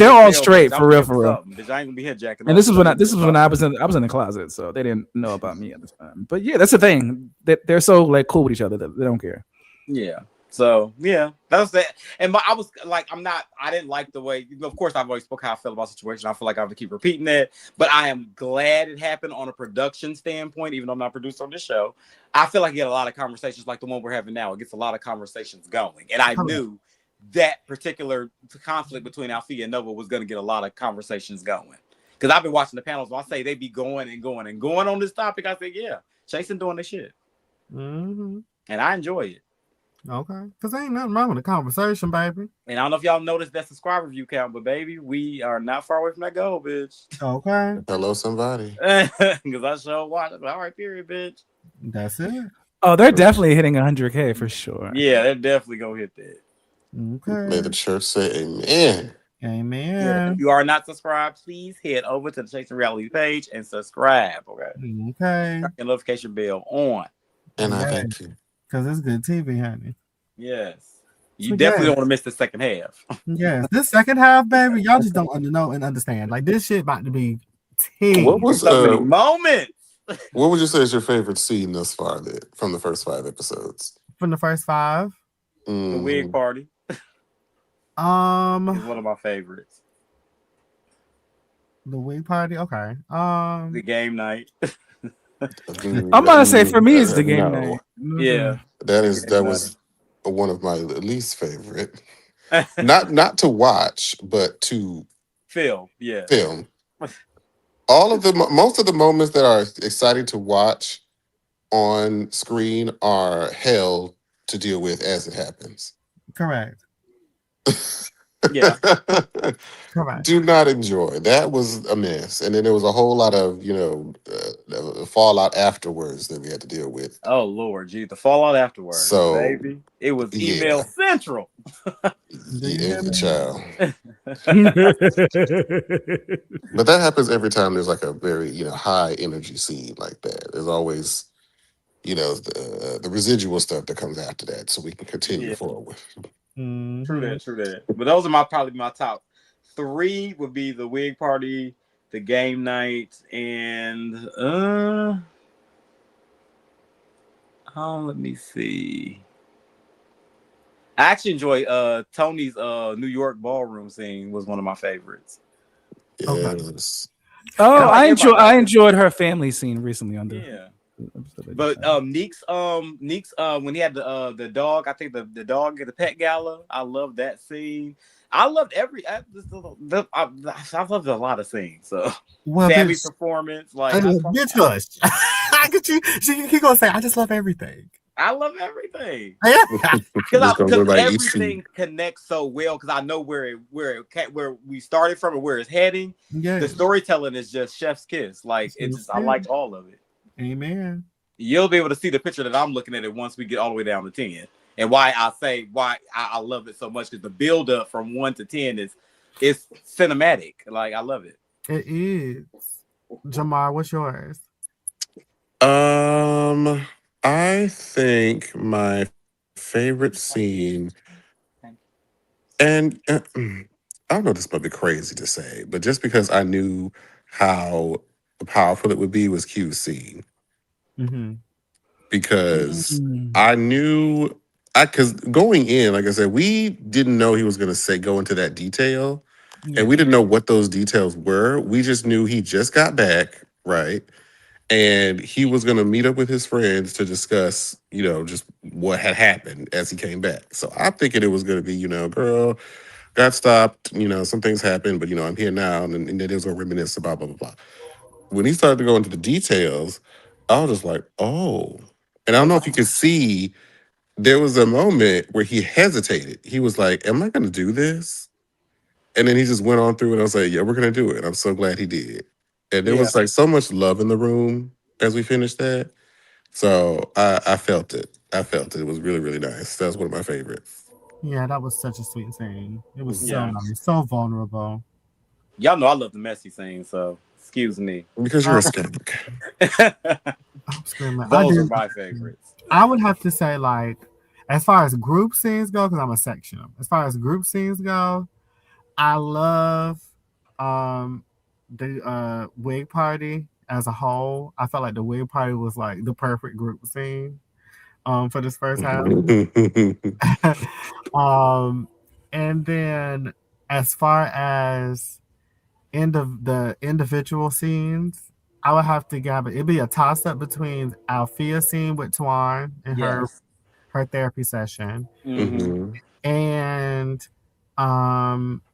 all straight for real. Bitch, I ain't gonna be here jacking. And this was when I was in the closet, so they didn't know about me at the time. But yeah, that's the thing. They're so like cool with each other that they don't care. Yeah. So yeah, that was that. And I was like, I didn't like the way. Of course, I've always spoke how I felt about the situation. I feel like I have to keep repeating that. But I am glad it happened on a production standpoint, even though I'm not producer on this show. I feel like you get a lot of conversations like the one we're having now. It gets a lot of conversations going, and I knew that particular conflict between Alfia and Nova was going to get a lot of conversations going. Because I've been watching the panels. When I say they be going and going and going on this topic, I say, yeah, Jason doing this shit. And I enjoy it. Okay. Because ain't nothing wrong with the conversation, baby. And I don't know if y'all noticed that subscriber view count, but baby, we are not far away from that goal, bitch. Okay. Hello, somebody. Because I sure watch it. All right, period, bitch. That's it. Oh, they're definitely hitting 100K for sure. Yeah, they're definitely going to hit that. Okay. May the church say amen. Amen. Yeah, if you are not subscribed, please head over to the Chasing Reality page and subscribe. Okay. Okay. Turn your notification bell on. And I thank you. Because it's good TV, honey. Yes. You definitely don't want to miss the second half. Yes. This second half, baby, y'all just don't know and understand. Like this shit about to be tea. What was so many moments? What would you say is your favorite scene thus far from the first 5 episodes? From the first 5? The wig party. It's one of my favorites. The wig party, okay. The game night. I'm gonna say for me it's the game night. Yeah. That was one of my least favorite. not to watch, but to film. Yeah. Film. Most of the moments that are exciting to watch on screen are hell to deal with as it happens. Correct. Yeah. Correct. Do not enjoy. That was a mess. And then there was a whole lot of, fallout afterwards that we had to deal with. Oh, Lord. Gee, the fallout afterwards. So, baby. It was email central. Child. But that happens every time there's like a very, high energy scene like that. There's always, the residual stuff that comes after that so we can continue forward. True that. But those are probably my top 3 would be the wig party, the game night, and let me see. I actually enjoy Tony's New York ballroom scene was one of my favorites. Okay. Yes. Oh, And I like everybody I like it. enjoyed her family scene recently on the Yeah. episode that But just happened. Neek's when he had the dog, I think the dog at the pet gala, I love that scene. I loved I loved a lot of scenes. So Well, Sammy's bitch, performance, like bitch, hush. I could you. He gonna say, I just love everything. I love everything. Yeah. Just gonna go Because by each everything scene. connects so well. Because I know where we started from and where it's heading. Yeah. The storytelling is just chef's kiss. Like it's just I liked all of it. Amen. You'll be able to see the picture that I'm looking at it once we get all the way down to 10. And why I love it so much because the build up from 1 to 10 is cinematic. Like I love it. It is. Jamar, what's yours? I think my favorite scene, and I don't know, this might be crazy to say, but just because I knew how powerful it would be was Q's scene. Mm-hmm. Because Mm. I knew, because going in, like I said, we didn't know he was going to go into that detail, Yeah. and we didn't know what those details were. We just knew he just got back, right? And he was going to meet up with his friends to discuss, just what had happened as he came back. So I'm thinking it was going to be, girl got stopped, some things happened, but I'm here now, and then it was going to reminisce about blah blah blah. When he started to go into the details, I was just like, oh. And I don't know if you could see, there was a moment where he hesitated. He was like, am I going to do this? And then he just went on through, and I was like, yeah, we're going to do it. I'm so glad he did. And there Yeah. was like so much love in the room as we finished that. So I felt it. I felt it. It was really, really nice. That was one of my favorites. Yeah, that was such a sweet scene. It was so Yeah. nice, so vulnerable. Y'all know I love the messy scene, so excuse me. Because you're a skeptic. I'm screaming. Those are my favorites. I would have to say, like, as far as group scenes go, because I'm a section. As far as group scenes go, I love the wig party as a whole. I felt like the wig party was like the perfect group scene for this first half. And then as far as the individual scenes, I would have to give it. It'd be a toss up between Althea scene with Twan and Yes. her therapy session, Mhm. and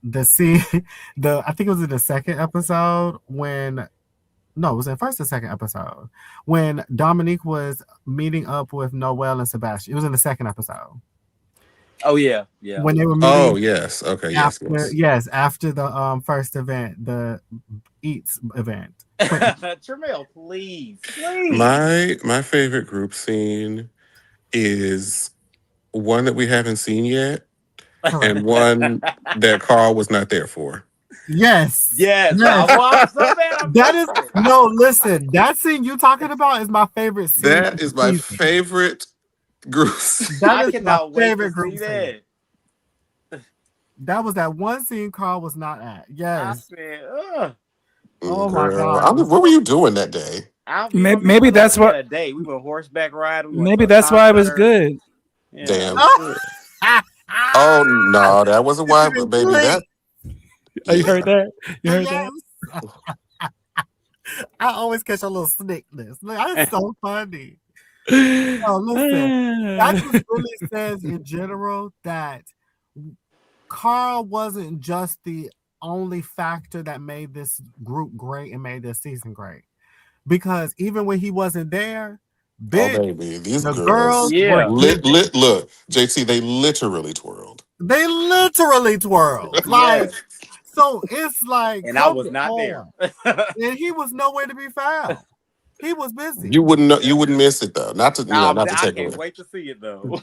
the scene I think it was in the second episode when. No, it was in the first or second episode when Dominique was meeting up with Noelle and Sebastian. It was in the second episode. Oh yeah. When they were meeting. Oh, yes. Okay, yes. After the first event, the Eats event. Tremel, please. My favorite group scene is one that we haven't seen yet, and one that Carl was not there for. Yes. Yes. I'm so mad. That is no. Listen, that scene you talking about is my favorite scene. That is my favorite group scene. That I is cannot my wait favorite to group see scene. that. That was that one scene Carl was not at. Yes. I said, ugh. Oh my Girl, God. what were you doing that day? Maybe that's what. A day we went horseback riding. Maybe that's why it was good. Yeah. Damn. Oh, Oh no, that wasn't why, but baby, that. Oh, you heard that? You heard that? I always catch a little snickness. Look, that's so funny. No, listen. That just really says in general that Carl wasn't just the only factor that made this group great and made this season great. Because even when he wasn't there, Oh baby, these the girls, Yeah. look, JT, they literally twirled. They literally twirled. Like, so it's like, and I was not there. And he was nowhere to be found. He was busy. You wouldn't know, you wouldn't miss it though. Not to take I can't away. wait to see it though.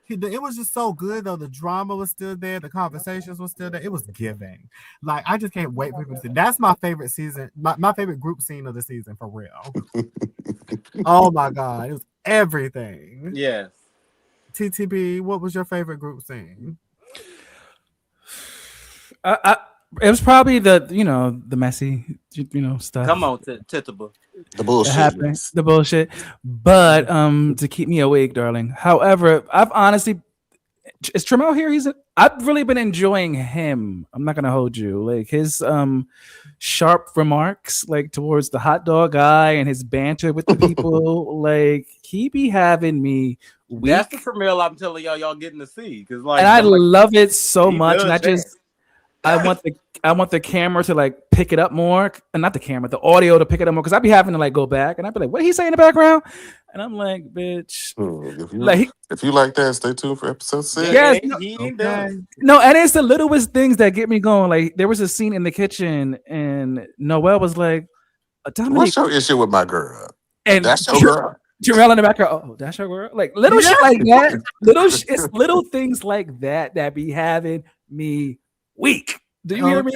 It was just so good though. The drama was still there. The conversations were still there. It was giving. Like, I just can't wait for people to see. That's my favorite season. My favorite group scene of the season for real. Oh my God, it was everything. Yes. TTB, what was your favorite group scene? It was probably the messy stuff. Come on, Tituba. The bullshit. Happens, the bullshit. But to keep me awake, darling. However, I've honestly, Is Tremel here? I've really been enjoying him. I'm not gonna hold you. Like his sharp remarks, like towards the hot dog guy and his banter with the people. Like he be having me That's the weak, premiere I'm telling y'all getting to see because and I love it so he much. And does that. I want the camera to like pick it up more, and not the camera, the audio to pick it up more, because I'd be having to like go back, and I'd be like, "What he say in the background?" And I'm like, "Bitch." If you like that, stay tuned for episode 6. Yes, He ain't done. no, and it's the littlest things that get me going. Like there was a scene in the kitchen, and Noelle was like, "Dominique," What's your issue with my girl? and That's your girl. Jarrell in the background. Oh, that's your girl. Like little shit like that. It's little things like that that be having me weak. Do you hear me?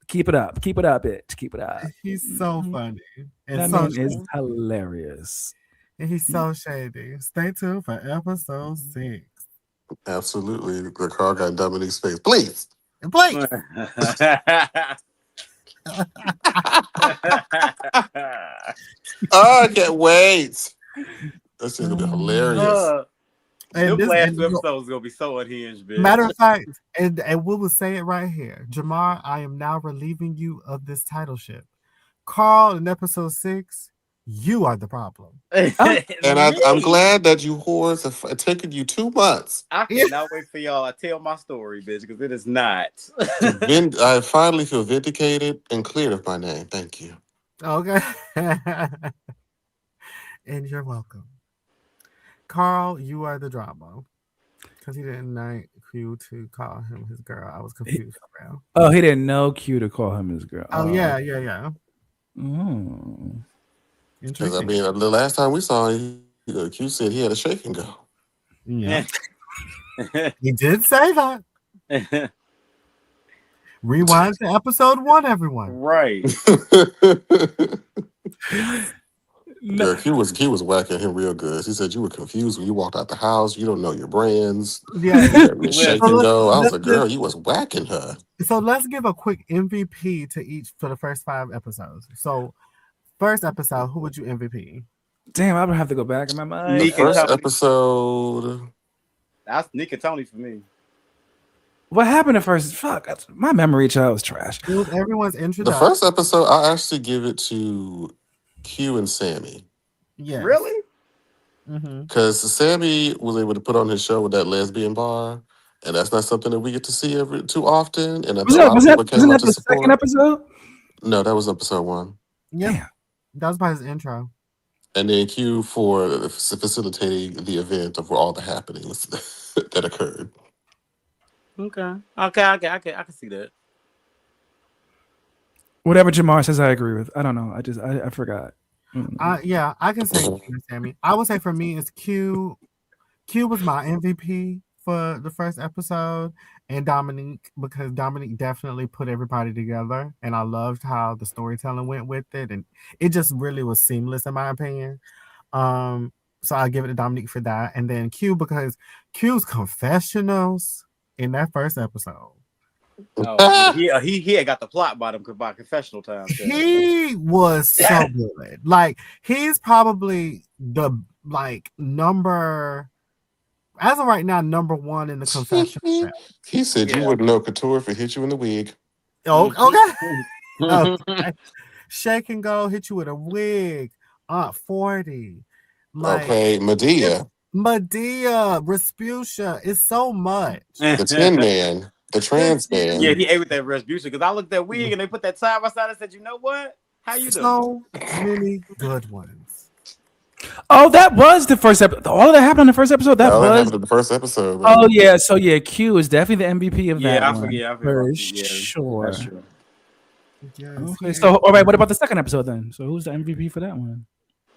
Keep it up, bitch. Keep it up. He's so funny. And That so man is hilarious. And he's so shady. Stay tuned for episode 6. Absolutely. The car got Dominique's face. Please. Please. I can't wait. That's gonna be hilarious. And the last 2 episodes is gonna be so unhinged, bitch. Matter of fact, and we will say it right here. Jamar, I am now relieving you of this titleship. Carl, in episode 6, you are the problem. And I'm glad that you whores have taken you 2 months. I cannot wait for y'all to tell my story, bitch, because it is not. I finally feel vindicated and cleared of my name. Thank you. Okay. And you're welcome. Carl, you are the drama. Because he didn't know Q to call him his girl. I was confused around. Oh, he didn't know Q to call him his girl. Oh, yeah. Because I mean, the last time we saw him, Q said he had a shake and go. Yeah. He did say that. Rewind to episode 1, everyone. Right. Yeah, Q was whacking him real good. He said you were confused when you walked out the house. You don't know your brands. Yeah. Shake and go. I was like, girl, you was whacking her. So let's give a quick MVP to each for the first 5 episodes. So first episode, who would you MVP? Damn, I'm gonna have to go back in my mind. The first episode. That's Nick and Tony for me. What happened at first? Fuck, my memory child was trash. It was everyone's introduction. The first episode, I actually give it to Q and Sammy. Yeah. Really? Because Sammy was able to put on his show with that lesbian bar, and that's not something that we get to see too often. And wasn't that the second episode? No, that was episode 1. Yeah, that was by his intro. And then Q for facilitating the event of all the happenings that occurred. Okay, I can see that. Whatever Jamar says, I agree with. I don't know. I forgot. Yeah, I can say Q and Sammy. I would say for me, it's Q. Q was my MVP for the first episode, and Dominique, because Dominique definitely put everybody together, and I loved how the storytelling went with it, and it just really was seamless in my opinion. So I give it to Dominique for that, and then Q because Q's confessionals in that first episode. Oh, he had got the plot by confessional time. He was so good. Like he's probably the number as of right now, number 1 in the confessional. He said you wouldn't know Couture if it hit you in the wig. Oh, okay. Shake and go, hit you with a wig. Aunt 40. Okay, Medea, Respucia. It's so much. the Tin Man. The trans man. Yeah, he ate with that Respucia because I looked at that wig and they put that side by side and said, you know what? How you doing? So many good ones. Oh, that was the first episode. All that happened in the first episode. That was the first episode. Man. Oh yeah, so yeah, Q is definitely the MVP of that. I forget. For sure. That's true. Yes, okay, so all right, what about the second episode then? So who's the MVP for that one?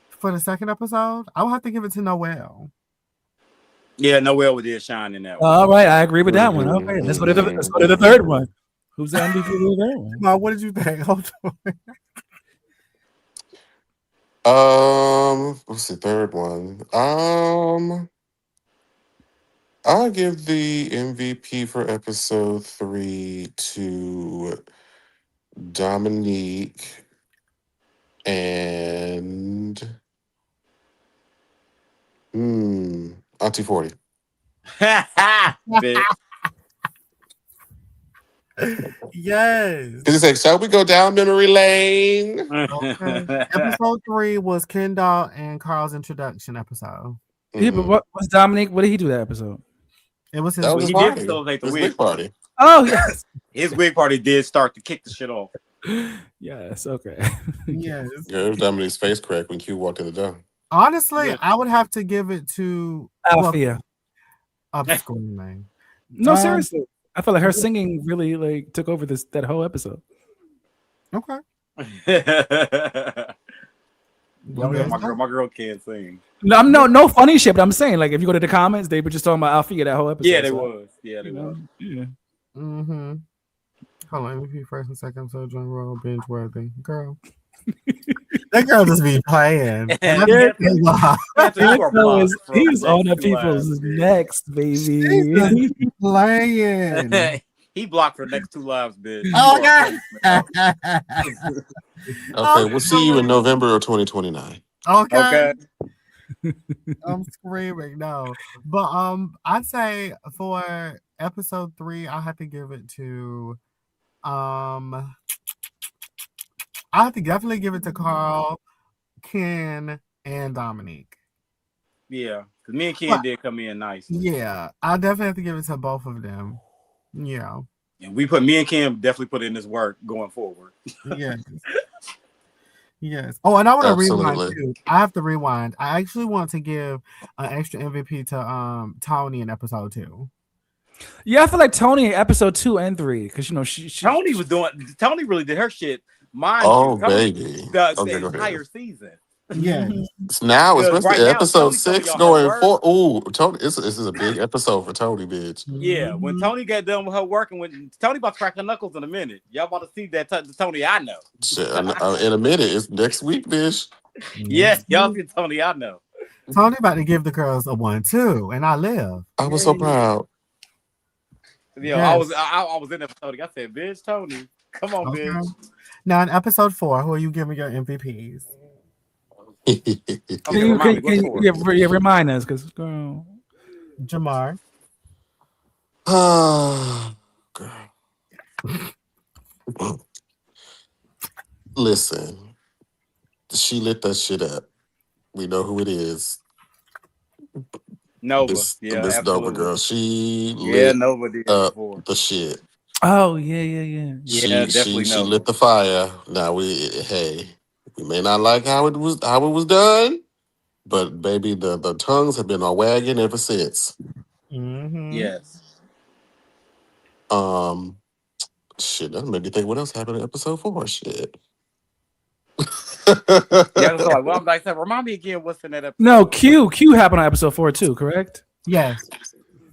For the second episode, I would have to give it to Noelle. Yeah, Noelle did shine in that one. All right, I agree with that one. Okay, let's go to the third one. Who's the MVP of the third one? Mom, what did you think? Hold on. What's the third one? I'll give the MVP for episode 3 to Dominique and Auntie 40. Bitch. Yes. He said, "Shall we go down memory lane?" Okay. Episode 3 was Kendall and Carl's introduction episode. Yeah, but what was Dominic? What did he do that episode? It was his. That was He his did party. facilitate the His wig big party. Oh yes, His wig party did start to kick the shit off. yes. Okay. Yes. Yeah, it was Dominic's face crack when Q walked in the door. Honestly, Yeah. I would have to give it to Althea. I'm screaming. No, seriously. I felt like her singing really like took over that whole episode. Okay. Okay, my girl can't sing. No, I'm no funny shit, but I'm saying like if you go to the comments, they were just talking about Althea that whole episode. Yeah, they so, was. Yeah, they you know, was. yeah. Mm-hmm. Hold on, MVP first and second episode joint roll binge worthy. Girl. That girl just be playing. Yeah. You are He was on the people's necks, baby. playing. He blocked for the next 2 lives, bitch. Oh god. Okay, we'll see you in November of 2029. Okay. Okay. I'm screaming no, but I'd say for episode 3, I have to give it to I have to definitely give it to Carl, Ken, and Dominique. Yeah, because me and Ken did come in nice. Yeah, I definitely have to give it to both of them. Yeah. And me and Kim definitely put in this work going forward. Yes. Yes. Oh, and I want to rewind Absolutely. too. I have to rewind. I actually want to give an extra MVP to Tony in episode 2. Yeah, I feel like Tony in episode 2 and 3 because you know she Tony really did her shit. Mind Oh, you, Tony, baby. the Okay, go entire ahead. season. Yeah. Now, Because especially right now, episode Tony's telling 6 y'all going her for. Ooh, Tony, this is a big episode for Tony, bitch. Yeah, when Tony got done with her work, and when Tony about to crack her knuckles in a minute, y'all about to see that the Tony I know. Shit, in a minute, it's next week, bitch. Yes, y'all see Tony I know. Tony about to give the girls a 1-2, and I live. I was so proud. Yeah, Yes. I was in there for Tony. I said, "Bitch, Tony, come on, Okay. bitch." Now in episode 4, who are you giving your MVPs? Okay, Can remind me, what's for? you remind us because girl. Jamar. Ah, girl. Listen, she lit that shit up. We know who it is. Nova, This yeah, Nova absolutely. girl. She Yeah, lit Nova did up before. the shit. Oh yeah. Yeah, She definitely she Nova. lit the fire. Now we may not like how it was done, but baby, the tongues have been on wagging ever since. Mm-hmm. Yes. Shit, that made me think what else happened in episode 4. Shit. Yeah, so like, well, like I said, remind me again what's in that episode. No, Q happened on episode 4 too, correct? Yes.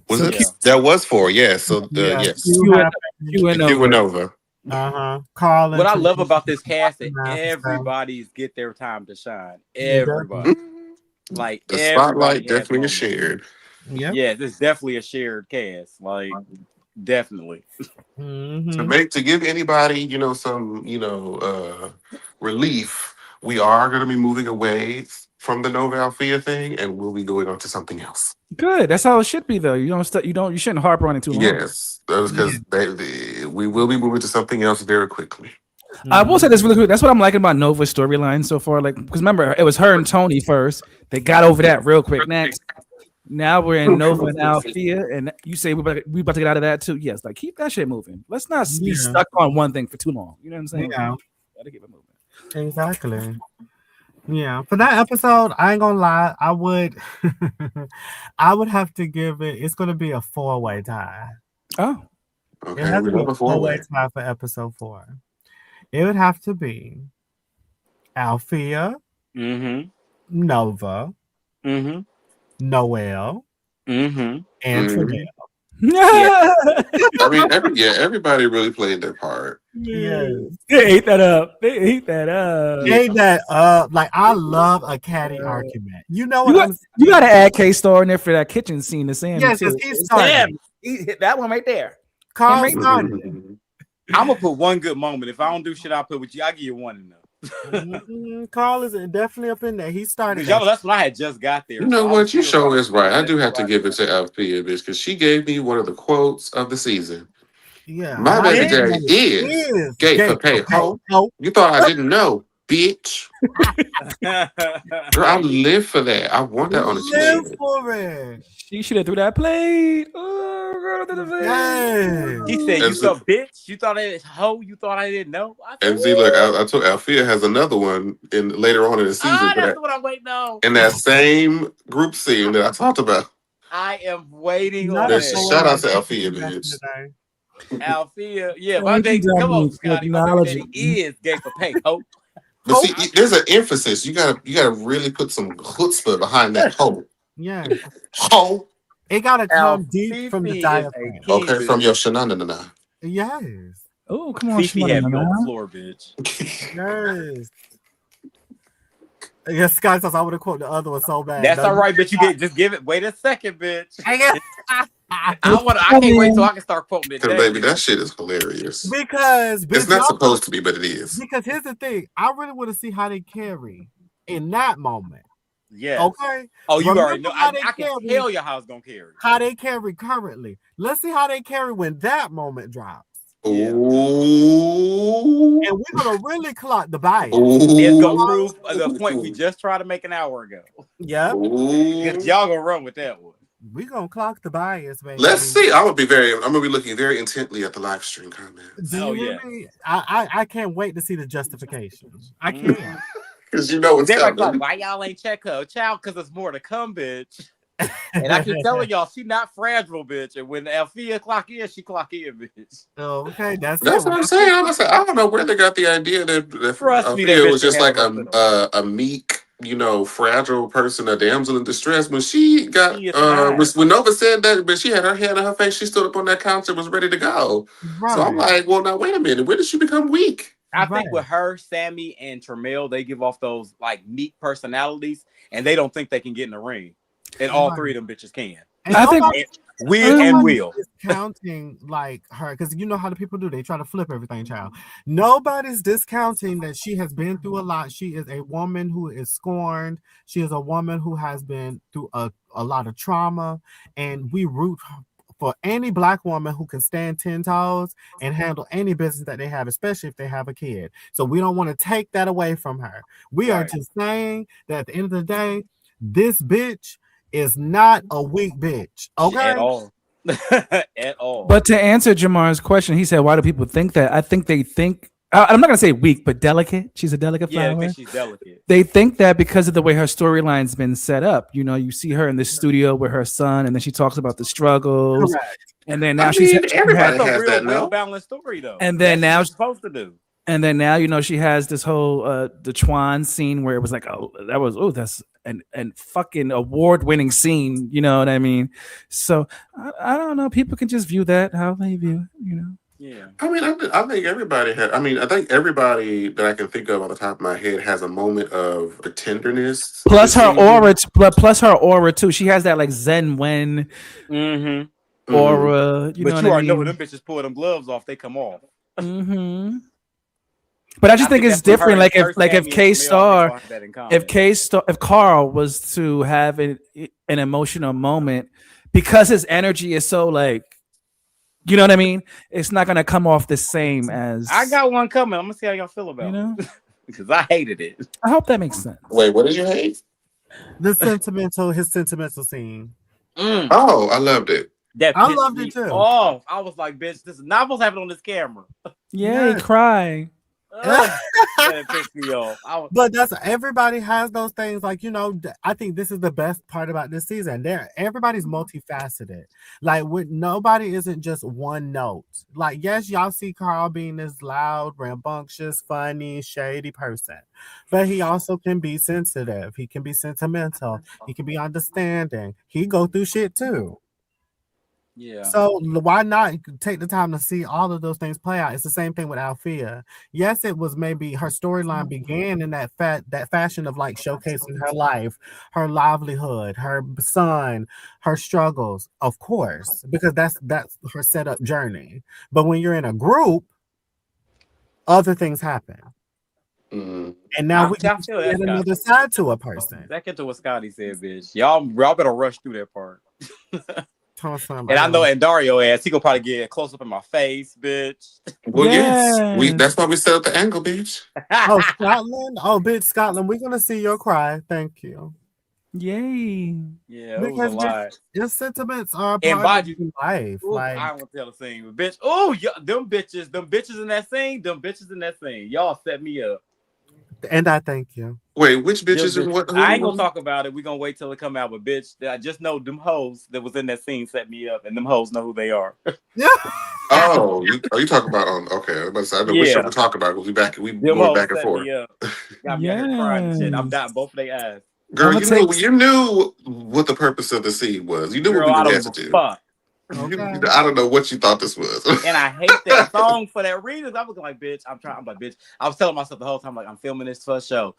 Was So it? Yeah. That was 4, yes. So Yeah. yes. Q and You were Nova. Nova. Uh-huh. Carl. What I love about this cast is Nice. everybody's get their time to shine. Everybody. Like The everybody spotlight has definitely moments. is shared. Yep. Yeah, it's definitely a shared cast. Like definitely. Mm-hmm. To give anybody, some, relief, we are going to be moving away from the Nova Althea thing, and we'll be going on to something else. Good. That's how it should be, though. You shouldn't harp on it too long. Yes, that was because we will be moving to something else very quickly. I will say this really quick. That's what I'm liking about Nova's storyline so far. Like, because remember, it was her and Tony first. They got over that real quick. Next, now we're in Nova and Althea, and you say we about to get out of that too. Yes, like keep that shit moving. Let's not be stuck on one thing for too long. You know what I'm saying? Yeah. Gotta keep it moving. Exactly. Yeah. For that episode, I ain't gonna lie. I would have to give it. It's gonna be a 4-way tie. Oh, It has to be a 4-way tie for episode 4. It would have to be Althea, Mm-hmm. Nova, Mm-hmm. Noelle, Mm-hmm. and Fidel. Everybody really played their part. Yes. They ate that up. Ain't that like I love a catty argument. You know what I'm saying? You gotta add K-Star in there for that kitchen scene to Sam. Yes, too. he's starting. He hit that one right there. Carl started. I'm gonna put one good moment. If I don't do shit, I'll put with you. I'll give you one enough. Carl is definitely up in there. He started Because that. y'all, that's when I had just got there. You know So I was what? You still show trying to is right. I let do it have to slide give it together. to Althea, bitch, because she gave me one of the quotes of the season. Yeah, My my baby baby Bitch. daddy daddy is is gay gay for for pay. pay. Ho. Oh, You thought I didn't know, bitch. Girl, I Right. live for that. I want that on a live t-shirt. for it. She should have threw that plate. Oh, girl, threw the He Yes. said, And "You so, thought, bitch, you thought I hoe, you thought I didn't know." I said, and see, look, "Ooh, I told Althea has another one in later on in the season for that's that what I'm waiting on. in that same group scene that I talked about. I am waiting Not on a Then it." shout out poetic to Althea, back in the bitch. day. Althea, yeah, my Thank you, baby, come on, Dominique, for Scotty, my baby daddy acknowledging. is gay for pay, hoe. But see, Hope. I, there's an emphasis. You gotta really put some chutzpah behind that hoe. Yes. Hoe. It gotta come deep from the Fifi is a diaphragm. Okay, king, from bitch. your shenanigans. Yes. Oh, come on, Fifi had Shimona me on the now. floor, bitch. Yes. Yes, Scott says I would have quoted the other one so bad. That's No, all you right, bitch. You not. get just give it. Wait a second, bitch. I guess. It's I can't wait till coming. I can start quoting it Because baby, daily. that shit is hilarious. Because It's bitch, not y'all supposed to be, but it is. because here's the thing. I really want to see how they carry in that moment. Yes. Okay. Oh, you already Remember know. how they I can carry tell you how it's gonna carry. currently. Let's see how they carry when that moment drops. Yeah. Ooh. And we're gonna really clock the bias. It's gonna Ooh. prove the point we just tried to make an hour ago. Yep. Because Ooh. y'all gonna run with that one. We're gonna clock the bias, Let's baby. see. I'm gonna be looking very intently at the live stream Do comments. Oh you hear yeah. me? I can't wait to see the justification. I can't. Because you know what's They're like, coming. why y'all ain't check her child? Because there's more to come, bitch. And I keep telling y'all, she not fragile, bitch. And when Althea clock in, she clock in, bitch. Okay, that's it. That's what I'm saying. I don't know where they got the idea that Trust me, that Althea bitch was can just handle like herself. a meek, fragile person, a damsel in distress. When she got She is fine. when Nova said that, but she had her hand on her face, she stood up on that couch and was ready to go. So I'm Right, like, well, now wait a minute, when did she become weak? I right, think with her, Sammy, and Tramiel, they give off those like meek personalities, and they don't think they can get in the ring. And all right. three of them bitches can. And I think. nobody And nobody's will. discounting like her because you know how the people do. They try to flip everything, child. Nobody's discounting that she has been through a lot. She is a woman who is scorned. She is a woman who has been through a lot of trauma, and we root for any black woman who can stand 10 toes and handle any business that they have, especially if they have a kid. So we don't want to take that away from her. We are Right. just saying that at the end of the day, this bitch is not a weak bitch. Okay. At all. At all. But to answer Jamar's question, he said, "Why do people think that?" I think they think. I'm not gonna say weak, but delicate. She's a delicate Yeah, flower. because she's delicate. They think that because of the way her storyline's been set up. You know, you see her in the studio with her son, and then she talks about the struggles, Correct. and then now I mean, she everybody had, That's a has real that well now. balanced story though. and then That's what now you're supposed to do. and then now she has this whole the Chuan scene where it was like, oh, that's an fucking award winning scene. You know what I mean? So I don't know. People can just view that how they view it. You know. Yeah. I mean, I think everybody had. I mean, I think everybody that I can think of on the top of my head has a moment of tenderness Plus this her season. aura, plus her aura too. She has that like Zen Wen Mm-hmm. Mhm. aura. You know But what you I already know when mean? them bitches pull them gloves off, they come off. Mm-hmm. But I And I just think think it's that's what different. her, Like if her if Sammy, and K Tramiel, I think Star, all have that in common. if Carl was to have an emotional moment because his energy is so like, you know what I mean? It's not gonna come off the same I as, got one coming. I'm gonna see how y'all feel you about know. it. Because I hated it. I hope that makes sense. Wait, what did you hate? His sentimental scene. Mm, Oh, I loved it. that I pissed loved it me too. off. I was like, bitch, this is not supposed to happen on this camera. Yay, Yeah. cry. Ugh, that pissed me off. But that's everybody has those things. Like, I think this is the best part about this season. Everybody's multifaceted. Like, nobody isn't just one note. Like, yes, y'all see Carl being this loud, rambunctious, funny, shady person, but he also can be sensitive. He can be sentimental. He can be understanding. He go through shit too. Yeah. So why not take the time to see all of those things play out? It's the same thing with Althea. Yes, it was maybe her storyline began in that fashion of like showcasing her life, her livelihood, her son, her struggles, of course, because that's her setup journey. But when you're in a group, other things happen. And now we I can feel see that, another side to a person. Second to what Scotty said, bitch. Y'all better rush through that part. And I know, and Dario ass, he gonna probably get close up in my face, bitch. Well, yes. Yes. That's why we set up the angle, bitch. Oh, Scotland? Oh, bitch, Scotland, we're gonna see your cry. Thank you. Yay. Yeah, it was a lot. Your sentiments are And part of your life. Ooh, Like, I don't want to tell the scene, but bitch. Oh, them bitches in that scene, y'all set me up. and I thank you. Wait, which bitches and what? I ain't gonna talk about it. We gonna wait till it come out. But bitch, I just know them hoes that was in that scene set me up, and them hoes know who they are. Oh, you talking about on? Okay, I know which show we're talking about. We them going hoes back and set forth. me up. Got me out here crying and shit. I'm dotting both of their eyes. Girl, you knew what the purpose of the scene was. You knew Girl, what I we don't had to give a do. fuck. Okay. I don't know what you thought this was. And I hate that song for that reason. I was like, bitch, I'm like, bitch. I was telling myself the whole time, like, I'm filming this for a show.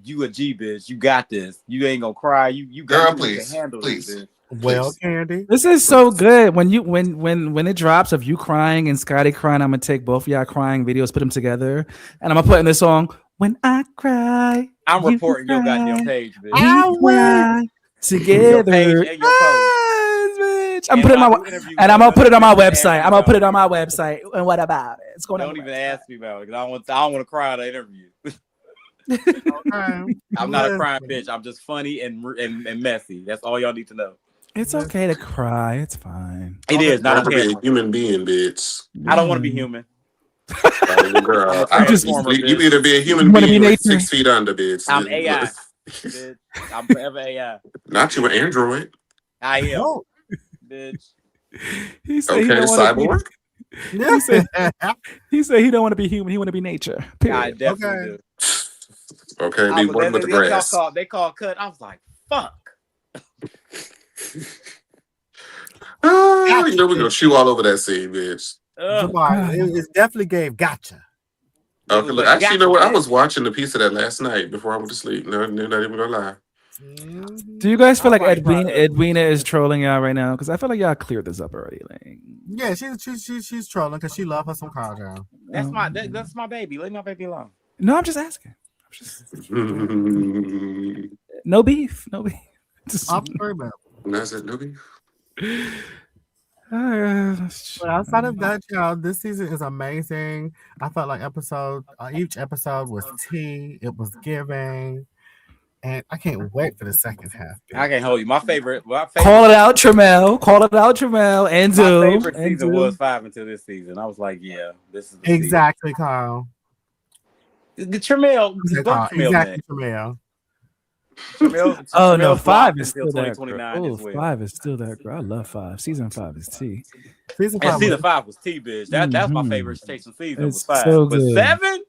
You a G, bitch. You got this. You ain't gonna cry. You Girl, got please, to handle please. this, bitch. Well, Candy. This is so good. When it drops of you crying and Scotty crying, I'm gonna take both of y'all crying videos, put them together, and I'm gonna put in this song. When I cry, I'm reporting your goddamn page, bitch. We cry together. Your page and your post. Bitch. I'm putting I'm gonna put it on my website. I'm gonna put it on my website. And what about it? It's going on. Don't even ask me about it because I don't want to cry at the interview. Okay. I'm not a crying bitch. I'm just funny and messy. That's all y'all need to know. It's okay to cry. It's fine. It is not to be a human being, bitch. I don't want to be human. Girl, you either be a human being being be or 6 feet under, bitch. I'm AI. Bitch. I'm forever AI. Not you, an android. I am. No. Bitch. He said Okay, cyborg. He said he don't want to be human. He want to be nature. Period. I definitely do. Okay, be one with the grass. They call cut. I was like, fuck. Oh, you know we're gonna chew all over that scene, bitch. It definitely gave gotcha. Okay, look, actually, you know what? I was watching a piece of that last night before I went to sleep. No, not even gonna lie. Do you guys feel like Edwina is trolling y'all right now? Because I feel like y'all cleared this up already. Like, yeah, she's trolling because she loves her some car down. That's my baby. Leave my baby alone. No, I'm just asking. No beef. I'm sorry about it. That's it, no beef. But outside of that, y'all, this season is amazing. I felt like each episode was tea. It was giving. And I can't wait for the second half. I can't hold you. My favorite. Call it out, Tramel. And my favorite season was 5 until this season. I was like, yeah, this is exactly, season. Carl. Tramel. Exactly, Tramel. Oh no, 5 is still that. Oh, 5 is still that. Girl. I love 5. Season 5 is tea. Season 5 was tea, bitch. That's my favorite season. Was 5. So but 7.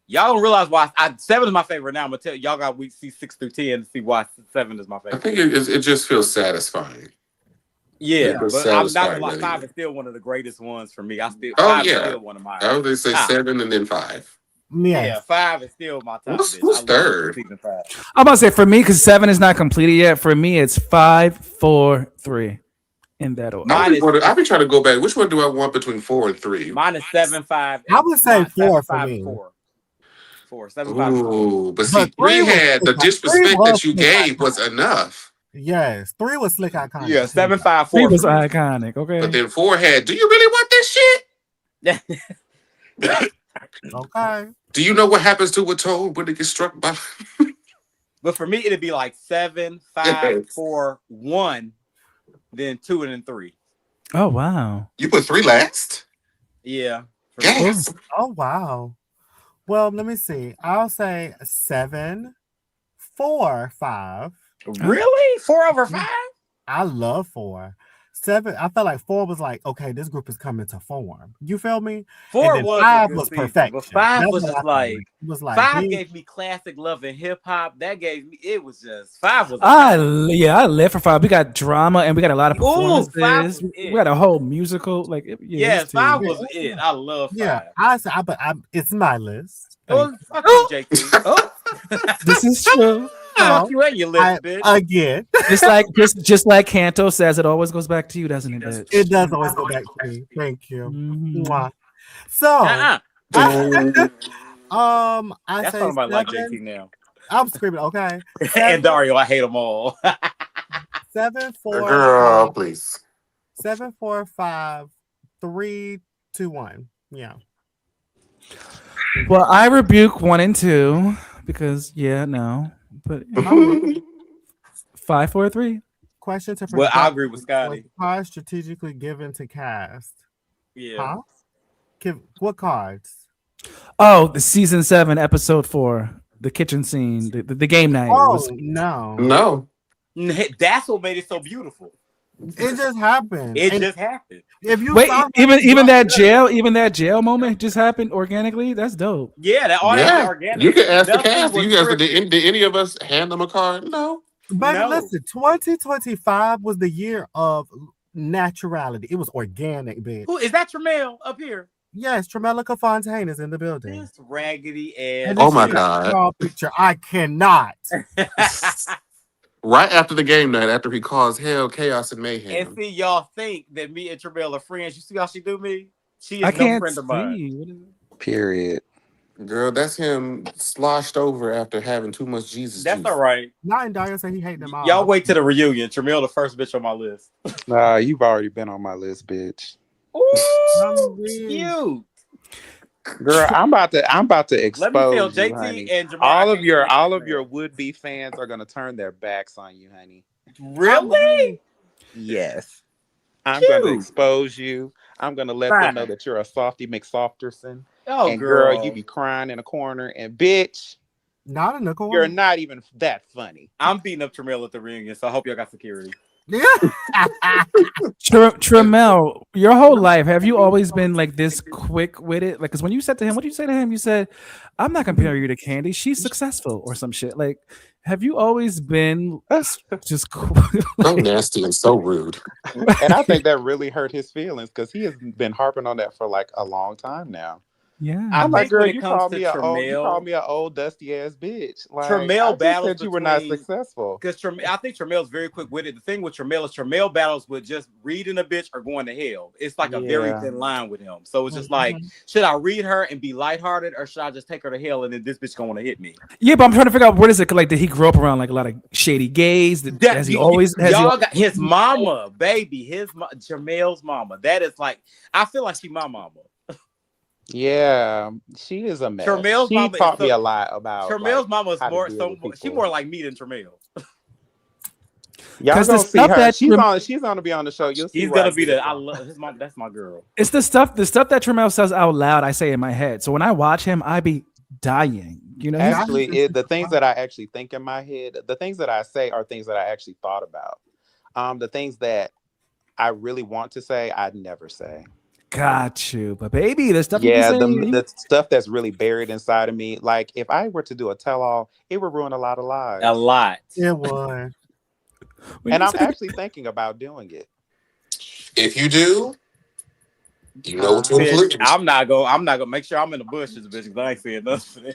Y'all don't realize why 7 is my favorite now. I'm gonna tell y'all got week see 6 through 10 to see why 7 is my favorite. I think it just feels satisfying. Yeah, but I'm not gonna lie. 5 is still one of the greatest ones for me. 5 is still one of mine. I would say 7 and then 5. Yeah, 5 is still my top. Who's third? I'm about to say for me because 7 is not completed yet. For me, it's 5, 4, 3. In that order. I've been trying to go back. Which one do I want between 4 and 3? Mine is 7, 5. I would say 4 for me. 4, 7, 5. Ooh, but see, 3 had the disrespect that you gave was enough. Yes, 3 was slick iconic. Yeah, 7, 5, 4 3 was iconic. Okay, but then 4 had. Do you really want this shit? Okay. Do you know what happens to a toad when it gets struck by? But for me, it'd be like 7, 5, 4, 1, then 2, and then 3. Oh wow! You put 3 last? Yeah. Yes. Oh wow. Well, let me see. I'll say 7, 4, 5. Really? 4 over 5? I love 4. 7. I felt like 4 was like, okay, this group is coming to form. You feel me? 4 was 5 was perfect. But 5 was just like, like 5 gave me classic love and hip hop. That gave me. It was just 5 was. I live for 5. We got drama and we got a lot of performances. 5 was we got a whole musical. Like yes, 5 was it. I love 5. Yeah, it's my list. Oh, fuck you, JT. Oh, this is true. Fuck you and your list, bitch. Again, just like Kanto says, it always goes back to you, doesn't it? Bitch? It does always go back to me. Thank you. Mm-hmm. So, I That's say talking about like JT 7. now. I'm screaming. Okay, And 7, Dario, I hate them all. 7, 4, Girl, 5, please. 7, 4, 5, 3, 2, 1. Yeah. Well, I rebuke 1 and 2 because no, but Oh, 5, 4, 3. question to Well, I production. agree with Was Scotty. cards strategically given to cast? Yeah. Huh? What cards? Oh, the season 7, episode 4, the kitchen scene, the game night. It was Oh no. No. That's what made it so beautiful. It just happened. It And just happened. if you wait, saw even that jail moment just happened organically. That's dope. Yeah, that all that's Yeah. organic. You can ask the Nothing cast. was You guys, scripted. did any of us hand them a card? No. Baby, No. listen, 2025 was the year of naturality. It was organic, bitch. Who is that? Tremel up here. Yes, Tremelica Fontaine is in the building. This raggedy And ass. Oh then my she got a God. small picture. I cannot. Right after the game night, after he caused hell, chaos, and And mayhem. see, y'all think that me and Tremel are friends. You see how she do me? She is I no can't friend of mine. see. What is it? Period. Girl, that's him sloshed over after having too much Jesus That's juice. all right. Not in Dario said he hate them all. Y'all wait till the reunion. Tremel the first bitch on my list. Nah, you've already been on my list, bitch. Ooh, weird. cute. Girl, I'm about to Let me tell expose you, JT honey. and Jamal. All of your would-be fans are gonna turn their backs on you, honey. Really? Yes. I'm Cute. gonna expose you. I'm gonna let them know Fine. that you're a softy McSofterson. Oh, and girl, you be crying in a corner. And bitch, Not in the corner. you're not even that funny. I'm beating up Tremel at the reunion, so I hope y'all got security. Yeah. Tremel, your whole life, have you always been like this quick with it? Like, because when you said to him, what did you say to him? You said, "I'm not comparing you to Candy. She's successful," or some shit. Like, have you always been just So nasty and so rude. And I think that really hurt his feelings because he has been harping on that for like a long time now. Yeah. I I'm like, think girl, when it you comes called to me an Tremel, old dusty ass bitch. Like, Tremel I just battles said you were not between- successful. because I think Tremel's very quick with it. The thing with Tremel is Tremel battles with just reading a bitch or going to hell. It's like a very Yeah. thin line with him. So it's just like, should I read her and be lighthearted, or should I just take her to hell and then this bitch gonna want to hit me? Yeah, but I'm trying to figure out what is it like? Did he grow up around like a lot of shady gays? Has he always? Y'all got his mama, baby, Tremel's mama. That is like, I feel like she my mama. Yeah, she is a mess. Tremel's she mama taught me a lot about Tremel's mama is how to more deal so with she people. more like me than Tremel. Y'all 'Cause the gonna see stuff her. that She's gonna be on the show. You'll see. He's where gonna I be get it I from. love his mom. That's my girl. It's the stuff that Tremel says out loud. I say in my head. So when I watch him, I be dying. You know, he's- Actually, the things that I actually think in my head, the things that I say are things that I actually thought about. The things that I really want to say, I'd never say. got you. But baby, the stuff Yeah, you be saying, the stuff that's really buried inside of me. Like if I were to do a tell-all, it would ruin a lot of lives. A lot. It was. when And you I'm said- actually thinking about doing it. If you do, you know what to Bitch, include. I'm not gonna make sure I'm in the bushes, bitch, because I ain't saying nothing.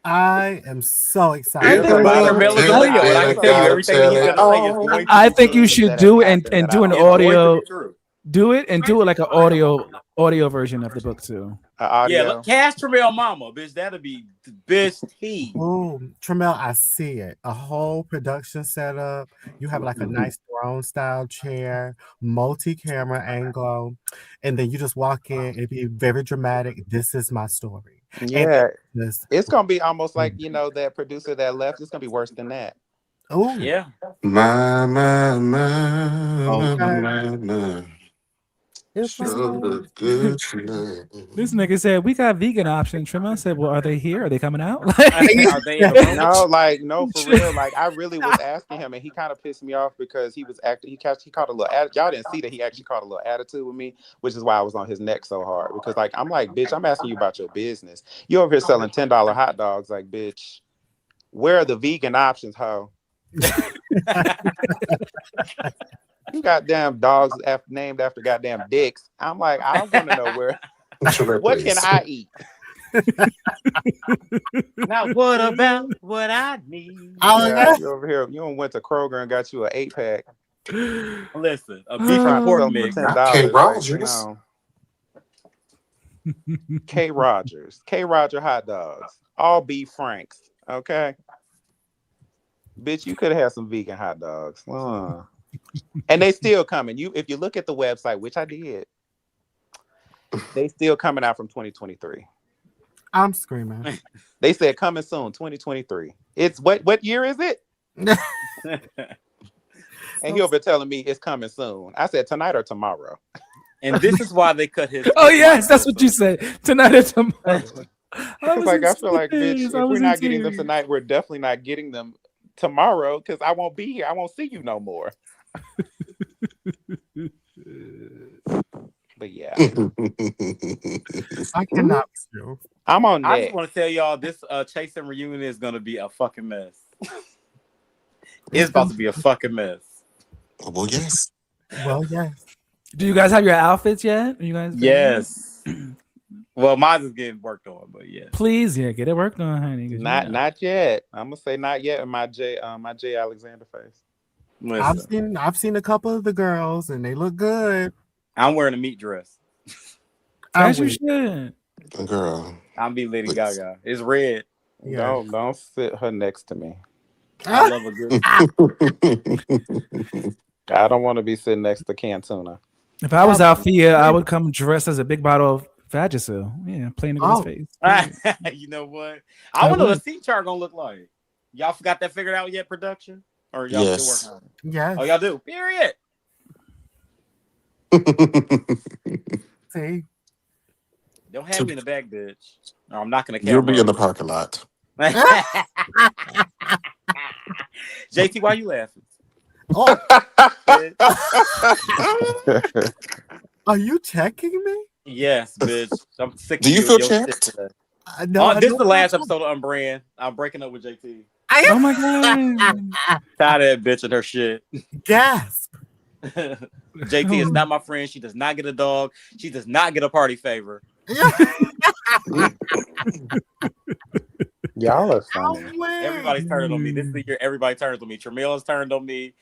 I am so excited. I think- Tremel is a Leo, and I can tell you everything he's gonna say is going to I be think true. you should That do has it and happened that do I an don't It's going to audio. be true. Do it and do it like an audio version of the book too. Audio. Yeah, look, cast Tremel mama, bitch. That'll be the best tea. Ooh, Tremel, I see it. A whole production setup. You have like a nice throne style chair, multi-camera angle, and then you just walk in. It'd be very dramatic. This is my story. Yeah, This. it's gonna be almost like that producer that left. It's gonna be worse than that. Oh Yeah. My, Okay. It's so good to know. This nigga said we got vegan options. Tremel said, "Well, are they here? Are they coming out?" Are they in the room? No, for real. Like I really was asking him, and he kind of pissed me off because he was acting. He caught a little. Y'all didn't see that he actually caught a little attitude with me, which is why I was on his neck so hard. Because like I'm like, bitch, I'm asking you about your business. You over here selling $10 hot dogs, like bitch. Where are the vegan options, ho? You goddamn dogs named after goddamn dicks. I'm like, I want to know where. What can I eat? Now what about what I need? Oh, Yeah, yeah. you over here. You went to Kroger and got you an 8-pack. Listen, a beef Trying and to pork sell mix. for $10. Can't Like, Rogers. K. Rogers, K. Roger hot dogs, all beef Franks. Okay, bitch, you could have had some vegan hot dogs. And they still coming. If you look at the website, which I did, they still coming out from 2023. I'm screaming. They said coming soon, 2023. It's what year is it? And he'll be telling me it's coming soon. I said tonight or tomorrow. And this is why they cut his. Oh yes, that's what you said. Tonight or tomorrow. I feel like, bitch, if we're not getting them tonight, we're definitely not getting them tomorrow because I won't be here. I won't see you no more. But yeah, I cannot with you. I'm on I next. just want to tell y'all this Chasing reunion is gonna be a fucking mess. It's about to be a fucking mess. Well, yes. Well, yes. Do you guys have your outfits yet? Are you guys? Yes. Well, mine is getting worked on, but yeah. Please, yeah, get it worked on, honey. Not yet. I'm gonna say not yet in my J Alexander face. Listen, I've seen a couple of the girls and they look good. I'm wearing a meat dress. As you should. Girl. I'm be Lady Gaga. It's red. Yeah. Don't sit her next to me. I love a good. I don't want to be sitting next to Cantuna. If I was Althea, I would come dressed as a big bottle of Vagisil. Yeah, playing against face. You know what? I wonder what the seat chart gonna look like. Y'all got that figured out yet, production? Or y'all still working on it? Yes. Oh, y'all do. Period. See. Don't have me in the back, bitch. No, I'm not gonna. You'll be in the parking lot. JT, why you laughing? Oh. Are you checking me? Yes, bitch. I'm sick. Do you feel checked? No, this is the last episode of Unbrand. I'm breaking up with JT. Oh my god! Tired of that bitch and her shit. Gasp. JT is not my friend. She does not get a dog. She does not get a party favor. Y'all are funny. Everybody's turned on me. This is the year everybody turns on me. Tramiel has turned on me.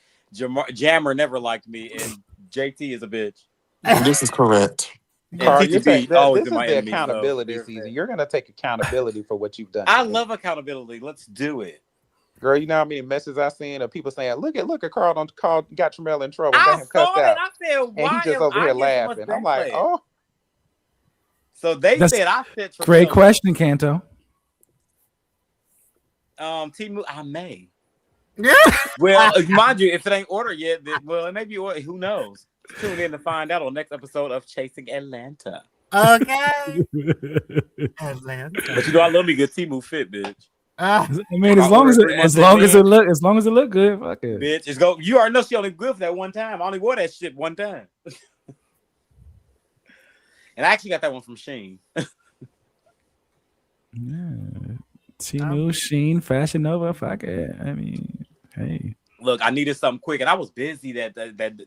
Jammer never liked me, and JT is a bitch. This is correct. Carl, TTB this is been my the enemy, accountability so season. You're gonna take accountability for what you've done. I love accountability. Let's do it. Girl, you know how many messages I've seen of people saying, look at Carl got Tramiel in trouble. I Got him cussed saw it. out. I said, why and he just over here laughing. I'm like, oh. So they said I said Tramiel. Great question, Kanto. Timu, I may. Yeah. Well, mind you, if it ain't ordered yet, then, well, it may be ordered. Who knows? Tune in to find out on next episode of Chasing Atlanta. Okay. Atlanta. But you know, I love me good Timu fit, bitch. I mean, as long as it look good, fuck it. Bitch, it's go. You already know she only good for that one time. I only wore that shit one time. And I actually got that one from Shein. Yeah. Timu, Sheen, Fashion Nova, fuck it. I mean, hey. Look, I needed something quick, and I was busy that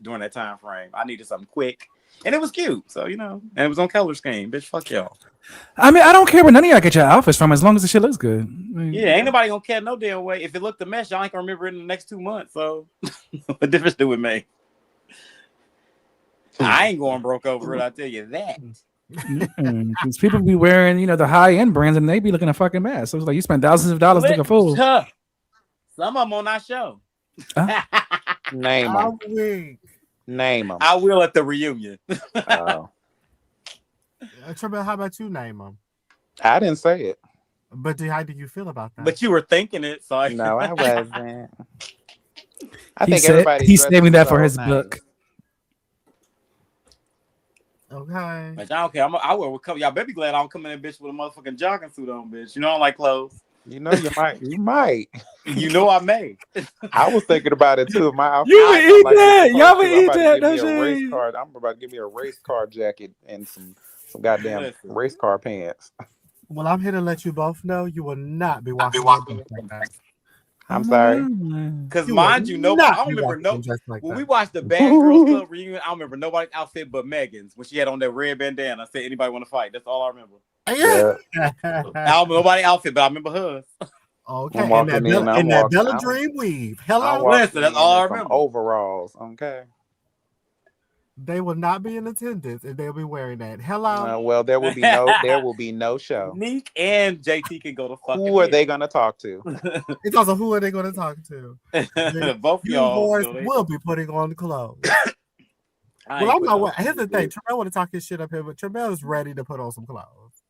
during that time frame. I needed something quick, and it was cute. So you know, and it was on color scheme. Bitch, fuck y'all. I mean, I don't care where none of y'all get your outfits from, as long as the shit looks good. I mean, Yeah, ain't nobody gonna care no damn way. If it looked a mess, y'all ain't gonna remember it in the next 2 months. So what difference do it make? I ain't going broke over it. I tell you that. Because people be wearing, the high end brands, and they be looking a fucking mess. So it's like you spend thousands of dollars looking fool. Some of them on our show. Name them. Name them. I will at the reunion. Oh. Tramiel, how about you name them? I didn't say it. But how do you feel about that? But you were thinking it, so No, I wasn't. He's saving that for his book. Okay. But I don't care. I will come. Y'all better be glad I don't come in that bitch with a motherfucking jogging suit on, bitch. You know I don't like clothes. You know you might. You might. You know I may. I was thinking about it too. My outfit. You would eat that. Y'all would eat that. I'm about to give me a race car jacket and some goddamn race car pants. Well, I'm here to let you both know you will not be walking like that. I'm sorry. Because mind you, I don't remember when we watched the Bad Girls Club reunion, I don't remember nobody's outfit but Megan's when she had on that red bandana. I said, anybody want to fight? That's all I remember. Yeah. I don't remember nobody's outfit, but I remember hers. Okay. And that Bella Dream weave. Hello. Listen, that's all I remember. Overalls. Okay. They will not be in attendance and they'll be wearing that. Hello. Well, there will be no show. Neek and JT can go to fucking. Who are they gonna talk to? It's also who are they going to talk to? Both You y'all boys so will be putting on clothes. Well, I'm not. Here's the thing. Tremel want to talk his shit up here, but Tremel is ready to put on some clothes.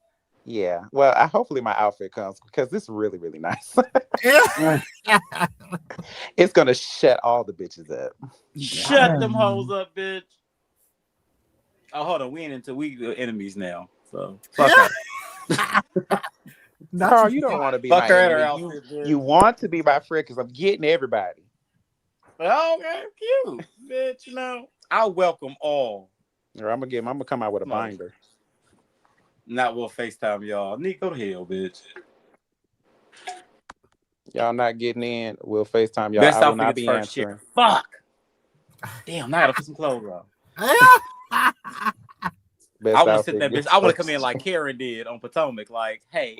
Yeah. Well, hopefully my outfit comes because this is really, really nice. It's gonna shut all the bitches up. Shut them hoes up, bitch. Oh, hold on. We ain't into enemies now. So fuck her. Carl, you don't want to be Fuck my her at her enemy. outfit, bitch. You want to be my friend because I'm getting everybody. Okay, cute, bitch. You know, I welcome all. Or I'm gonna come out with a binder. Not we'll FaceTime y'all. Nick, go to hell, bitch. Y'all not getting in. We'll FaceTime y'all. Best I will outfit not gets be first answering. share. Fuck. Damn, now I gotta put some clothes on. Best I want to outfit sit that bitch. gets I want to first. come in like Karen did on Potomac. Like, hey.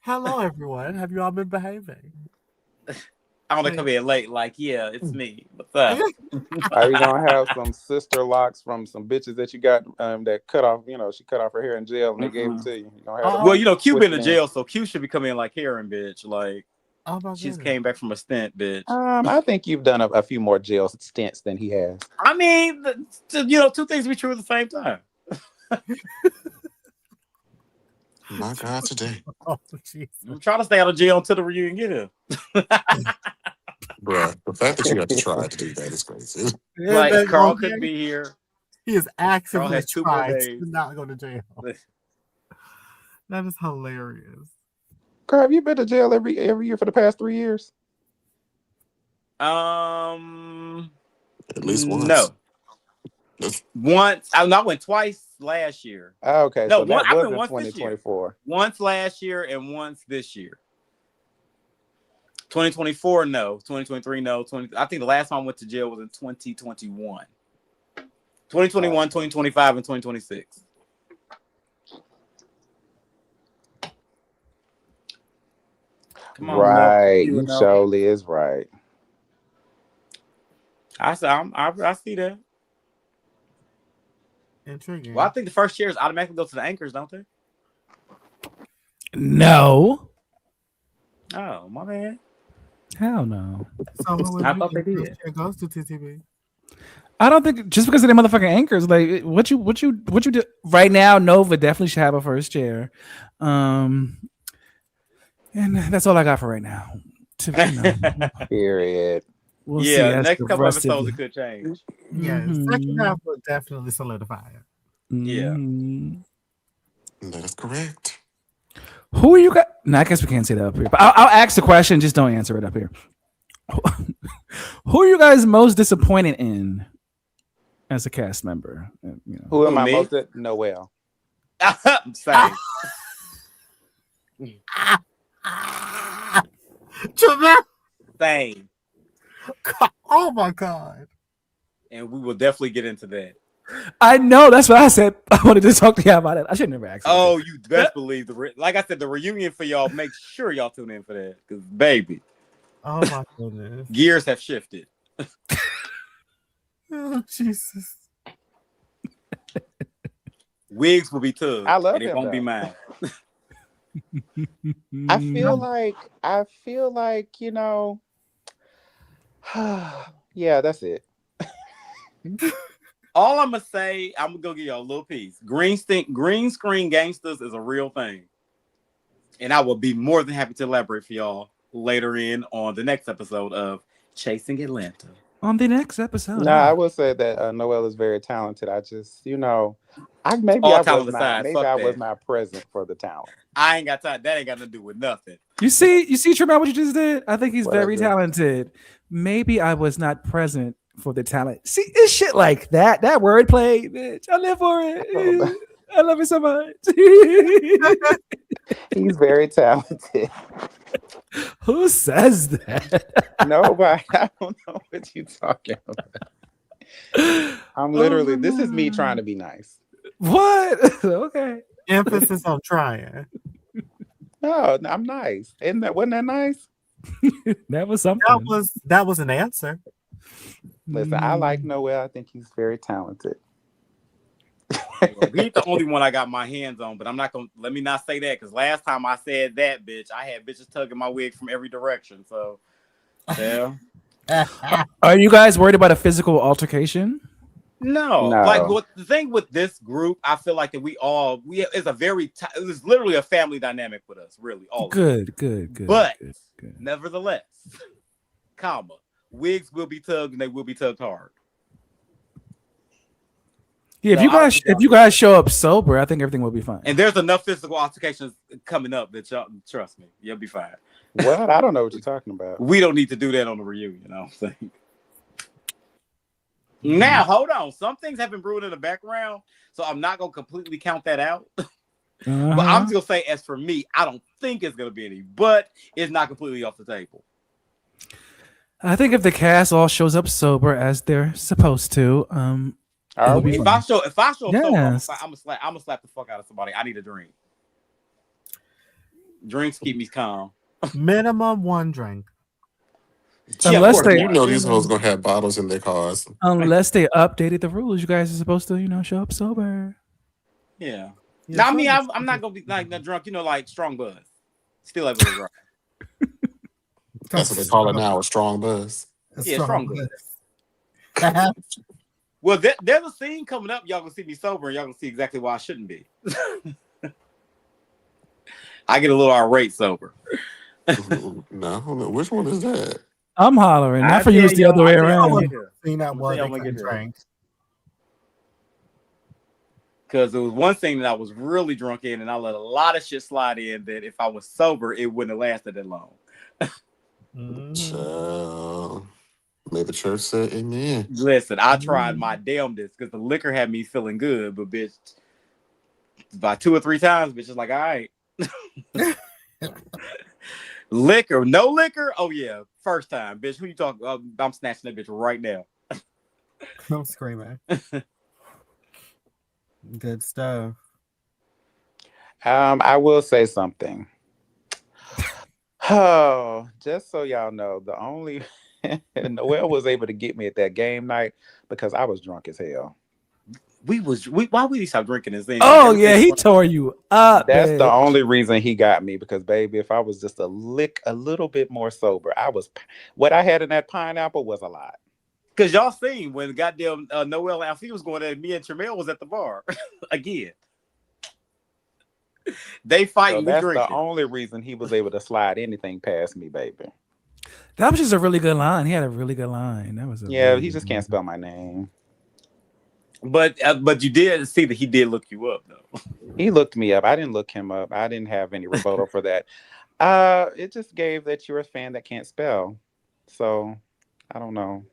Hello, everyone. Have you all been behaving? I want to come in late. Like, yeah, it's me. What's up? Are you gonna have some sister locks from some bitches that you got that cut off? You know, she cut off her hair in jail and they gave it to you. You gonna have Well, you know, Q been to in. jail, so Q should be coming in like Karen, bitch. Like, Oh my she just goodness. came back from a stint, bitch. I think you've done a few more jail stints than he has. I mean, you know, two things be true at the same time. My God, today. Oh, Jesus. I'm trying to stay out of jail until the reunion get here. Bruh, the fact that you got to try to do that is crazy. Like, Carl couldn't be here. He is actively has 2 more trying days. to not go to jail. That is hilarious. Carl, have you been to jail every year for the past 3 years? At least once. No. Once. I went twice last year. Oh, okay, No, so that I was went in once this year. 2024. Once last year and once this year. 2024, no. 2023, no. I think the last time I went to jail was in 2021. 2021, 2025, and 2026. Come on, Right, you you know. surely is right. I see that. Intriguing. Well, I think the first shares automatically go to the anchors, don't they? No. Oh, my man. Hell no. So who would I you thought they think did. it goes to TTB? I don't think just because of the motherfucking anchors, like what you do right now, Nova definitely should have a first chair. And that's all I got for right now. Period. We'll see. Next couple episodes it could change. Yeah, second half will definitely solidify it. Yeah. That is correct. Who are you guys? No, I guess we can't say that up here. But I'll ask the question. Just don't answer it up here. Who are you guys most disappointed in as a cast member? You know. Who am I most at? Noelle. I'm sorry. Same. Oh my God. And we will definitely get into that. I know. That's what I said. I wanted to talk to you about it. I should never ask. Oh, you best believe like I said, the reunion for y'all. Make sure y'all tune in for that, because baby, oh my goodness, gears have shifted. Oh Jesus, wigs will be tugged. I love and it him, won't though. be mine. I feel like you know. Yeah, that's it. All I'm gonna say, I'm gonna go give y'all a little piece. Green screen gangsters is a real thing, and I will be more than happy to elaborate for y'all later on the next episode of Chasing Atlanta. On the next episode. No, I will say that Noelle is very talented. I just, I was not present for the talent. I ain't got time. That ain't got nothing to do with nothing. You see, Tremel, what you just did? I think he's very talented. Maybe I was not present for the talent. See, it's shit like that. That wordplay, bitch. I live for it. I love it so much. He's very talented. Who says that? Nobody. I don't know what you're talking about. I'm literally, this is me trying to be nice. What? Okay. Emphasis on trying. No, I'm nice. Wasn't that nice? That was something. That was an answer. Listen, I like Noel. I think he's very talented. Well, he's the only one I got my hands on, but I'm not gonna let me not say that because last time I said that, bitch, I had bitches tugging my wig from every direction. So, yeah. Are you guys worried about a physical altercation? No, like what the thing with this group, I feel like that we it's a very it was literally a family dynamic with us, really. All good. But good. nevertheless, comma, wigs will be tugged and they will be tugged hard. Yeah, if you guys show up sober, I think everything will be fine. And there's enough physical altercations coming up that y'all trust me, you'll be fine. What? I don't know what you're talking about. We don't need to do that on the reunion, you know what I'm saying? Now, hold on. Some things have been brewing in the background, so I'm not gonna completely count that out. But I'm just gonna say, as for me, I don't think it's gonna be any, but it's not completely off the table. I think if the cast all shows up sober as they're supposed to, if I show up yes. sober, I'm gonna slap the fuck out of somebody. I need a drink. Drinks keep me calm. Minimum one drink. Unless they, you know, these hoes gonna have bottles in their cars. Unless they updated the rules, you guys are supposed to, show up sober. Yeah. No, I mean, I'm not gonna be like that drunk, like strong buzz. Still able to drive. That's what they call it now, a strong buzz. Yeah, strong buzz. Well, there's a scene coming up. Y'all gonna see me sober, and y'all gonna see exactly why I shouldn't be. I get a little irate sober. No, which one is that? I'm hollering, not for you. It's the other way around. Because there was one thing that I was really drunk in, and I let a lot of shit slide in that if I was sober, it wouldn't have lasted that long. May the church say amen. Listen, I tried my damnedest because the liquor had me feeling good, but bitch, by 2 or 3 times, bitch is like, all right. Liquor, no liquor? Oh yeah, first time, bitch. Who you talking? I'm snatching that bitch right now. I'm screaming. Good stuff. I will say something. Oh, just so y'all know, the only Noel was able to get me at that game night because I was drunk as hell. Why would he stop drinking his thing? Oh yeah, he tore you up. That's the only reason he got me, because baby, if I was just a little bit more sober, what I had in that pineapple was a lot. Because y'all seen when goddamn Noel Alfie was going at me and Tremel was at the bar again. They fighting. So that's the only reason he was able to slide anything past me, baby. That was just a really good line. He had a really good line. That was he just can't spell my name. But you did see that he did look you up though. He looked me up. I didn't look him up. I didn't have any rebuttal for that. It just gave that you're a fan that can't spell. So I don't know.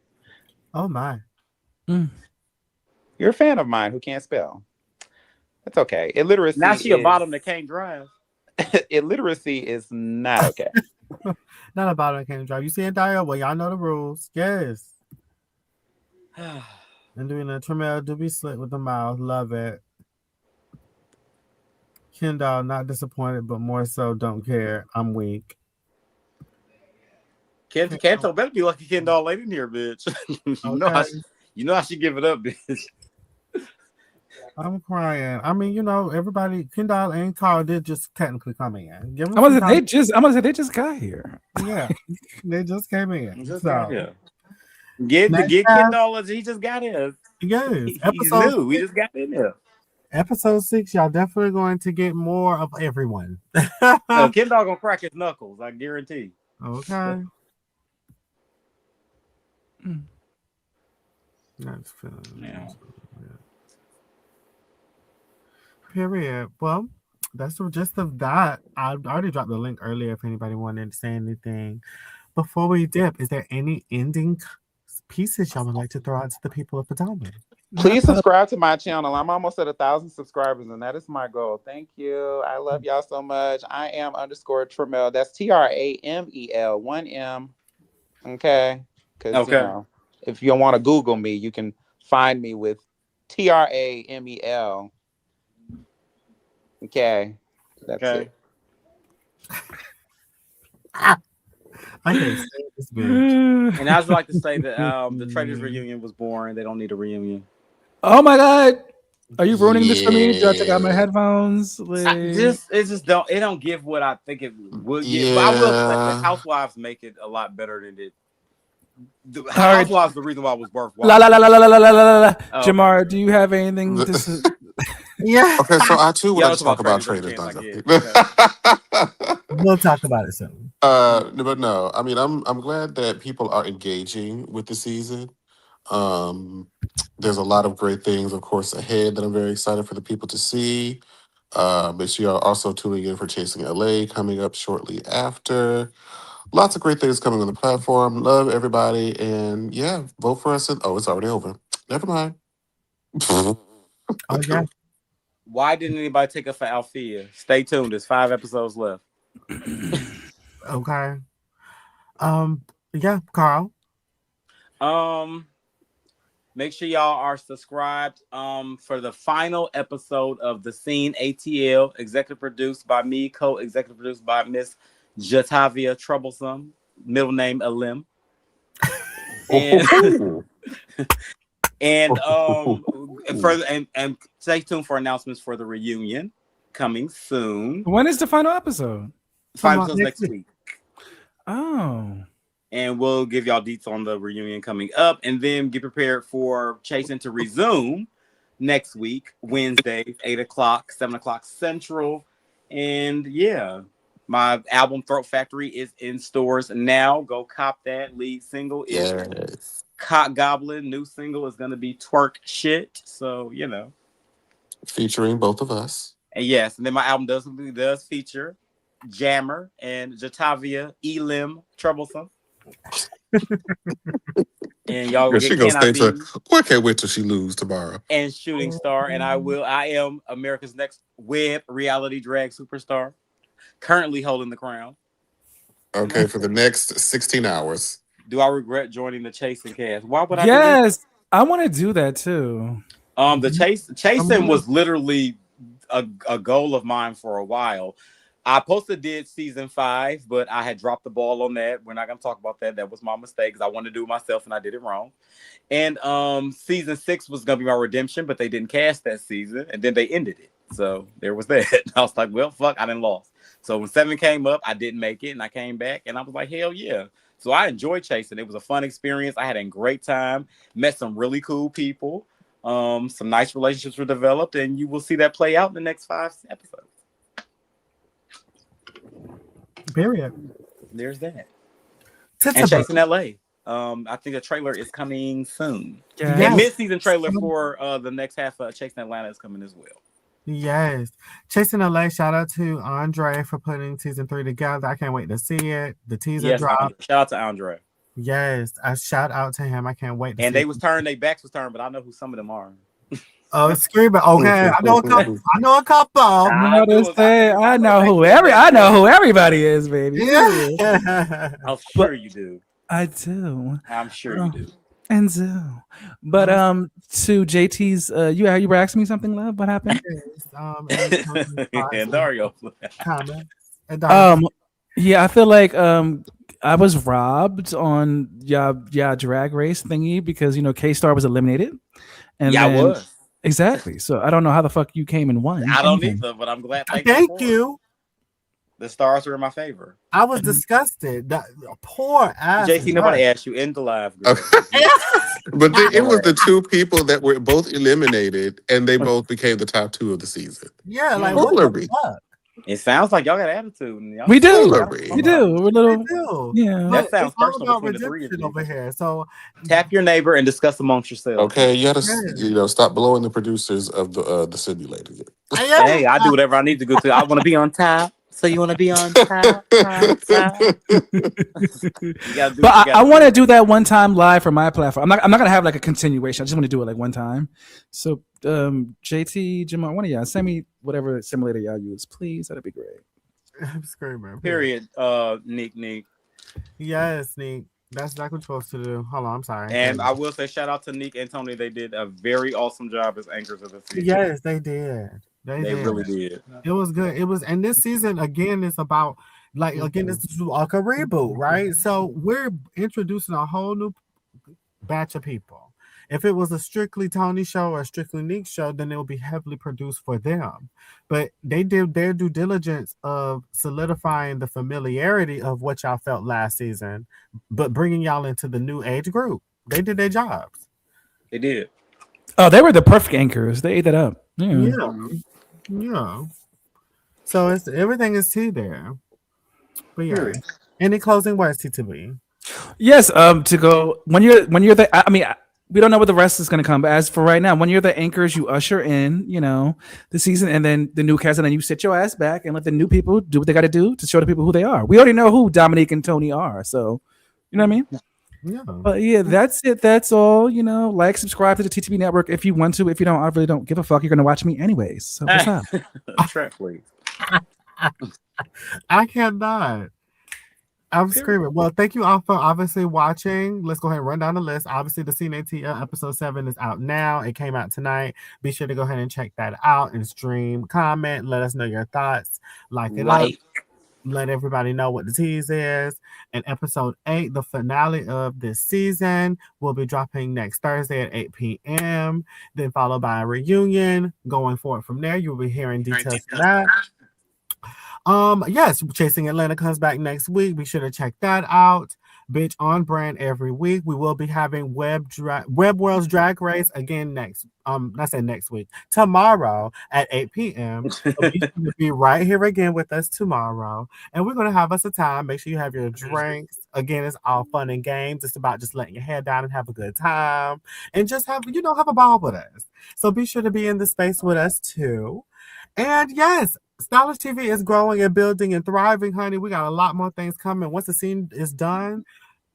Oh my. You're a fan of mine who can't spell. That's okay. Illiteracy. Now she a bottom that can't drive. Illiteracy is not okay. Not a bottom that can't drive. You see it, Dio? Well, y'all know the rules. Yes. And doing a Tremel doobie slit with the mouth. Love it. Kendall, not disappointed, but more so don't care. I'm weak. Canto better be lucky Kendall ain't in here, bitch. you know how she give it up, bitch. I'm crying. I mean, everybody, Kendall and Carl did just technically come in. I'm gonna say they just got here. Yeah, they just came in. Get Kendall. He just got in. Yes, he's new. We just got in there. Episode 6, y'all definitely going to get more of everyone. Kendall gonna crack his knuckles, I guarantee. Okay. That's yeah. Period. Well, that's the gist of that. I already dropped the link earlier if anybody wanted to say anything. Before we dip, is there any ending pieces y'all would like to throw out to the people of Potomac? Please subscribe to my channel. I'm almost at 1,000 subscribers, and that is my goal. Thank you. I love y'all so much. I am _Tremel. That's TRAMEL, 1M. Okay. Because if you want to Google me, you can find me with TRAMEL. Okay. That's it. I can't stand this bitch. And I'd like to say that the Traders reunion was boring. They don't need a reunion. Oh my god. Are you ruining this for me? Do I take out my Yeah. headphones? Like, It don't give what I think it would give. But I will say the Yeah. Housewives make it a lot better than it. The all right. Housewives the reason why it was worth La watching. la la la la la la la la. Oh, Jamar, do you have anything to say? Yeah, Okay, so I too would Yeah, like let's to talk about Traders. traders. That's a chance I get. we'll talk about it soon. But no, I mean, I'm glad that people are engaging with the season. There's a lot of great things, of course, ahead that I'm very excited for the people to see. Make sure you are also tuning in for Chasing LA coming up shortly after. Lots of great things coming on the platform. Love everybody, and yeah, vote for us. Oh, it's already over. Never mind. Oh yeah. Why didn't anybody take us for Althea? Stay tuned. There's 5 episodes left. Okay. Yeah, Carl. Make sure y'all are subscribed for the final episode of The Scene ATL, executive produced by me, co-executive produced by Miss Jatavia Troublesome, middle name Alim. And and stay tuned for announcements for the reunion coming soon. When is the final episode? Final episodes next week. Oh. And we'll give y'all deets on the reunion coming up, and then get prepared for Chasing to resume next week, Wednesday, 8 o'clock, 7 o'clock Central. And yeah, my album Throat Factory is in stores now. Go cop that. Lead single is Cock Goblin. New single is going to be Twerk Shit. So, you know. Featuring both of us. And yes, and then my album does feature Jammer and Jatavia Elim Troublesome. And y'all Yeah, she gonna stay to. I can't wait till she lose tomorrow. And Shooting Star, and I am America's next web reality drag superstar, currently holding the crown. Okay, for the next 16 hours. Do I regret joining the Chasing cast? Why would I? Yes, I want to do that too. The Chasing was literally a goal of mine for a while. I did season 5, but I had dropped the ball on that. We're not going to talk about that. That was my mistake because I wanted to do it myself and I did it wrong. And season 6 was going to be my redemption, but they didn't cast that season and then they ended it. So there was that. I was like, well, fuck, I didn't lost. So when 7 came up, I didn't make it and I came back and I was like, hell yeah. So I enjoyed Chasing. It was a fun experience. I had a great time, met some really cool people. Some nice relationships were developed, and you will see that play out in the next 5 episodes. Period. There's that. And Chasing LA. I think the trailer is coming soon. Yes. And mid-season trailer for the next half of Chasing Atlanta is coming as well. Yes. Chasing LA, shout out to Andre for putting season 3 together. I can't wait to see it. The teaser dropped. Shout out to Andre. Yes. I shout out to him. I can't wait to see it. And their backs was turned, but I know who some of them are. Oh, Screamer. Okay. I know a couple. I know who everybody is, baby. Yeah. I'm sure you do. I do. I'm sure you do. And so, but to JT's, you were asking me something, love. What happened? And Dario. Yeah, I feel like I was robbed on drag race thingy because K-Star was eliminated. And yeah, I was. Exactly. So I don't know how the fuck you came and won. I don't either, but I'm glad. Thank you. The stars are in my favor. I was disgusted. That poor ass. JT, nobody asked you in the live. Girl. But it was the 2 people that were both eliminated, and they both became the top 2 of the season. Yeah, like foolery. It sounds like y'all got attitude. We do. Foolery. We do. We're little. We do. Yeah. That sounds personal between the 3 of you over here. So tap your neighbor and discuss amongst yourselves. Okay, you gotta stop blowing the producers of the simulator. Hey, I do whatever I need to go to. I want to be on top. So you want to be on top? But I want to do that one time live for my platform. I'm not gonna have like a continuation. I just want to do it like one time. So JT, Jamar, one of y'all send me whatever simulator y'all use, please. That'd be great. I'm screaming. Period. Neek. Yes, Neek. That's exactly what you're supposed to do. Hold on, I'm sorry. And I will say shout out to Neek and Tony. They did a very awesome job as anchors of the season. Yes, they did. They really did. It was good. And this season again is about Like again, this is like a reboot, right? So we're introducing a whole new batch of people. If it was a strictly Tony show or a strictly Nick show, then it would be heavily produced for them. But they did their due diligence of solidifying the familiarity of what y'all felt last season, but bringing y'all into the new age group. They did their jobs. They did. Oh, they were the perfect anchors. They ate that up. Yeah. So it's everything is tea there. But yeah. Any closing words, T2B? Yes. To go when you're the. I mean, we don't know what the rest is going to come. But as for right now, when you're the anchors, you usher in, the season, and then the new cast, and then you sit your ass back and let the new people do what they got to do to show the people who they are. We already know who Dominique and Tony are, so you know what I mean. Yeah. But yeah, that's it. That's all. Like, subscribe to the TTB network if you want to. If you don't, I really don't give a fuck. You're going to watch me anyways. So what's up? Track, please. I cannot. I'm screaming. Well, thank you all for obviously watching. Let's go ahead and run down the list. Obviously, the ATL episode 7 is out now. It came out tonight. Be sure to go ahead and check that out and stream, comment, let us know your thoughts, like it up. Let everybody know what the tease is. And episode 8, the finale of this season, will be dropping next Thursday at 8 p.m. Then followed by a reunion. Going forward from there, you'll be hearing details of that. Yes, Chasing Atlanta comes back next week. Be sure to check that out. Bitch on brand every week. We will be having Web World's Drag Race again next week, tomorrow at 8 p.m. So be sure to be right here again with us tomorrow. And we're going to have us a time. Make sure you have your drinks. Again, it's all fun and games. It's about just letting your head down and have a good time. And just have a ball with us. So be sure to be in the space with us too. And yes, Stylish TV is growing and building and thriving, honey. We got a lot more things coming. Once the scene is done,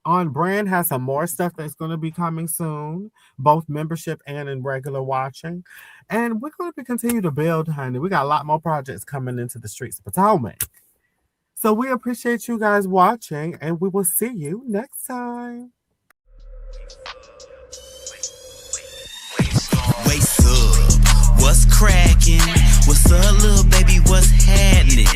On Brand has some more stuff that's going to be coming soon, both membership and in regular watching. And we're going to continue to build, honey. We got a lot more projects coming into the streets of Potomac. So we appreciate you guys watching, and we will see you next time. Waist up, what's cracking? What's up, little baby? What's happening?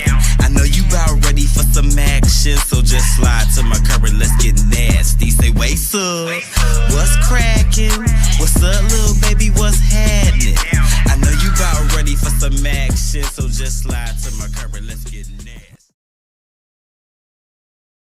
I know you about ready for some action, so just slide to my current. Let's get nasty. Say waist up, what's cracking? What's up, little baby? What's happening? I know you about ready for some action, so just slide to my current. Let's get nasty.